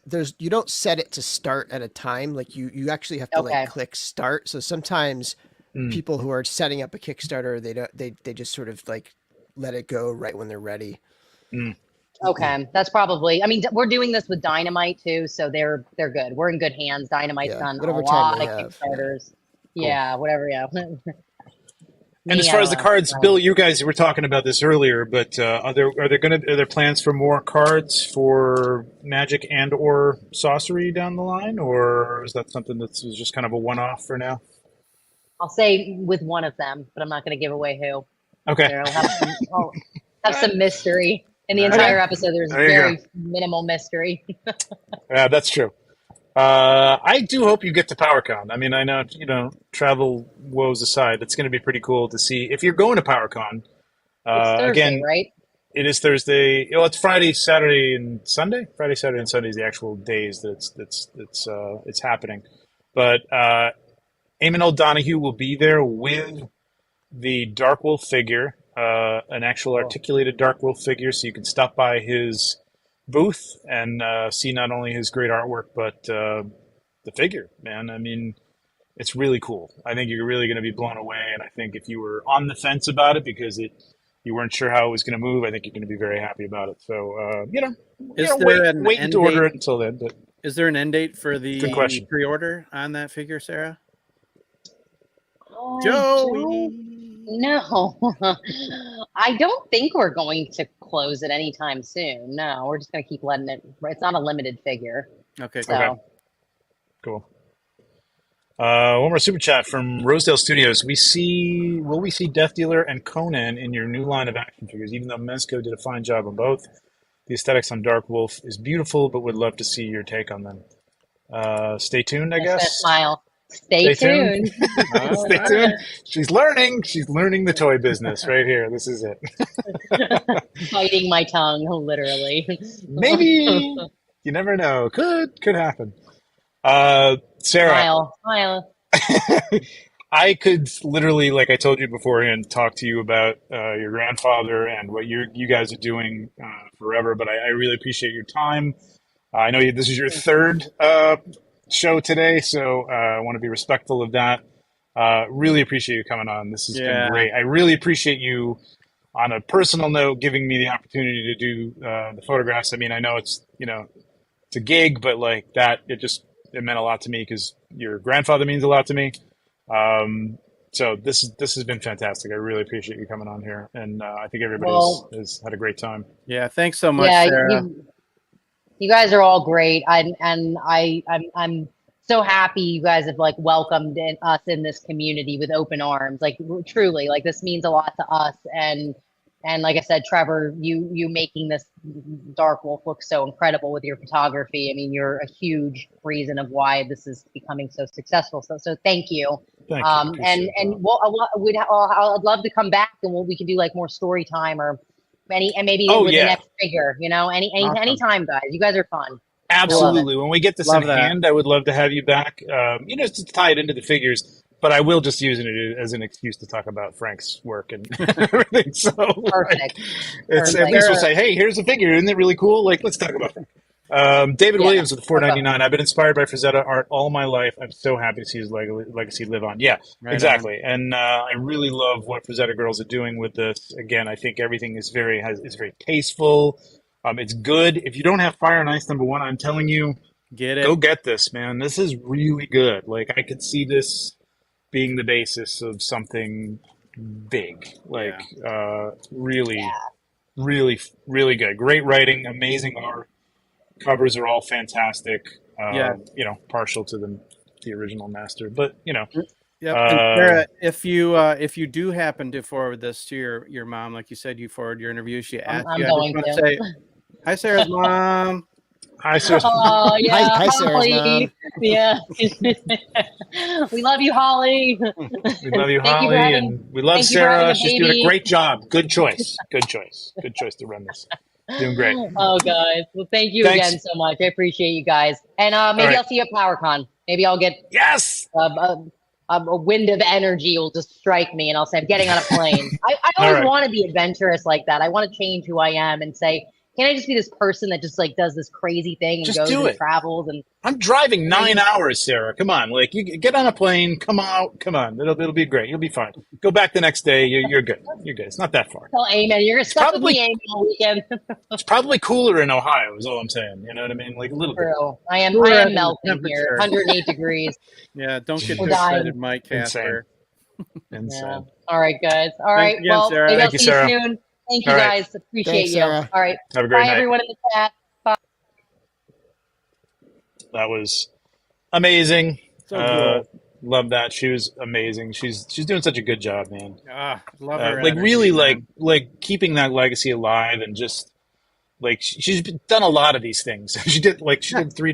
[SPEAKER 3] there's you don't set it to start at a time. Like you actually have to
[SPEAKER 4] Okay.
[SPEAKER 3] like click start. So sometimes
[SPEAKER 5] Mm.
[SPEAKER 3] people who are setting up a Kickstarter, they just sort of like let it go right when they're ready.
[SPEAKER 4] Okay, that's probably. I mean, we're doing this with Dynamite too, so they're good. We're in good hands. Dynamite's
[SPEAKER 3] Yeah,
[SPEAKER 4] done
[SPEAKER 3] whatever
[SPEAKER 4] a
[SPEAKER 3] time
[SPEAKER 4] lot
[SPEAKER 3] they
[SPEAKER 4] of
[SPEAKER 3] have.
[SPEAKER 4] Kickstarters. Yeah, whatever. Yeah.
[SPEAKER 5] And as far as the cards, Bill, you guys were talking about this earlier, but are there plans for more cards for Magic and or Sorcery down the line, or is that something that's just kind of a one-off for now?
[SPEAKER 4] I'll say with one of them, but I'm not going to give away who.
[SPEAKER 5] Okay.
[SPEAKER 4] I'll have some mystery in the entire episode. There's
[SPEAKER 5] There you
[SPEAKER 4] very minimal mystery.
[SPEAKER 5] Yeah, that's true. I do hope you get to PowerCon. I mean, I know, travel woes aside, it's going to be pretty cool to see if you're going to PowerCon.
[SPEAKER 4] It's Thursday,
[SPEAKER 5] Again,
[SPEAKER 4] right?
[SPEAKER 5] it is Thursday. Well, it's Friday, Saturday, and Sunday. Friday, Saturday, and Sunday is the actual days that it's happening. But Eamon O'Donoghue will be there with the DarkWolf figure, an actual articulated DarkWolf figure, so you can stop by his booth and see not only his great artwork but the figure. Man, I mean, it's really cool. I think you're really going to be blown away, and I think if you were on the fence about it because you weren't sure how it was going to move, I think you're going to be very happy about it. So wait to order it until then. But
[SPEAKER 2] is there an end date for
[SPEAKER 5] Good
[SPEAKER 2] the
[SPEAKER 5] question.
[SPEAKER 2] pre-order on that figure, Sarah?
[SPEAKER 4] Oh,
[SPEAKER 2] Joey.
[SPEAKER 4] No, I don't think we're going to close it anytime soon. No, we're just going to keep letting it. It's not a limited figure.
[SPEAKER 2] Okay.
[SPEAKER 4] So.
[SPEAKER 5] Okay. Cool. One more super chat from Rosedale Studios. Will we see Death Dealer and Conan in your new line of action figures? Even though Mezco did a fine job on both, the aesthetics on DarkWolf is beautiful, but would love to see your take on them. Stay tuned, I
[SPEAKER 4] I'm just gonna
[SPEAKER 5] guess.
[SPEAKER 4] smile. Stay tuned.
[SPEAKER 5] Stay tuned. She's learning. She's learning the toy business right here. This is it.
[SPEAKER 4] Biting my tongue, literally.
[SPEAKER 5] Maybe you never know. Could happen. Sarah,
[SPEAKER 4] Smile.
[SPEAKER 5] I could literally, like I told you beforehand, talk to you about your grandfather and what you guys are doing forever. But I really appreciate your time. I know this is your third show today, so I want to be respectful of that. Really appreciate you coming on. This has been
[SPEAKER 2] Yeah.
[SPEAKER 5] great. I really appreciate you, on a personal note, giving me the opportunity to do the photographs. I mean, I know it's it's a gig, but like that, it meant a lot to me because your grandfather means a lot to me. So this has been fantastic. I really appreciate you coming on here, and I think everybody has had a great time.
[SPEAKER 2] Yeah, thanks so much,
[SPEAKER 4] Yeah,
[SPEAKER 2] Sarah.
[SPEAKER 4] you guys are all great. I'm so happy you guys have like welcomed us in this community with open arms. Like truly, like this means a lot to us. And like I said, Trevor, you making this DarkWolf look so incredible with your photography. I mean, you're a huge reason of why this is becoming so successful. So thank you.
[SPEAKER 5] Thank you. Appreciate
[SPEAKER 4] And
[SPEAKER 5] that.
[SPEAKER 4] I'd love to come back and we can do like more story time or maybe with the next figure.
[SPEAKER 2] Awesome.
[SPEAKER 4] Anytime, guys. You guys are fun.
[SPEAKER 5] Absolutely. When we get this
[SPEAKER 2] Love
[SPEAKER 5] in
[SPEAKER 2] that.
[SPEAKER 5] hand, I would love to have you back. Just to tie it into the figures, but I will just use it as an excuse to talk about Frank's work and everything. So
[SPEAKER 4] Perfect.
[SPEAKER 5] At least we'll say, hey, here's a figure. Isn't it really cool? Like, let's talk about Frank. David Williams with $4.99. I've been inspired by Frazetta art all my life. I'm so happy to see his legacy live on. Yeah,
[SPEAKER 2] Right
[SPEAKER 5] exactly. And I really love what Frazetta girls are doing with this. Again, I think everything is very tasteful. It's good. If you don't have Fire and Ice #1, I'm telling you,
[SPEAKER 2] Get it.
[SPEAKER 5] go get this, man. This is really good. Like, I could see this being the basis of something big. Like, really, really good. Great writing, amazing art. Covers are all fantastic. Partial to the original master, but
[SPEAKER 2] Yep. And Sarah, if you do happen to forward this to your mom, like you said, you forward your interview, she asked
[SPEAKER 4] I'm
[SPEAKER 2] you.
[SPEAKER 4] going
[SPEAKER 2] I just
[SPEAKER 4] to.
[SPEAKER 2] want to say, hi, Sarah's mom.
[SPEAKER 5] Hi, Sarah.
[SPEAKER 4] Oh, yeah.
[SPEAKER 3] Hi, Sarah's
[SPEAKER 4] Holly.
[SPEAKER 3] mom.
[SPEAKER 4] Yeah. We love you, Holly.
[SPEAKER 5] We love you,
[SPEAKER 4] Thank you for
[SPEAKER 5] Holly,
[SPEAKER 4] having-
[SPEAKER 5] and we love
[SPEAKER 4] thank you for having
[SPEAKER 5] Sarah.
[SPEAKER 4] a
[SPEAKER 5] She's doing
[SPEAKER 4] baby.
[SPEAKER 5] a great job. Good choice. Good choice to run this. Doing great.
[SPEAKER 4] Oh, guys. Well, thank you
[SPEAKER 5] Thanks.
[SPEAKER 4] again so much. I appreciate you guys. And maybe
[SPEAKER 5] right.
[SPEAKER 4] I'll see you at PowerCon. Maybe I'll get
[SPEAKER 5] Yes.
[SPEAKER 4] a wind of energy will just strike me, and I'll say, I'm getting on a plane. I
[SPEAKER 5] All
[SPEAKER 4] always
[SPEAKER 5] right.
[SPEAKER 4] want to be adventurous like that. I want to change who I am and say, can I just be this person that just like does this crazy thing and
[SPEAKER 5] Just
[SPEAKER 4] goes
[SPEAKER 5] do
[SPEAKER 4] and
[SPEAKER 5] it.
[SPEAKER 4] travels and
[SPEAKER 5] I'm driving 9 hours, Sarah. Come on, like you get on a plane, come out, come on. It'll be great. You'll be fine. Go back the next day. You're good. You're good. It's not that far.
[SPEAKER 4] tell Amen. You're stuck with
[SPEAKER 5] probably-
[SPEAKER 4] me, Amen, all weekend.
[SPEAKER 5] It's probably cooler in Ohio. Is all I'm saying. You know what I mean? Like a little bit.
[SPEAKER 4] True. I am
[SPEAKER 2] Cooler than the
[SPEAKER 4] melting here.
[SPEAKER 2] temperature.
[SPEAKER 4] 108 degrees.
[SPEAKER 2] Yeah, don't get
[SPEAKER 5] We're
[SPEAKER 2] too
[SPEAKER 4] dying.
[SPEAKER 2] excited, Mike Casper.
[SPEAKER 5] Insane.
[SPEAKER 4] Yeah. All right, guys. All right.
[SPEAKER 2] again,
[SPEAKER 4] Well,
[SPEAKER 2] Sarah.
[SPEAKER 4] maybe
[SPEAKER 5] Thank
[SPEAKER 4] I'll
[SPEAKER 5] you,
[SPEAKER 4] see
[SPEAKER 5] Sarah.
[SPEAKER 4] you soon. Thank you,
[SPEAKER 5] All right.
[SPEAKER 4] guys. Appreciate
[SPEAKER 3] Thanks,
[SPEAKER 4] you.
[SPEAKER 3] Sarah.
[SPEAKER 4] All right.
[SPEAKER 5] Have a great
[SPEAKER 4] Bye,
[SPEAKER 5] night.
[SPEAKER 4] everyone in the chat.
[SPEAKER 5] That was amazing.
[SPEAKER 2] So cool.
[SPEAKER 5] Love that. She was amazing. She's doing such a good job, man.
[SPEAKER 2] Love her.
[SPEAKER 5] Like
[SPEAKER 2] energy,
[SPEAKER 5] really,
[SPEAKER 2] man.
[SPEAKER 5] like keeping that legacy alive, and just like she's done a lot of these things. She did 3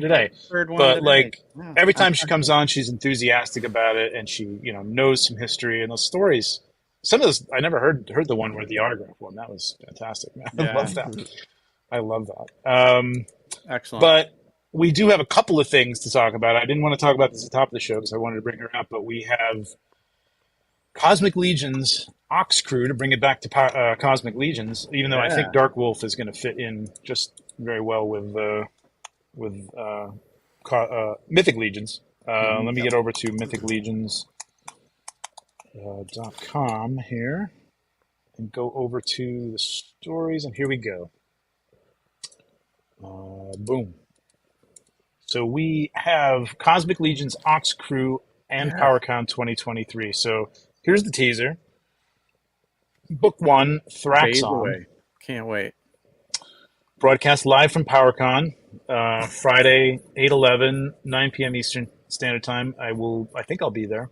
[SPEAKER 5] today.
[SPEAKER 2] Third one
[SPEAKER 5] But
[SPEAKER 2] today.
[SPEAKER 5] like
[SPEAKER 2] Yeah.
[SPEAKER 5] every time she comes on, she's enthusiastic about it, and she knows some history and those stories. Some of those I never heard the one where the autograph one. That was fantastic, man.
[SPEAKER 2] Yeah.
[SPEAKER 5] I love that. I love that.
[SPEAKER 2] Excellent.
[SPEAKER 5] But we do have a couple of things to talk about. I didn't want to talk about this at the top of the show because I wanted to bring her up, but we have Cosmic Legions Ox Crew to bring it back to Cosmic Legions, even though I think DarkWolf is going to fit in just very well with Mythic Legions. Let me get over to mythiclegions.com here and go over to the stories, and here we go. Boom. So we have Cosmic Legions Ox Crew and PowerCon 2023. So here's the teaser. Book 1,
[SPEAKER 2] Days
[SPEAKER 5] Thraxon.
[SPEAKER 2] away. Can't wait.
[SPEAKER 5] Broadcast live from PowerCon, Friday, 8/11, 9 p.m. Eastern Standard Time. I think I'll be there.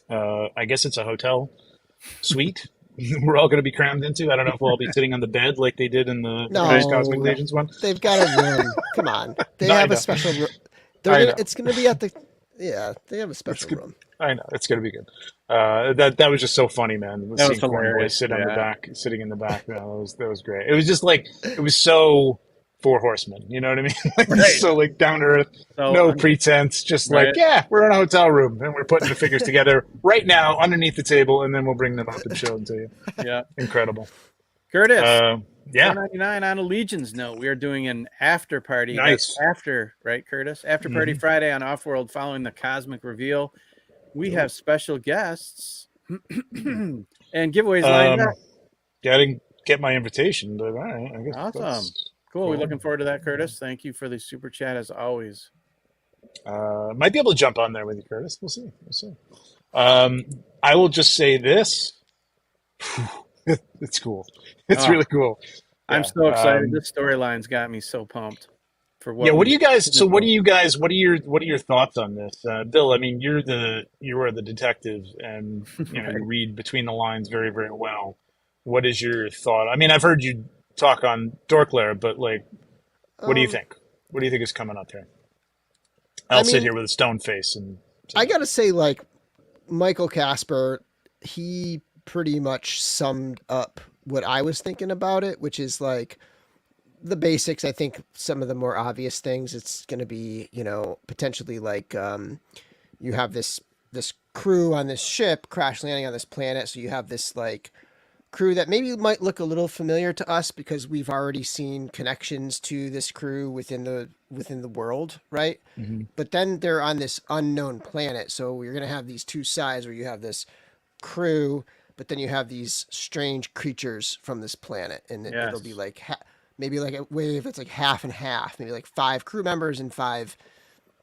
[SPEAKER 5] I guess it's a hotel suite we're all going to be crammed into. I don't know if we'll all be sitting on the bed like they did in the first Cosmic Legions one.
[SPEAKER 3] They've got a room. Come on. They
[SPEAKER 5] I
[SPEAKER 3] have
[SPEAKER 5] know.
[SPEAKER 3] a special room. It's going to be at the... Yeah, they have a special room.
[SPEAKER 5] I know. It's going to be good. That was just so funny, man.
[SPEAKER 2] That was
[SPEAKER 5] Seeing Cornboy
[SPEAKER 2] hilarious.
[SPEAKER 5] sitting in the back. That was great. It was just like, it was so for Horsemen. You know what I mean? Like,
[SPEAKER 2] Right.
[SPEAKER 5] So like down to earth,
[SPEAKER 2] So,
[SPEAKER 5] no pretense. Just
[SPEAKER 2] right.
[SPEAKER 5] like, yeah, we're in a hotel room and we're putting the figures together right now underneath the table, and then we'll bring them up and show them to you.
[SPEAKER 2] Yeah.
[SPEAKER 5] Incredible.
[SPEAKER 2] Curtis.
[SPEAKER 5] Yeah.
[SPEAKER 2] $4.99 on a Legions note. We are doing an after party.
[SPEAKER 5] Nice.
[SPEAKER 2] That's after, right, Curtis? After party Friday on Offworld following the Cosmic reveal. we have special guests and giveaways lined up.
[SPEAKER 5] I didn't get my invitation, but all right, I guess
[SPEAKER 2] Awesome.
[SPEAKER 5] that's
[SPEAKER 2] Cool. We're looking forward to that, Curtis. Thank you for the super chat as always.
[SPEAKER 5] Might be able to jump on there with you, Curtis. We'll see. I will just say this. It's cool. It's really cool.
[SPEAKER 2] I'm
[SPEAKER 5] Yeah,
[SPEAKER 2] so excited. This storyline's got me so pumped for what.
[SPEAKER 5] Yeah, what do you guys? So, what are your thoughts on this, Bill? I mean, you are the detective, and
[SPEAKER 2] Right.
[SPEAKER 5] you read between the lines very, very well. What is your thought? I mean, I've heard you talk on Dorklair, but like, what do you think? What do you think is coming up here? I'll sit here with a stone face, and
[SPEAKER 3] I gotta say, like, Michael Casper, he pretty much summed up what I was thinking about it, which is like the basics. I think some of the more obvious things, it's going to be, potentially like you have this crew on this ship crash landing on this planet. So you have this like crew that maybe might look a little familiar to us because we've already seen connections to this crew within the world, right?
[SPEAKER 5] Mm-hmm.
[SPEAKER 3] But then they're on this unknown planet. So you're going to have these two sides where you have this crew, but then you have these strange creatures from this planet, and it'll be like maybe like a wave. It's like half and half, maybe like 5 crew members and 5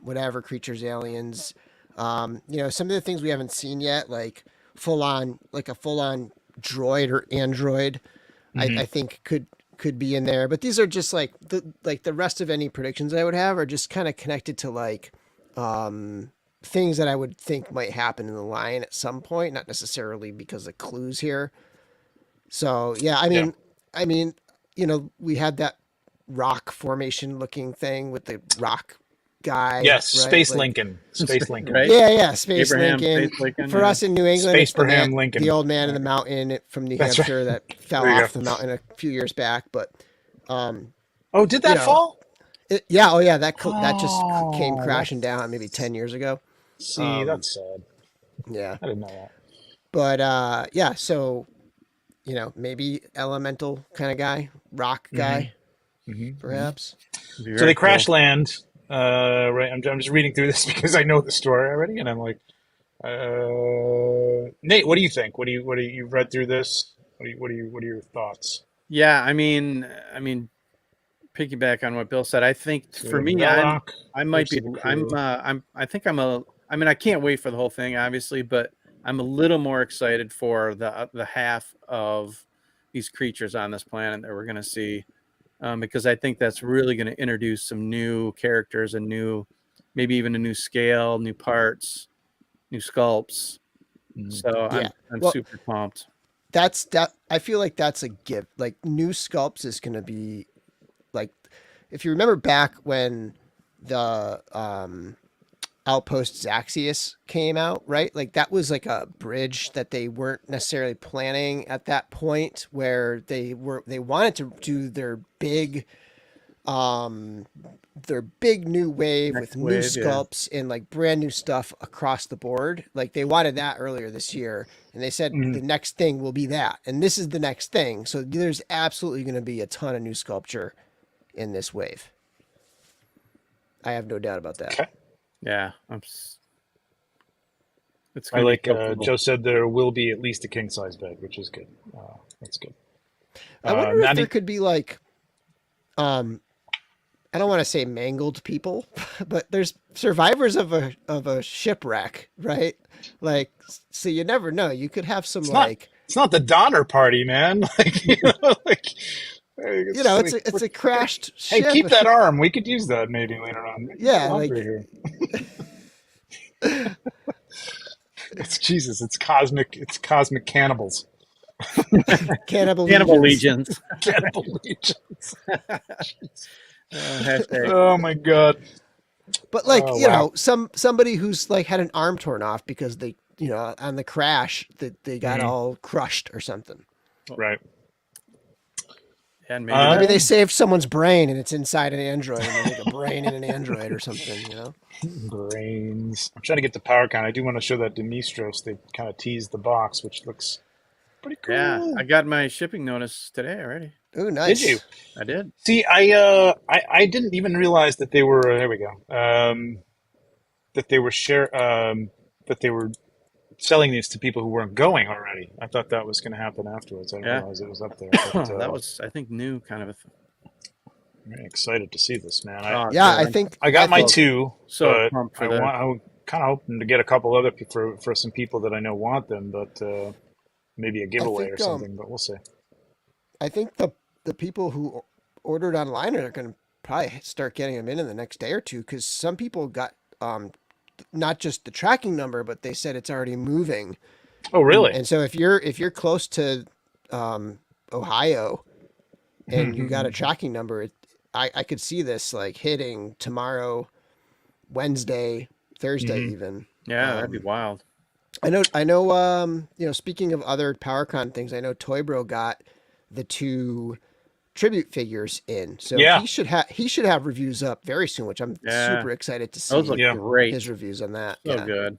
[SPEAKER 3] whatever creatures, aliens. Some of the things we haven't seen yet, like a full on droid or android, I think could be in there. But these are just like the rest of any predictions I would have are just kind of connected to like things that I would think might happen in the line at some point, not necessarily because of clues here. So yeah, I mean, we had that rock formation looking thing with the rock guy.
[SPEAKER 5] yes,
[SPEAKER 3] right?
[SPEAKER 5] Space
[SPEAKER 3] Like,
[SPEAKER 5] Lincoln,
[SPEAKER 2] Right?
[SPEAKER 3] Yeah, Space
[SPEAKER 2] Abraham,
[SPEAKER 3] Lincoln.
[SPEAKER 2] Space Lincoln,
[SPEAKER 3] For us in New England,
[SPEAKER 5] Space
[SPEAKER 3] it's the
[SPEAKER 5] Abraham Lincoln.
[SPEAKER 3] the old man in the mountain from New
[SPEAKER 5] That's
[SPEAKER 3] Hampshire that fell
[SPEAKER 5] There you
[SPEAKER 3] off the mountain a few years back. But
[SPEAKER 5] Oh, did that fall?
[SPEAKER 3] that just came crashing down maybe 10 years ago.
[SPEAKER 5] See, that's sad.
[SPEAKER 3] Yeah.
[SPEAKER 5] I didn't know that.
[SPEAKER 3] But so maybe elemental kind of guy, rock guy, perhaps.
[SPEAKER 5] So they crash land. Right. I'm just reading through this because I know the story already, and I'm like, Nate, what do you think? What do you've read through this? What are your thoughts?
[SPEAKER 2] Yeah, I mean, piggyback on what Bill said. I think for me, I can't wait for the whole thing, obviously, but I'm a little more excited for the half of these creatures on this planet that we're going to see, because I think that's really going to introduce some new characters and maybe even a new scale, new parts, new sculpts. So I'm super pumped.
[SPEAKER 3] I feel like that's a gift. Like new sculpts is going to be like, if you remember back when the Outpost Zaxius came out, right? Like that was like a bridge that they weren't necessarily planning at that point, where they wanted to do their big new wave with new sculpts and like brand new stuff across the board. Like they wanted that earlier this year, and they said the next thing will be that, and this is the next thing. So there's absolutely going to be a ton of new sculpture in this wave. I have no doubt about that.
[SPEAKER 5] Okay.
[SPEAKER 2] Yeah, it's
[SPEAKER 5] I like Joe said there will be at least a king size bed, which is good. That's good.
[SPEAKER 3] I wonder if there could be like, I don't want to say mangled people, but there's survivors of a shipwreck, right? Like, so you never know. You could have some
[SPEAKER 5] it's not the Donner Party, man. Like,
[SPEAKER 3] it's a crashed ship.
[SPEAKER 5] Hey, keep that arm. We could use that maybe later on.
[SPEAKER 3] Yeah, like
[SPEAKER 5] here. It's Jesus. It's cosmic cannibals.
[SPEAKER 3] Cannibal
[SPEAKER 2] Legions.
[SPEAKER 5] Cannibal Legions. Oh my God.
[SPEAKER 3] But like, somebody who's like had an arm torn off because they, on the crash that they got all crushed or something.
[SPEAKER 5] Right.
[SPEAKER 2] And
[SPEAKER 3] maybe they saved someone's brain and it's inside an android, and they make a brain in an android or something,
[SPEAKER 5] Brains. I'm trying to get the power count. I do want to show that Demistros. They kind of teased the box, which looks pretty cool.
[SPEAKER 2] Yeah, I got my shipping notice today already.
[SPEAKER 3] Oh, nice.
[SPEAKER 5] Did you?
[SPEAKER 2] I did.
[SPEAKER 5] See, I didn't even realize that they were. There we go. That that they were selling these to people who weren't going already. I thought that was going to happen afterwards. I didn't realize it was up there. But,
[SPEAKER 2] that was, I think, new kind of a thing.
[SPEAKER 5] I'm very excited to see this, man.
[SPEAKER 3] I think
[SPEAKER 5] I got my two,
[SPEAKER 2] so
[SPEAKER 5] but I'm kind of hoping to get a couple other for some people that I know want them, but maybe a giveaway or something. But we'll see.
[SPEAKER 3] I think the people who ordered online are going to probably start getting them in the next day or two, because some people got not just the tracking number, but they said it's already moving.
[SPEAKER 5] Oh, really?
[SPEAKER 3] And so if you're close to Ohio and you got a tracking number, I could see this like hitting tomorrow, Wednesday, Thursday, even.
[SPEAKER 2] Yeah, that'd be wild.
[SPEAKER 3] I know. Speaking of other PowerCon things, I know Toy Bro got the 2 tribute figures in, so he should have reviews up very soon, which I'm super excited to see.
[SPEAKER 2] Those look great.
[SPEAKER 3] His reviews on that.
[SPEAKER 2] So good.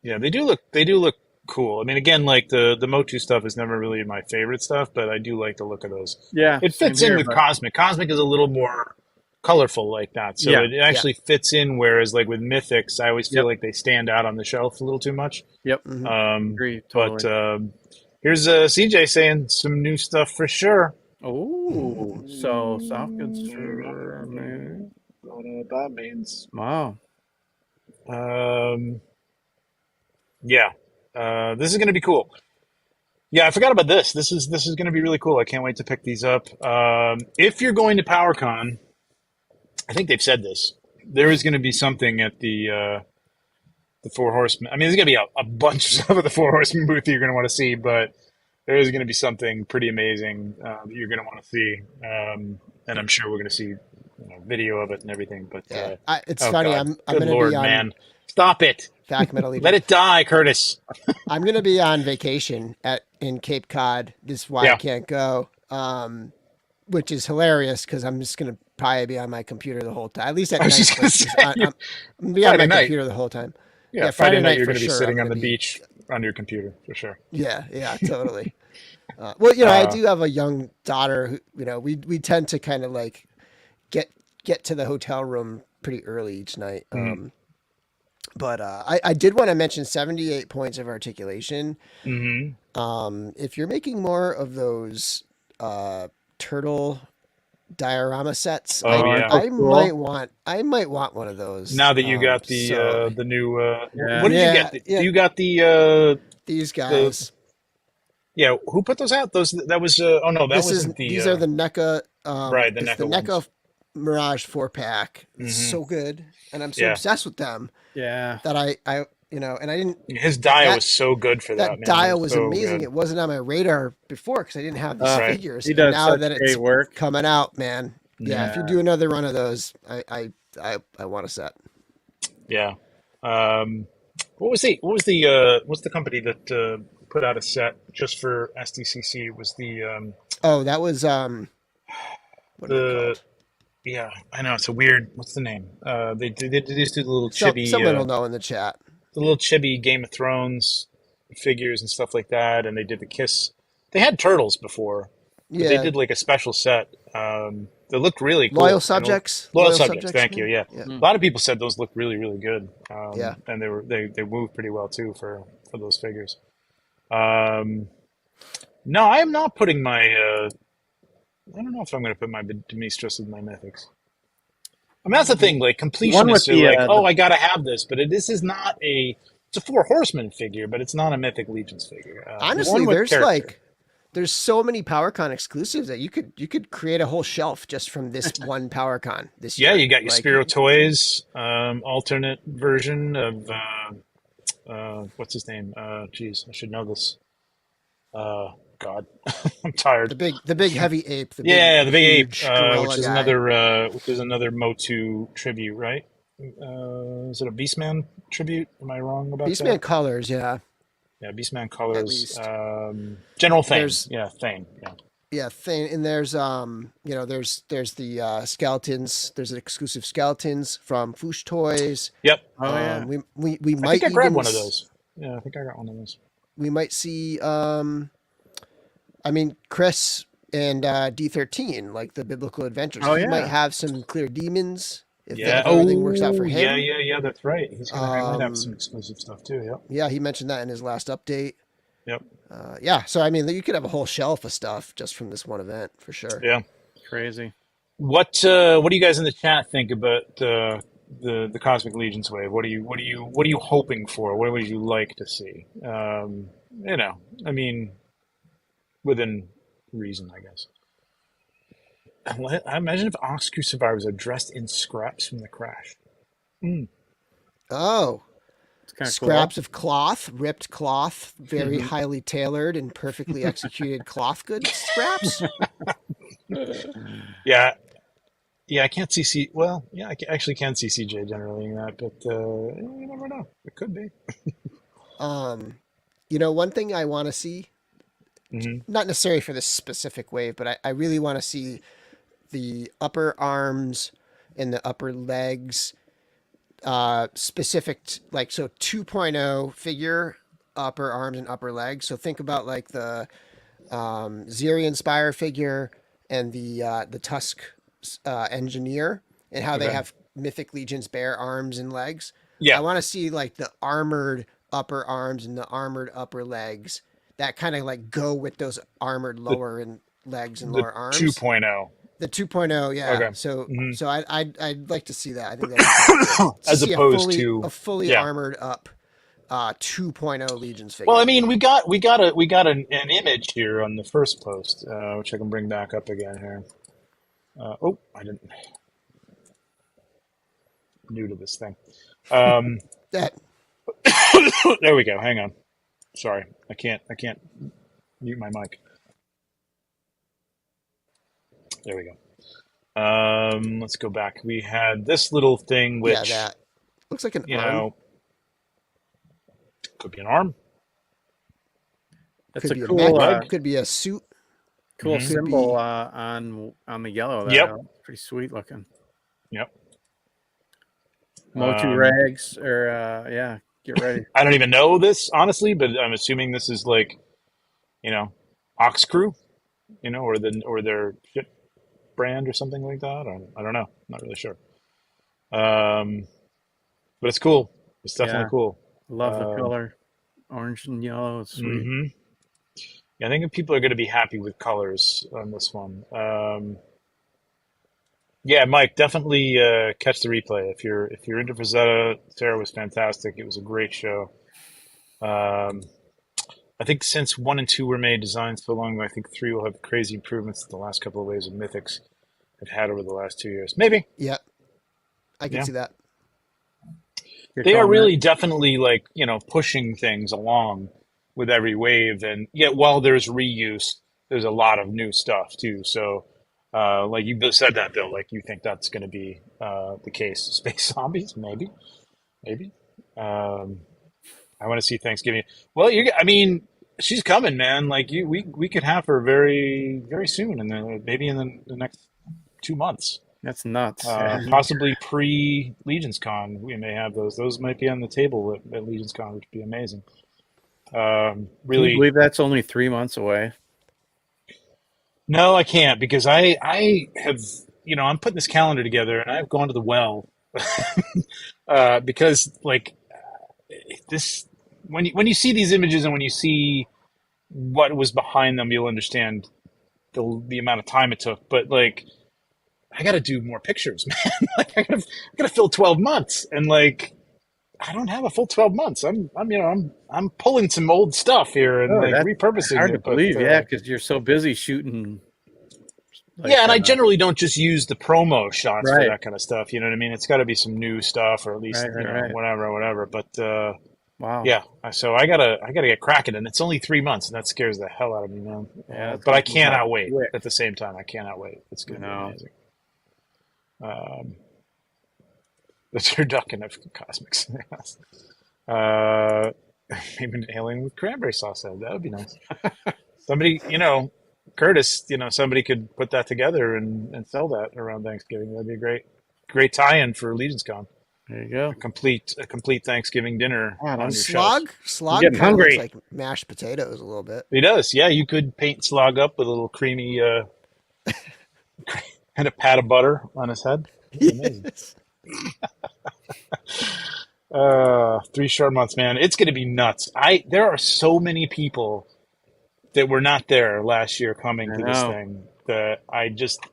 [SPEAKER 5] Yeah, they do look cool. I mean, again, like the Motu stuff is never really my favorite stuff, but I do like the look of those.
[SPEAKER 2] Yeah,
[SPEAKER 5] it fits in with Cosmic. Cosmic is a little more colorful like that, so it actually fits in. Whereas, like with Mythics, I always feel like they stand out on the shelf a little too much.
[SPEAKER 2] Yep.
[SPEAKER 5] Agree. Totally. But here's CJ saying some new stuff for sure.
[SPEAKER 2] Oh, so soft goods for
[SPEAKER 5] man. I don't know what that means.
[SPEAKER 2] Wow.
[SPEAKER 5] Yeah. This is going to be cool. Yeah, I forgot about this. This is going to be really cool. I can't wait to pick these up. If you're going to PowerCon, I think they've said this. There is going to be something at the Four Horsemen. I mean, there's going to be a bunch of stuff at the Four Horsemen booth that you're going to want to see, but there is going to be something pretty amazing that you're going to want to see, and I'm sure we're going to see video of it and everything. But
[SPEAKER 3] it's funny.
[SPEAKER 5] God.
[SPEAKER 3] I'm going to be on.
[SPEAKER 5] Man. Stop it! Let it die, Curtis.
[SPEAKER 3] I'm going to be on vacation in Cape Cod. This is why I can't go, which is hilarious because I'm just going to probably be on my computer the whole time. At least at night. I'm going to be on my computer the whole time.
[SPEAKER 5] Yeah, Friday night you're going to be sitting on the beach on your computer for sure.
[SPEAKER 3] Yeah, totally. I do have a young daughter who, we tend to kind of like get to the hotel room pretty early each night. But I did want to mention 78 points of articulation. If you're making more of those turtle diorama sets, I might want one of those.
[SPEAKER 5] Now that you got the new what did you get? You got the
[SPEAKER 3] these guys.
[SPEAKER 5] Who put those out? These are the
[SPEAKER 3] NECA
[SPEAKER 5] right, the NECA
[SPEAKER 3] Mirage 4-pack. It's so good, and I'm so obsessed with them.
[SPEAKER 2] Yeah,
[SPEAKER 3] that I and I didn't.
[SPEAKER 5] His dial was so good for that.
[SPEAKER 3] That dial was so amazing. Good. It wasn't on my radar before because I didn't have these figures.
[SPEAKER 2] He does
[SPEAKER 3] now that it's
[SPEAKER 2] work
[SPEAKER 3] coming out, man. Yeah, if you do another run of those, I want a set.
[SPEAKER 5] Yeah. What's the company that put out a set just for SDCC? It was the
[SPEAKER 3] that was
[SPEAKER 5] yeah, I know it's a weird. What's the name? They just do the little chibi.
[SPEAKER 3] Someone will know in the chat.
[SPEAKER 5] The little chibi Game of Thrones figures and stuff like that, and they did the Kiss. They had turtles before. Yeah. They did like a special set. They looked really cool.
[SPEAKER 3] Loyal Subjects.
[SPEAKER 5] Loyal subjects. Thank you. Yeah. A lot of people said those looked really, really good. And they moved pretty well too for those figures. No, I am not putting my. I don't know if I'm going to put my Demestrus with my Mythics. I mean, that's the thing. Like completionists are like, I got to have this, but this is not a. It's a Four Horsemen figure, but it's not a Mythic Legions figure.
[SPEAKER 3] Honestly, there's so many PowerCon exclusives that you could create a whole shelf just from this one PowerCon this year.
[SPEAKER 5] Yeah, you got your Spiro Toys alternate version of what's his name? Geez, I should know this. God, I'm tired.
[SPEAKER 3] The big heavy ape.
[SPEAKER 5] The big ape, which is another Motu tribute, right? Is it a Beastman tribute? Am I wrong about
[SPEAKER 3] Beastman
[SPEAKER 5] that?
[SPEAKER 3] colors? Yeah.
[SPEAKER 5] Yeah, Beastman colors. General Thane. Thane.
[SPEAKER 3] Yeah, Thane. And there's there's the skeletons. There's exclusive skeletons from Foosh Toys.
[SPEAKER 5] Yep.
[SPEAKER 3] We might.
[SPEAKER 5] I think I grabbed one of those. Yeah, I think I got one of those.
[SPEAKER 3] We might see. Chris and D13, like the Biblical Adventures. We might have some clear demons If everything works out for him.
[SPEAKER 5] Yeah. That's right. He's gonna might have some exclusive stuff too. Yep.
[SPEAKER 3] Yeah, he mentioned that in his last update.
[SPEAKER 5] Yep.
[SPEAKER 3] Yeah, so I mean, you could have a whole shelf of stuff just from this one event for sure.
[SPEAKER 5] Yeah.
[SPEAKER 2] Crazy.
[SPEAKER 5] What do you guys in the chat think about the Cosmic Legions wave? What are you hoping for? What would you like to see? I mean, within reason, I guess. I imagine if Ox Crew survivors are dressed in scraps from the crash.
[SPEAKER 3] Oh,
[SPEAKER 2] It's
[SPEAKER 3] scraps of cloth, ripped cloth, very highly tailored and perfectly executed cloth goods scraps.
[SPEAKER 5] Yeah, I can't see well, yeah, I actually can see CJ generating that, but you never know. It could be.
[SPEAKER 3] One thing I want to see, not necessarily for this specific wave, but I really want to see the upper arms and the upper legs specific, so 2.0 figure upper arms and upper legs. So think about like the Zerian Spire figure and the Tusk Engineer, and how they have Mythic Legions bare arms and legs.
[SPEAKER 5] Yeah,
[SPEAKER 3] I want to see like the armored upper arms and the armored upper legs that kind of like go with those armored lower and legs and lower arms.
[SPEAKER 5] 2.0.
[SPEAKER 3] The 2.0, yeah.
[SPEAKER 5] Okay.
[SPEAKER 3] So I'd like to see that. I think that's
[SPEAKER 5] as opposed to
[SPEAKER 3] a fully armored up 2.0 Legions figure.
[SPEAKER 5] Well, I mean, we got an image here on the first post, which I can bring back up again here. I didn't. New to this thing.
[SPEAKER 3] That.
[SPEAKER 5] There we go. Hang on. Sorry, I can't mute my mic. There we go. Let's go back. We had this little thing, which
[SPEAKER 3] that looks like an arm.
[SPEAKER 5] Could be an arm.
[SPEAKER 2] That's
[SPEAKER 3] could
[SPEAKER 2] a
[SPEAKER 3] be
[SPEAKER 2] cool.
[SPEAKER 3] Could be a suit.
[SPEAKER 2] Cool symbol on the yellow. There.
[SPEAKER 5] Yep.
[SPEAKER 2] Pretty sweet looking.
[SPEAKER 5] Yep.
[SPEAKER 2] Motu rags, or get ready.
[SPEAKER 5] I don't even know this honestly, but I'm assuming this is like, Ox Crew, or their ship brand or something like that. I don't know. Not really sure. But it's cool. It's definitely cool.
[SPEAKER 2] Love the color, orange and yellow. It's sweet.
[SPEAKER 5] Yeah, I think people are going to be happy with colors on this one. Yeah, Mike, definitely catch the replay if you're into Frazetta. Sarah was fantastic. It was a great show. I think since 1 and 2 were made, designs so long, I think 3 will have crazy improvements that the last couple of waves of Mythics have had over the last 2 years. Maybe.
[SPEAKER 3] Yeah, I can see that.
[SPEAKER 5] They are really definitely pushing things along with every wave, and yet while there's reuse, there's a lot of new stuff too. So, like you said that, Bill, like you think that's going to be the case. Space Zombies, maybe. I want to see Thanksgiving. Well, she's coming, man. Like we could have her very, very soon, and maybe in the next 2 months.
[SPEAKER 2] That's nuts.
[SPEAKER 5] Possibly pre-Legions Con, we may have those. Those might be on the table at Legions Con, which would be amazing. Really,
[SPEAKER 2] can you believe that's only 3 months away?
[SPEAKER 5] No, I can't, because I have, I'm putting this calendar together, and I've gone to the well because this, when you see these images and when you see what was behind them, you'll understand the amount of time it took. But I got to do more pictures, man. I gotta fill 12 months, and I don't have a full 12 months. I'm pulling some old stuff here and repurposing.
[SPEAKER 2] Hard to believe, because you're so busy shooting.
[SPEAKER 5] And I generally don't just use the promo shots for that kind of stuff. You know what I mean? It's got to be some new stuff, or at least whatever. But
[SPEAKER 2] wow,
[SPEAKER 5] yeah. So I gotta get cracking, and it's only 3 months, and that scares the hell out of me, man.
[SPEAKER 2] Yeah,
[SPEAKER 5] but I cannot wait. At the same time, I cannot wait. It's gonna be amazing. The turducken of cosmics. Maybe an alien with cranberry sauce. That would be nice. Somebody, Curtis, somebody could put that together and sell that around Thanksgiving. That'd be a great tie-in for Legions Con.
[SPEAKER 2] There you go.
[SPEAKER 5] A complete Thanksgiving dinner.
[SPEAKER 3] On Slog
[SPEAKER 2] getting hungry.
[SPEAKER 3] Looks like mashed potatoes a little bit.
[SPEAKER 5] He does. Yeah, you could paint Slog up with a little creamy and a pat of butter on his head. Amazing. 3 short months, man. It's going to be nuts. There are so many people that were not there last year coming
[SPEAKER 2] I
[SPEAKER 5] to this
[SPEAKER 2] know.
[SPEAKER 5] thing that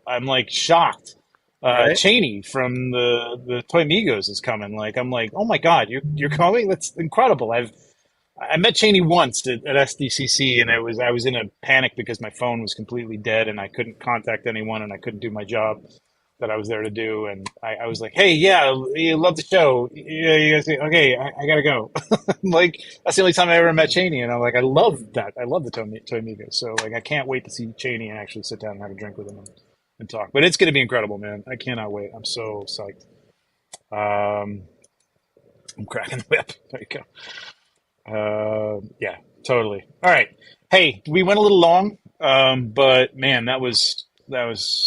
[SPEAKER 5] I'm like shocked.
[SPEAKER 2] Right?
[SPEAKER 5] Cheney from the Toy Migos is coming. Like, I'm like, oh my God, you're coming? That's incredible. I met Cheney once at SDCC, and I was in a panic because my phone was completely dead and I couldn't contact anyone and I couldn't do my job that I was there to do. And I was like, hey, yeah, you love the show. Yeah, you guys, okay, I gotta go. Like, that's the only time I ever met Cheney, and I'm like, I love that. I love the Toy Migos. So like, I can't wait to see Cheney and actually sit down and have a drink with him and talk. But it's gonna be incredible, man. I cannot wait. I'm so psyched. I'm cracking the whip. There you go. Yeah, totally. All right. Hey, we went a little long, but man, that was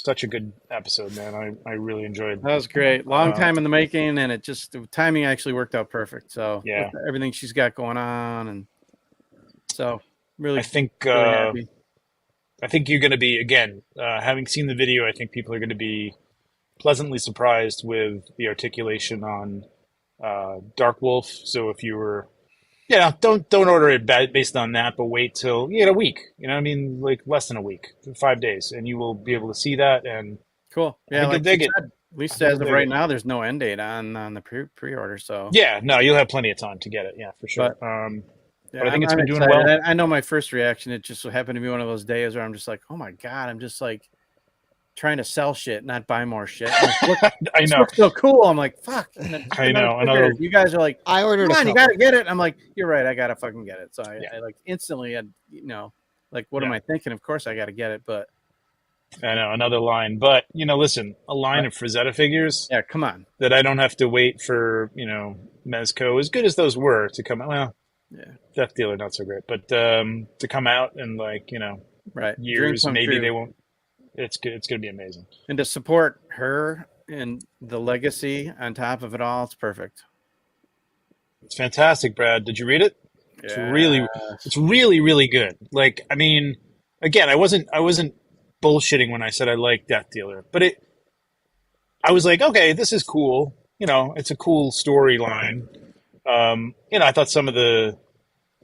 [SPEAKER 5] such a good episode, man. I really enjoyed.
[SPEAKER 2] That was great. Long time in the making, and the timing actually worked out perfect. So
[SPEAKER 5] yeah,
[SPEAKER 2] with everything she's got going on, and so really,
[SPEAKER 5] I think
[SPEAKER 2] really happy.
[SPEAKER 5] I think you're going to be again, having seen the video. I think people are going to be pleasantly surprised with the articulation on DarkWolf. So if you were don't order it based on that, but wait till a week. You know what I mean? Like less than a week, 5 days, and you will be able to see that. And
[SPEAKER 2] cool. Yeah,
[SPEAKER 5] like dig it.
[SPEAKER 2] Said, at least as of right now, there's no end date on the pre-order. So
[SPEAKER 5] yeah, no, you'll have plenty of time to get it. Yeah, for sure. But I think it's been doing well.
[SPEAKER 2] I know my first reaction. It just happened to be one of those days where I'm just like, oh my God, I'm just like trying to sell shit, not buy more shit.
[SPEAKER 5] I know.
[SPEAKER 2] It's so cool. I'm like, fuck.
[SPEAKER 5] I know.
[SPEAKER 2] You guys are like,
[SPEAKER 3] I ordered.
[SPEAKER 2] Come on, you gotta get it. I'm like, you're right. I gotta fucking get it. So I like instantly, like, what am I thinking? Of course, I gotta get it. But
[SPEAKER 5] I know another line. But listen, a line of Frazetta figures.
[SPEAKER 2] Yeah, come on.
[SPEAKER 5] That I don't have to wait for Mezco, as good as those were, to come out. Well, Death Dealer not so great, but to come out in
[SPEAKER 2] right
[SPEAKER 5] years, maybe they won't. It's good. It's going to be amazing.
[SPEAKER 2] And to support her and the legacy on top of it all, it's perfect.
[SPEAKER 5] It's fantastic, Brad. Did you read it?
[SPEAKER 2] Yeah.
[SPEAKER 5] It's really, really good. Like, I mean, again, I wasn't bullshitting when I said I liked Death Dealer, but I was like, okay, this is cool. It's a cool storyline. I thought some of the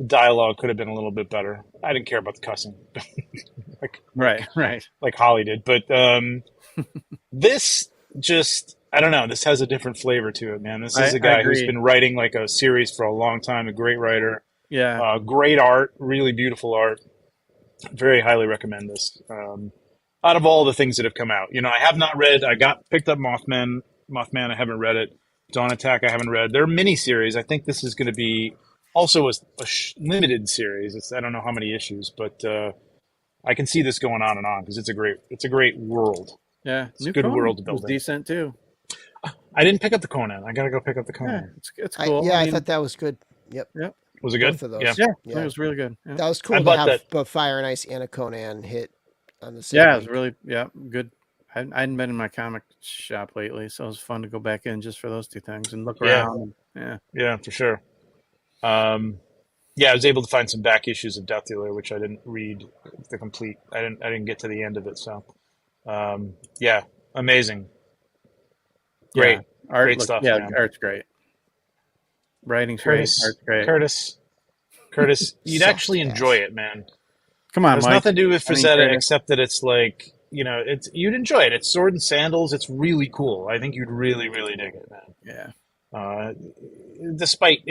[SPEAKER 5] dialogue could have been a little bit better. I didn't care about the cussing.
[SPEAKER 2] Right.
[SPEAKER 5] Like Holly did. But this just, I don't know, this has a different flavor to it, man. This is a guy who's been writing like a series for a long time, a great writer.
[SPEAKER 2] Yeah.
[SPEAKER 5] Great art, really beautiful art. Very highly recommend this. Out of all the things that have come out, I have not read, picked up Mothman, I haven't read it. Dawn Attack, I haven't read. They're mini series. I think this is going to be also a limited series. I don't know how many issues, but I can see this going on and on because it's a great world.
[SPEAKER 2] Yeah,
[SPEAKER 5] it's a good world building.
[SPEAKER 2] Was decent too.
[SPEAKER 5] I didn't pick up the Conan. I gotta go pick up the Conan.
[SPEAKER 2] Yeah, it's cool.
[SPEAKER 3] I thought that was good. Yep.
[SPEAKER 5] Was it good?
[SPEAKER 3] Both of those.
[SPEAKER 2] Yeah, it was really good. Yeah.
[SPEAKER 3] That was cool to have both Fire and Ice and a Conan hit on the same.
[SPEAKER 2] Yeah, it was really good. I hadn't been in my comic shop lately, so it was fun to go back in just for those two things and look around.
[SPEAKER 5] Yeah, for sure. I was able to find some back issues of Death Dealer, which I didn't read the complete. I didn't get to the end of it. So, amazing. Great, great stuff.
[SPEAKER 2] Yeah,
[SPEAKER 5] man.
[SPEAKER 2] Art's great. Writing's great. Art's great.
[SPEAKER 5] Curtis, you'd actually enjoy it, man.
[SPEAKER 2] Come on,
[SPEAKER 5] There's
[SPEAKER 2] Mike.
[SPEAKER 5] nothing to do with Frazetta except that it's like you'd enjoy it. It's sword and sandals. It's really cool. I think you'd really, really dig it, man.
[SPEAKER 2] Yeah.
[SPEAKER 5] Despite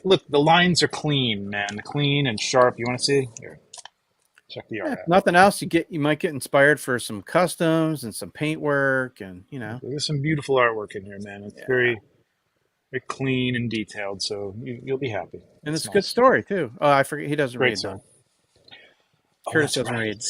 [SPEAKER 5] look, the lines are clean, man. Clean and sharp. You want to see? Here, check the art out.
[SPEAKER 2] Nothing else. You might get inspired for some customs and some paint work, and
[SPEAKER 5] there's some beautiful artwork in here, man. It's very, very clean and detailed. So you'll be happy.
[SPEAKER 2] And it's a good story too. Oh, I forget he doesn't read though.
[SPEAKER 5] Curtis
[SPEAKER 2] doesn't read.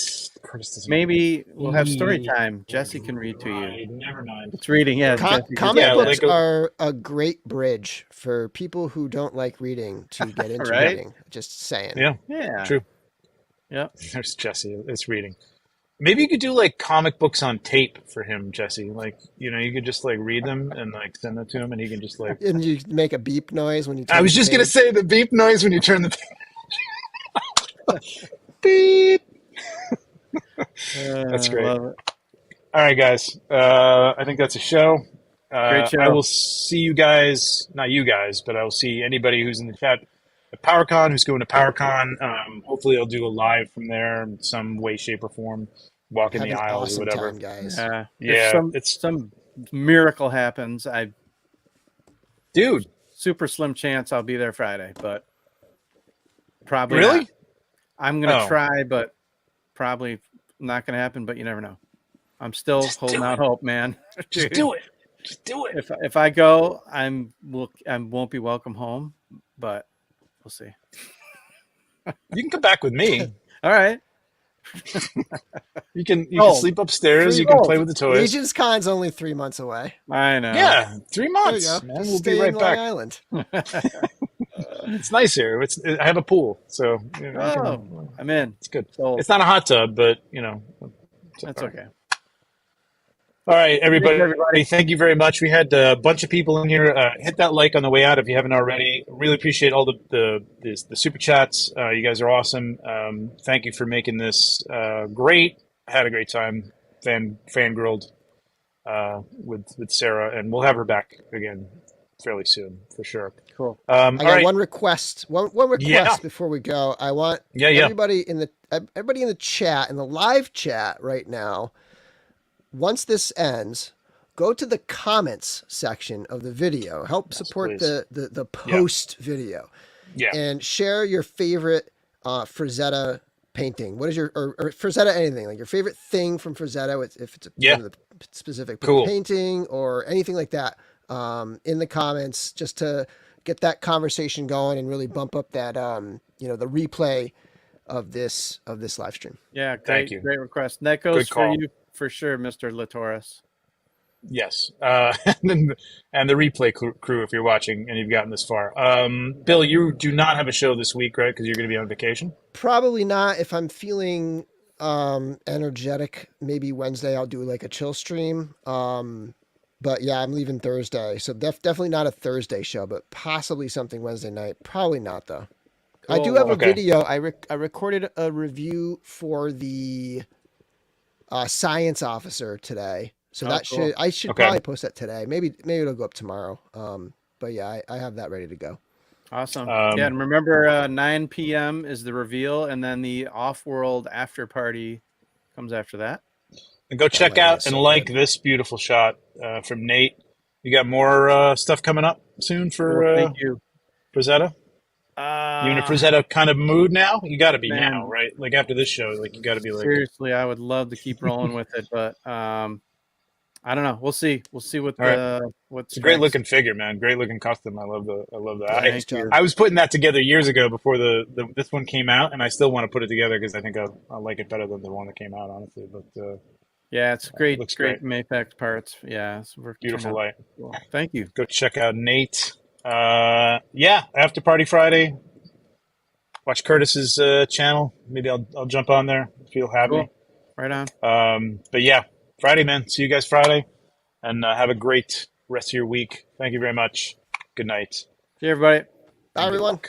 [SPEAKER 5] Curtis doesn't.
[SPEAKER 2] Maybe we'll have story time. Jesse can read to you.
[SPEAKER 5] Never mind.
[SPEAKER 2] It's reading. Yeah.
[SPEAKER 3] Comic books are a great bridge for people who don't like reading to get into reading. Just saying.
[SPEAKER 2] Yeah.
[SPEAKER 5] True.
[SPEAKER 2] Yeah.
[SPEAKER 5] There's Jesse. It's reading. Maybe you could do like comic books on tape for him, Jesse. Like, you could just like read them and like send them to him, and he can just like.
[SPEAKER 3] And you make a beep noise when you.
[SPEAKER 5] I was just gonna say the beep noise when you turn the page. Beep. That's great. All right, guys. I think that's a show.
[SPEAKER 2] Great show.
[SPEAKER 5] I will see you guys, not you guys, but I will see anybody who's in the chat at PowerCon, who's going to PowerCon. Hopefully I'll do a live from there in some way, shape, or form, walking
[SPEAKER 3] Have
[SPEAKER 5] the
[SPEAKER 3] an
[SPEAKER 5] aisles
[SPEAKER 3] awesome
[SPEAKER 5] or whatever.
[SPEAKER 3] time, guys.
[SPEAKER 2] Yeah.
[SPEAKER 5] Yeah,
[SPEAKER 2] If
[SPEAKER 5] it's
[SPEAKER 2] some miracle happens,
[SPEAKER 5] dude.
[SPEAKER 2] super slim chance I'll be there Friday, but probably
[SPEAKER 5] Really?
[SPEAKER 2] not. I'm gonna
[SPEAKER 5] Oh.
[SPEAKER 2] try, but probably not gonna happen. But you never know. I'm still holding out hope, man.
[SPEAKER 5] Just do it. Just do it.
[SPEAKER 2] If I go, I won't be welcome home, but we'll see.
[SPEAKER 5] You can come back with me.
[SPEAKER 2] All right.
[SPEAKER 5] You can sleep upstairs. You can play with the toys.
[SPEAKER 3] Legions Con's only 3 months away.
[SPEAKER 2] I know.
[SPEAKER 5] Yeah, 3 months.
[SPEAKER 3] There you go.
[SPEAKER 5] Man,
[SPEAKER 3] Just
[SPEAKER 5] we'll
[SPEAKER 3] stay
[SPEAKER 5] be right
[SPEAKER 3] in Long
[SPEAKER 5] back.
[SPEAKER 3] Island.
[SPEAKER 5] It's nice here. I have a pool, so
[SPEAKER 2] I'm in.
[SPEAKER 5] it's good.
[SPEAKER 2] So
[SPEAKER 5] It's not a hot tub, but
[SPEAKER 2] that's okay.
[SPEAKER 5] All right, everybody.
[SPEAKER 2] Thanks, everybody.
[SPEAKER 5] Thank you very much. We had a bunch of people in here. Hit that like on the way out if you haven't already. Really appreciate all the super chats. You guys are awesome. Thank you for making this great. I had a great time. Fangirled with Sarah, and we'll have her back again fairly soon for sure.
[SPEAKER 2] Cool.
[SPEAKER 3] I got one request. One request before we go. I want everybody in the chat, in the live chat right now. Once this ends, go to the comments section of the video. Help support the post video.
[SPEAKER 5] Yeah.
[SPEAKER 3] And share your favorite Frazetta painting. What is your or Frazetta anything, like your favorite thing from Frazetta, if it's one of the specific painting or anything like that, in the comments, just to get that conversation going and really bump up that the replay of this live stream.
[SPEAKER 2] Yeah,
[SPEAKER 5] Thank you.
[SPEAKER 2] Great request. And that goes for you for sure, Mr. Latoris.
[SPEAKER 5] Yes. And the replay crew, if you're watching and you've gotten this far. Bill, you do not have a show this week, right? Because you're going to be on vacation?
[SPEAKER 3] Probably not. If I'm feeling energetic, maybe Wednesday I'll do like a chill stream. But yeah, I'm leaving Thursday. So definitely not a Thursday show, but possibly something Wednesday night. Probably not, though. Cool. I do have a video. I recorded a review for the science officer today. So I should probably post that today. Maybe it'll go up tomorrow. But yeah, I have that ready to go.
[SPEAKER 2] Awesome. Yeah, and remember 9 p.m. is the reveal, and then the off-world after party comes after that.
[SPEAKER 5] And go check out and like this beautiful shot from Nate. You got more stuff coming up soon for
[SPEAKER 2] thank you.
[SPEAKER 5] Frazetta? You in a Frazetta kind of mood now? You got to be now, right? Like after this show, like you got to be like.
[SPEAKER 2] Seriously, I would love to keep rolling with it, but I don't know. We'll see. We'll see what what's.
[SPEAKER 5] It's a great looking figure, man. Great looking custom. I love that.
[SPEAKER 3] I
[SPEAKER 5] was putting that together years ago before this one came out, and I still want to put it together because I think I like it better than the one that came out, honestly. But
[SPEAKER 2] yeah, it's great. Great Mayfax parts. Yeah, it's
[SPEAKER 5] beautiful light.
[SPEAKER 2] Cool. Thank you.
[SPEAKER 5] Go check out Nate. After party Friday. Watch Curtis's channel. Maybe I'll jump on there if you'll have me.
[SPEAKER 2] Right on.
[SPEAKER 5] But yeah, Friday, man. See you guys Friday, and have a great rest of your week. Thank you very much. Good night.
[SPEAKER 2] See you, everybody.
[SPEAKER 3] Bye, everyone.